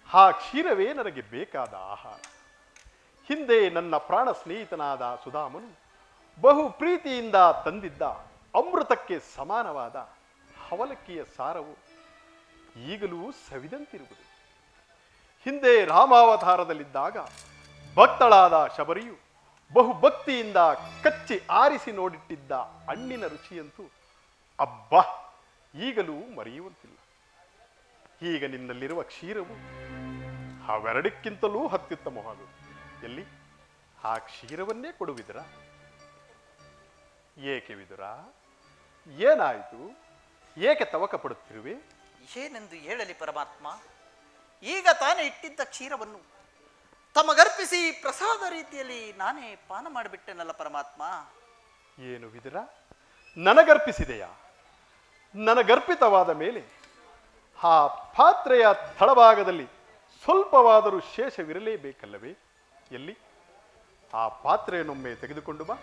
ಆ ಕ್ಷೀರವೇ ನನಗೆ ಬೇಕಾದ ಆಹಾರ. ಹಿಂದೆ ನನ್ನ ಪ್ರಾಣ ಸ್ನೇಹಿತನಾದ ಸುಧಾಮನು ಬಹು ಪ್ರೀತಿಯಿಂದ ತಂದಿದ್ದ ಅಮೃತಕ್ಕೆ ಸಮಾನವಾದ ಅವಲಕ್ಕಿಯ ಸಾರವು ಈಗಲೂ ಸವಿದಂತಿರುವುದು. ಹಿಂದೆ ರಾಮಾವತಾರದಲ್ಲಿದ್ದಾಗ ಭಕ್ತಳಾದ ಶಬರಿಯು ಬಹುಭಕ್ತಿಯಿಂದ ಕಚ್ಚಿ ಆರಿಸಿ ನೋಡಿಟ್ಟಿದ್ದ ಹಣ್ಣಿನ ರುಚಿಯಂತೂ ಅಬ್ಬಾ ಈಗಲೂ ಮರೆಯುವಂತಿಲ್ಲ. ಈಗ ನಿನ್ನಲ್ಲಿರುವ ಕ್ಷೀರವು ಅವೆರಡಕ್ಕಿಂತಲೂ ಅತ್ಯುತ್ತಮವಾಗುವುದು. ಎಲ್ಲಿ ಆ ಕ್ಷೀರವನ್ನೇ ಕೊಡುವಿದರ? ಏಕೆ ವಿದುರ? ಏನಾಯಿತು? ಏಕೆ ತವಕ ಪಡುತ್ತಿರುವೆ? ಏನೆಂದು ಹೇಳಲಿ ಪರಮಾತ್ಮ? ಈಗ ತಾನೇ ಇಟ್ಟಿದ್ದ ಕ್ಷೀರವನ್ನು ತಮಗರ್ಪಿಸಿ ಪ್ರಸಾದ ರೀತಿಯಲ್ಲಿ ನಾನೇ ಪಾನ ಮಾಡಿಬಿಟ್ಟೆನಲ್ಲ ಪರಮಾತ್ಮ. ಏನು ವಿದುರ? ನನಗರ್ಪಿಸಿದೆಯಾ? ನನಗರ್ಪಿತವಾದ ಮೇಲೆ ಆ ಪಾತ್ರೆಯ ತಳಭಾಗದಲ್ಲಿ ಸ್ವಲ್ಪವಾದರೂ ಶೇಷವಿರಲೇಬೇಕಲ್ಲವೇ? ಎಲ್ಲಿ ಆ ಪಾತ್ರೆಯನ್ನೊಮ್ಮೆ ತೆಗೆದುಕೊಂಡು ಬಾ.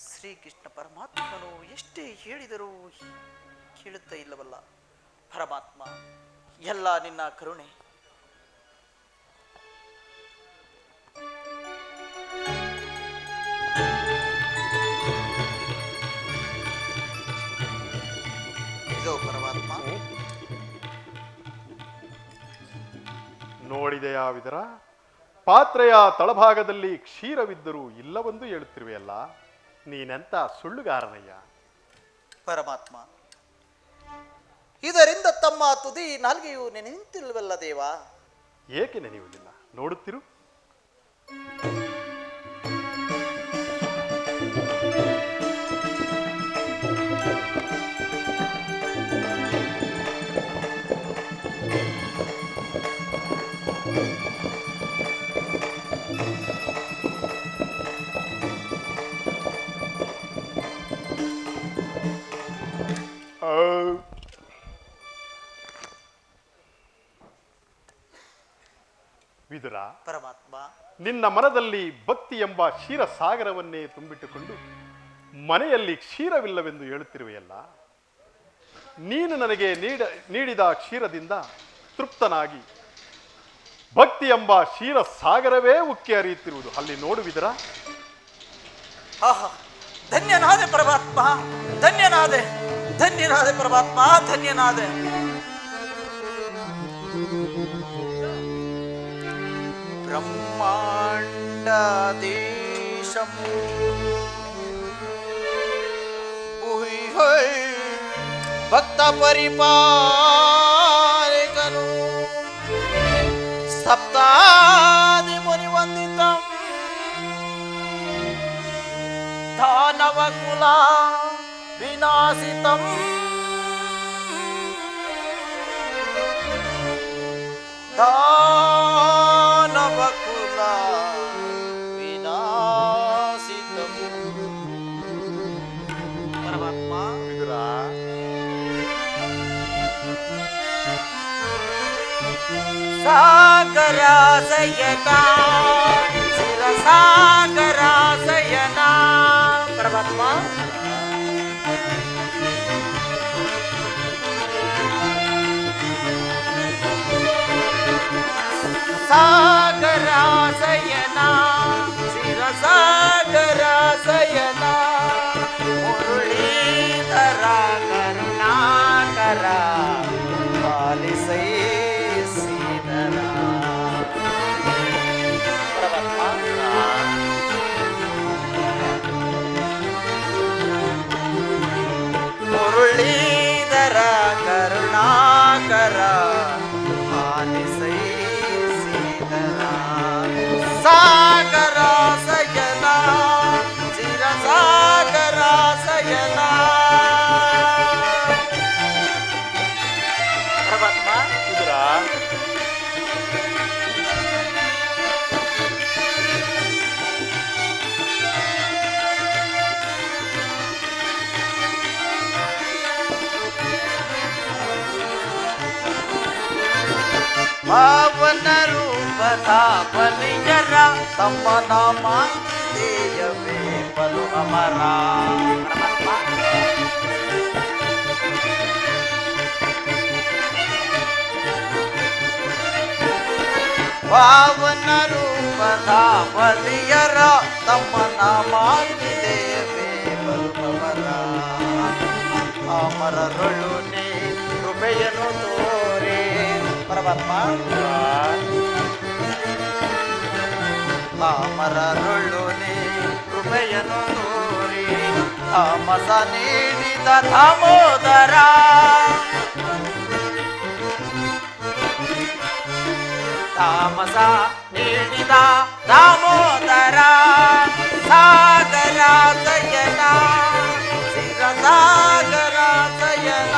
ಶ್ರೀಕೃಷ್ಣ ಪರಮಾತ್ಮನು ಎಷ್ಟೇ ಹೇಳಿದರೂ ಕೇಳುತ್ತಾ ಇಲ್ಲವಲ್ಲ ಪರಮಾತ್ಮ. ಎಲ್ಲ ನಿನ್ನ ಕರುಣೆ. ಇದೋ ಪರಮಾತ್ಮ. ನೋಡಿದೆಯಾ ವಿದರ? ಪಾತ್ರೆಯ ತಳಭಾಗದಲ್ಲಿ ಕ್ಷೀರವಿದ್ದರೂ ಇಲ್ಲವೆಂದು ಹೇಳುತ್ತಿರುವೆಯಲ್ಲ, ನೀನೆಂತ ಸುಳ್ಳುಗಾರನಯ್ಯ. ಪರಮಾತ್ಮ, ಇದರಿಂದ ತಮ್ಮ ತುದಿ ನಾಲ್ಗೆಯು ನೆನೆಯುತ್ತಿಲ್ವಲ್ಲ ದೇವ? ಏಕೆ ನೆನೆಯುವುದಿಲ್ಲ? ನೋಡುತ್ತಿರು. ವಿದುರ, ಪರಮಾತ್ಮ, ನಿನ್ನ ಮನದಲ್ಲಿ ಭಕ್ತಿ ಎಂಬ ಕ್ಷೀರ ಸಾಗರವನ್ನೇ ತುಂಬಿಟ್ಟುಕೊಂಡು ಮನೆಯಲ್ಲಿ ಕ್ಷೀರವಿಲ್ಲವೆಂದು ಹೇಳುತ್ತಿರುವೆಯಲ್ಲ, ನೀನು ನನಗೆ ನೀಡಿದ ಕ್ಷೀರದಿಂದ ತೃಪ್ತನಾಗಿ ಭಕ್ತಿ ಎಂಬ ಕ್ಷೀರ ಸಾಗರವೇ ಉಕ್ಕಿ ಹರಿಯುತ್ತಿರುವುದು ಅಲ್ಲಿ ನೋಡುವಿದರ? ಆಹಾ, ಧನ್ಯನಾದೆ ಪರಮಾತ್ಮ, ಧನ್ಯನಾದೆ, ಧನ್ಯನಾದೆ ಪರಮಾತ್ಮ, ಧನ್ಯನಾದೆ. ಬ್ರಹ್ಮಾಂಡ ದೇಶಂ ಭಕ್ತ ಪರಿಪಾಲಕನು ಸಪ್ತಾದಿ ಮುನಿ ವಂದಿತಂ ದಾನವ ಕುಲ ವಿನಾಶಿತಂ ದಾನವ ಕುಲ ವಿನಾಶಿತಂ. ಪರಮಾತ್ಮ, ವಿದುರ, ಸಾಗರಾಸಯನ ಶಿರಸಾಗರಾಸಯನ. ಪರಮಾತ್ಮ, ಸಾಗರಾಸಯನ ಶಿರಸಾಗರಾಸಯನ ಮುರಳೀಧರ ಕರುಣಾಕರ ಪಾಲಿಸೈ ಶ್ರೀಧರ. ಮುರಳೀಧರ ಕರುಣಾಕರ ಪಾಲಿಸೈ ಶ್ರೀಧರ. ಪಾವನ ರೂಪದ ಬಲಿಯರ ತಮ್ಮ ನಾಮ ದೇಯವೇ ಬಲು ಅಮರ. ಪಾವನ ರೂಪದ ಬಲಿಯರ ತಮ್ಮ ನಾಮ ದೇಯವೇ ಬಲು ಅಮರ. ಅಮರರೊಳುನೆ ಕೃಪೆಯನ್ನು ತೋರೆ ಪರಮಾತ್ಮ. ಅಮರರೊಳುನೆ ಕೃಪೆಯನ್ನು ತೋರೆ ತಾಮಸ ನೀಡಿದ ದಾಮೋದರ. ತಾಮಸ ನೀಡಿದ ದಾಮೋದರ ಸಾಗರ ದಯನ ಸಾಗರ ಸಯನ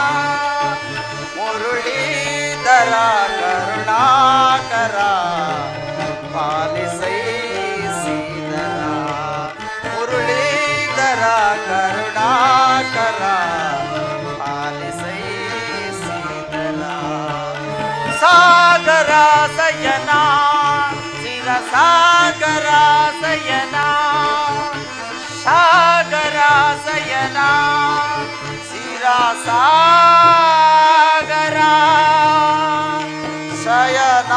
ಮುರುಳೀಧರ ಕರುಣಾಕರ ಪಾಲಿಸೈ ಸೀಧರ. ಮುರುಳೀಧರ ಕರುಣಾಕರ ಪಾಲಿಸೈ ಸೀಧರ. ಸಾಗರ ಸಯನ ಚಿರ ಸಾಗರ ಸಯನ ಸಾಗರ ಸಯನ ಸಾಗರ ಶಯನ.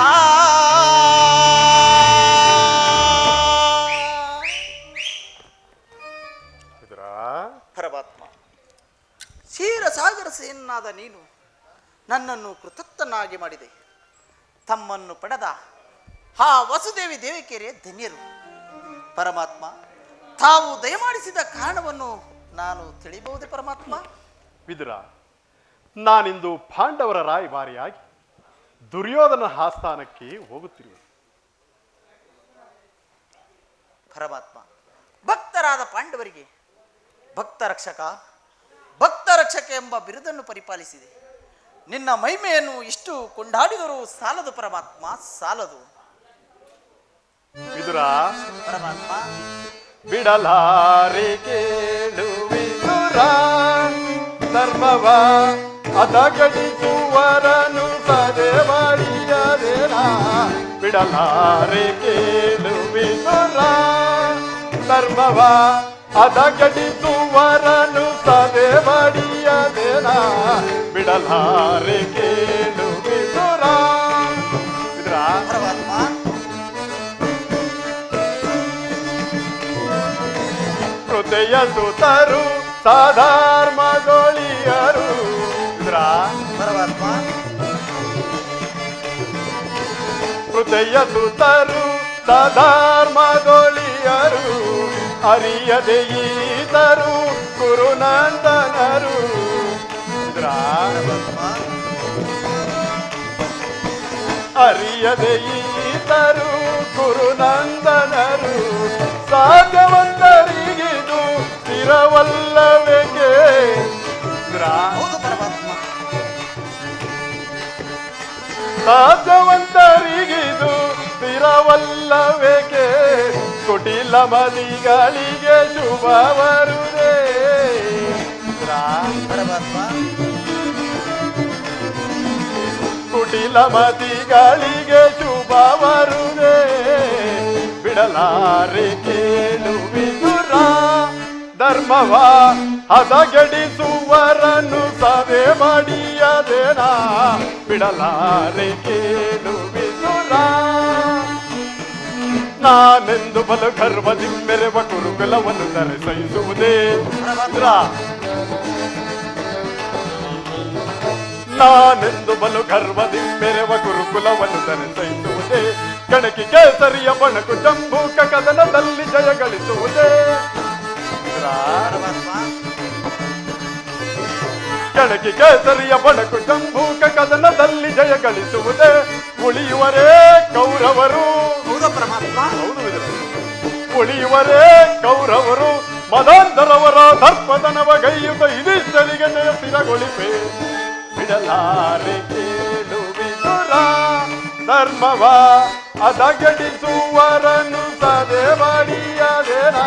ಪರಮಾತ್ಮ, ಕ್ಷೀರಸಾಗರ ಸೇನಾದ ನೀನು ನನ್ನನ್ನು ಕೃತಜ್ಞನಾಗಿ ಮಾಡಿದೆ. ತಮ್ಮನ್ನು ಪಡೆದ ಆ ವಸುದೇವಿ ದೇವಿಕೆರೆ ಧನ್ಯರು. ಪರಮಾತ್ಮ, ತಾವು ದಯಮಾಡಿಸಿದ ಕಾರಣವನ್ನು ನಾನು ತಿಳಿಬಹುದೇ ಪರಮಾತ್ಮ? ವಿದುರ, ನಾನಿಂದು ಪಾಂಡವರ ರಾಯಭಾರಿಯಾಗಿ ದುರ್ಯೋಧನ ಆಸ್ಥಾನಕ್ಕೆ ಹೋಗುತ್ತಿರುವೆ. ಪರಮಾತ್ಮ, ಭಕ್ತರಾದ ಪಾಂಡವರಿಗೆ ಭಕ್ತ ರಕ್ಷಕ ಎಂಬ ಬಿರುದನ್ನು ಪರಿಪಾಲಿಸಿದೆ. ನಿನ್ನ ಮಹಿಮೆಯನ್ನು ಇಷ್ಟು ಕೊಂಡಾಡಿದರೂ ಸಾಲದು ಪರಮಾತ್ಮ, ಸಾಲದು. ವಿದುರ, ಪರಮಾತ್ಮ, ಬಿಡಲಾರೆ ಕೇಳು ವಿದುರ, ಧರ್ಮವ ಅದಗಡಿಸುವರನು ಸದೆ ಮಾಡಿಯದೇನ. ಬಿಡಲಾರೆ ಕೇಳು ವಿದುರ, ಧರ್ಮವ ಅದಗಡಿಸುವರನು ಸದೆ ಮಾಡಿಯದೇನ. ಬಿಡಲಾರೆ ಕೇಳು ವಿದುರ. ವಿದುರ, ಪರಮಾತ್ಮ, ಹೃದಯ ಸುತರು ಸಾಧರ್ಮಗೊಳಿಯರು. ಪರಮಾತ್ಮ, ಹೃದಯ ಸುತರು ಸಾಧರ್ಮಗೊಳಿಯರು. ಅರಿಯದೆ ಈತರು ಕುರುನಂದನರು. ಅರಿಯದೆ ಈತರು ಕುರುನಂದನರು. ಸಾಧ್ಯವಂತರಿಗಿದು ಸ್ಥಿರವಲ್ಲವೇಕೆ? ಹೌದು ಪರಮಾತ್ಮ, ಸಾಧ್ಯವಂತರಿಗಿದು ಸ್ಥಿರವಲ್ಲವೇಕೆ? ಕುಟಿಲ ಮದಿಗಳಿಗೆ ಶುಭ ಬರುದೇ. ಪರಮಾತ್ಮ, ಕುಟಿಲ ಮದಿಗಳಿಗೆ ಶುಭ ಬರುದೇ. ಬಿಡಲಾರೆ ಕೇಳು ವಿದುರ, ಧರ್ಮವ ಹದಗೆಡಿಸುವರನ್ನು ಸಭೆ ಮಾಡಿಯದೇನ. ಬಿಡಲಾರೆ ಕೇಳು ವಿದುರ, ನಾನೆಂದು ಬಲು ಗರ್ವದಿ ಮೆರೆವ ಕುರುಕುಲವನ್ನು ದರೆ ಸಹಿಸುವುದೇ. ನಾನೆಂದು ಬಲು ಗರ್ವದಿ ಮೆರೆವ ಗುರುಕುಲವನ್ನು ದರೆ ಸಹಿಸುವುದೇ. ಕಣಕಿ ಕೇಸರಿಯ ಬಣಕು ಜಂಬೂಕ ಕದನದಲ್ಲಿ ಜಯ ಗಳಿಸುವುದೇ. ಕಣಕಿ ಕೇಸರಿಯ ಬಣಕು ಜಂಬೂಕ ಕದನದಲ್ಲಿ ಜಯ ಗಳಿಸುವುದೇ. ಉಳಿಯುವರೇ ಕೌರವರು. ಹೌದು ಪರಮಾತ್ಮ, ಹೌದು ವಿದುರ, ಉಳಿಯುವರೇ ಕೌರವರು. ಮದಾಂಧರವರ ದರ್ಪದನವಗೈಯುತ ಇದಿಷ್ಟರಿಗೆ ಸ್ಥಿರಗೊಳಿಪೆ. ಬಿಡಲಾರೆ ಕೇಳು ವಿದುರ, ಧರ್ಮವ ಅದಗಡಿಸುವರನ್ನು ಸದೆ ಮಾಡಿಯದೇನ.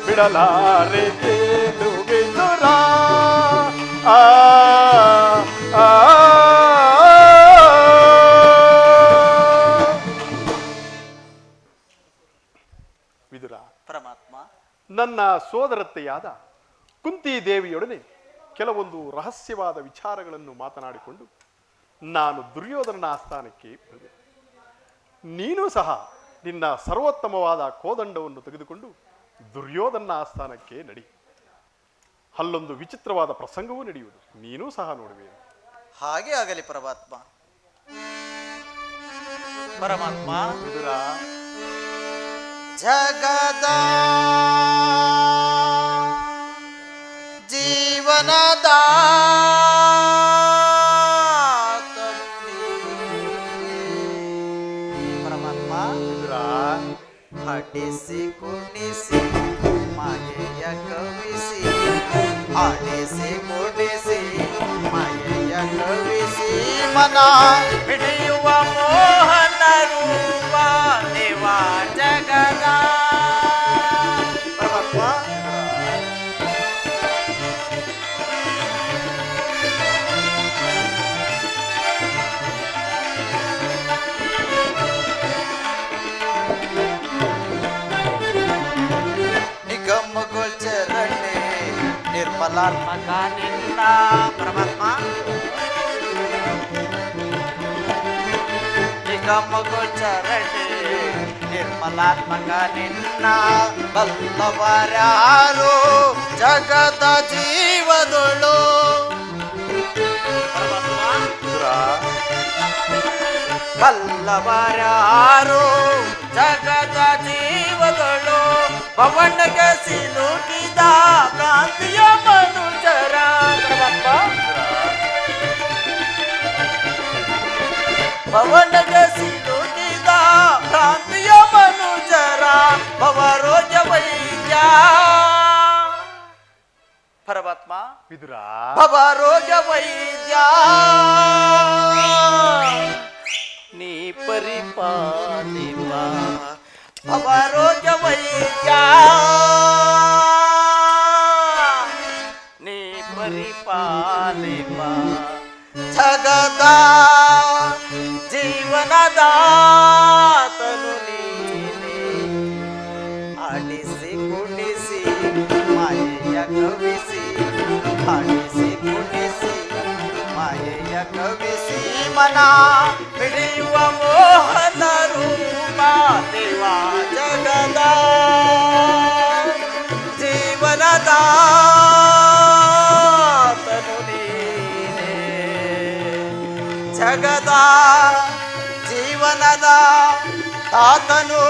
ಬಿಡಲಾರೆ ಕೇಳು ವಿದುರ. ಆ ಸೋದರತ್ತೆಯಾದ ಕುಂತಿದೇವಿಯೊಡನೆ ಕೆಲವೊಂದು ರಹಸ್ಯವಾದ ವಿಚಾರಗಳನ್ನು ಮಾತನಾಡಿಕೊಂಡು ನಾನು ದುರ್ಯೋಧನನ ಆಸ್ಥಾನಕ್ಕೆ ಬಂದೆ. ನೀನು ಸಹ ನಿನ್ನ ಸರ್ವೋತ್ತಮವಾದ ಕೋದಂಡವನ್ನು ತೆಗೆದುಕೊಂಡು ದುರ್ಯೋಧನ ಆಸ್ಥಾನಕ್ಕೆ ನಡಿ. ಅಲ್ಲೊಂದು ವಿಚಿತ್ರವಾದ ಪ್ರಸಂಗವೂ ನಡೆಯುವುದು, ನೀನೂ ಸಹ ನೋಡುವೆ. ಹಾಗೆ ಆಗಲಿ ಪರಮಾತ್ಮ. ಪರಮಾತ್ಮ ವಿದುರ, ಜಗದ ಜೀವನದ ಪರಮಾತ್ಮ ವಿದುರ, ಆಡಿಸಿ ಕುಣಿಸಿ ಮಾಯೆಯ ಕವಿಸಿ, ಆಡಿಸಿ ಕುಣಿಸಿ ಮಾಯೆಯ ಕವಿಸಿ, ಮನ ಹಿಡಿಯುವ ಮೋಹನ ರೂಪ ದೇವ ಜಗದ ಪರಮಾತ್ಮ. ಗೋಚರಣೆ ನಿರ್ಮಲಾತ್ಮಕ ನಿನ್ನ ಪರಮಾತ್ಮ. ನಿಗಮ ಗೋಚರಣೆ ನಿರ್ಮಲಾತ್ಮಕ ನಿನ್ನ ಬಲ್ಲವರಾರು ಜಗದ ಜೀವದೊಳು ಬಲ್ಲವರಾರು ಜಗದ ಜೀವದೊಳು ಪವನಗೆ ಸಿಲುಕಿದ ಕಾಂತಿಯ ಮನುಜರ ಪವನಗೆ ಸಿಲುಕಿದ ಕ್ರಾಂತಿಯ ಮನುಜರ ಭವರೋಗ್ಯ ವೈದ್ಯ ಪರಮಾತ್ಮ. ವಿದುರ, ಭವರೋಗ್ಯ ವೈದ್ಯ ನೀ ಪರಿಪಾಲಿವ ಭವರೋಗ್ಯ ವೈದ್ಯ ನೀ ಪರಿಪಾಲಿವ ಜಗದ ಜೀವನದ ತನು ನೀನೆ, ಆಡಿಸಿ ಕುಣಿಸಿ ಮಾಯೆಯ ಕವಿಸಿ, ಆಡಿಸಿ ಕುಣಿಸಿ ಮಾಯೆಯ ಕವಿಸಿ, ಮನ ಹಿಡಿಯುವ ಮೋಹನ ರೂಪ ದೇವ ಜಗದ ಜೀವನದ ತನು ನೀನೆ, ಜಗದ ಜೀವನದ ತಾತನು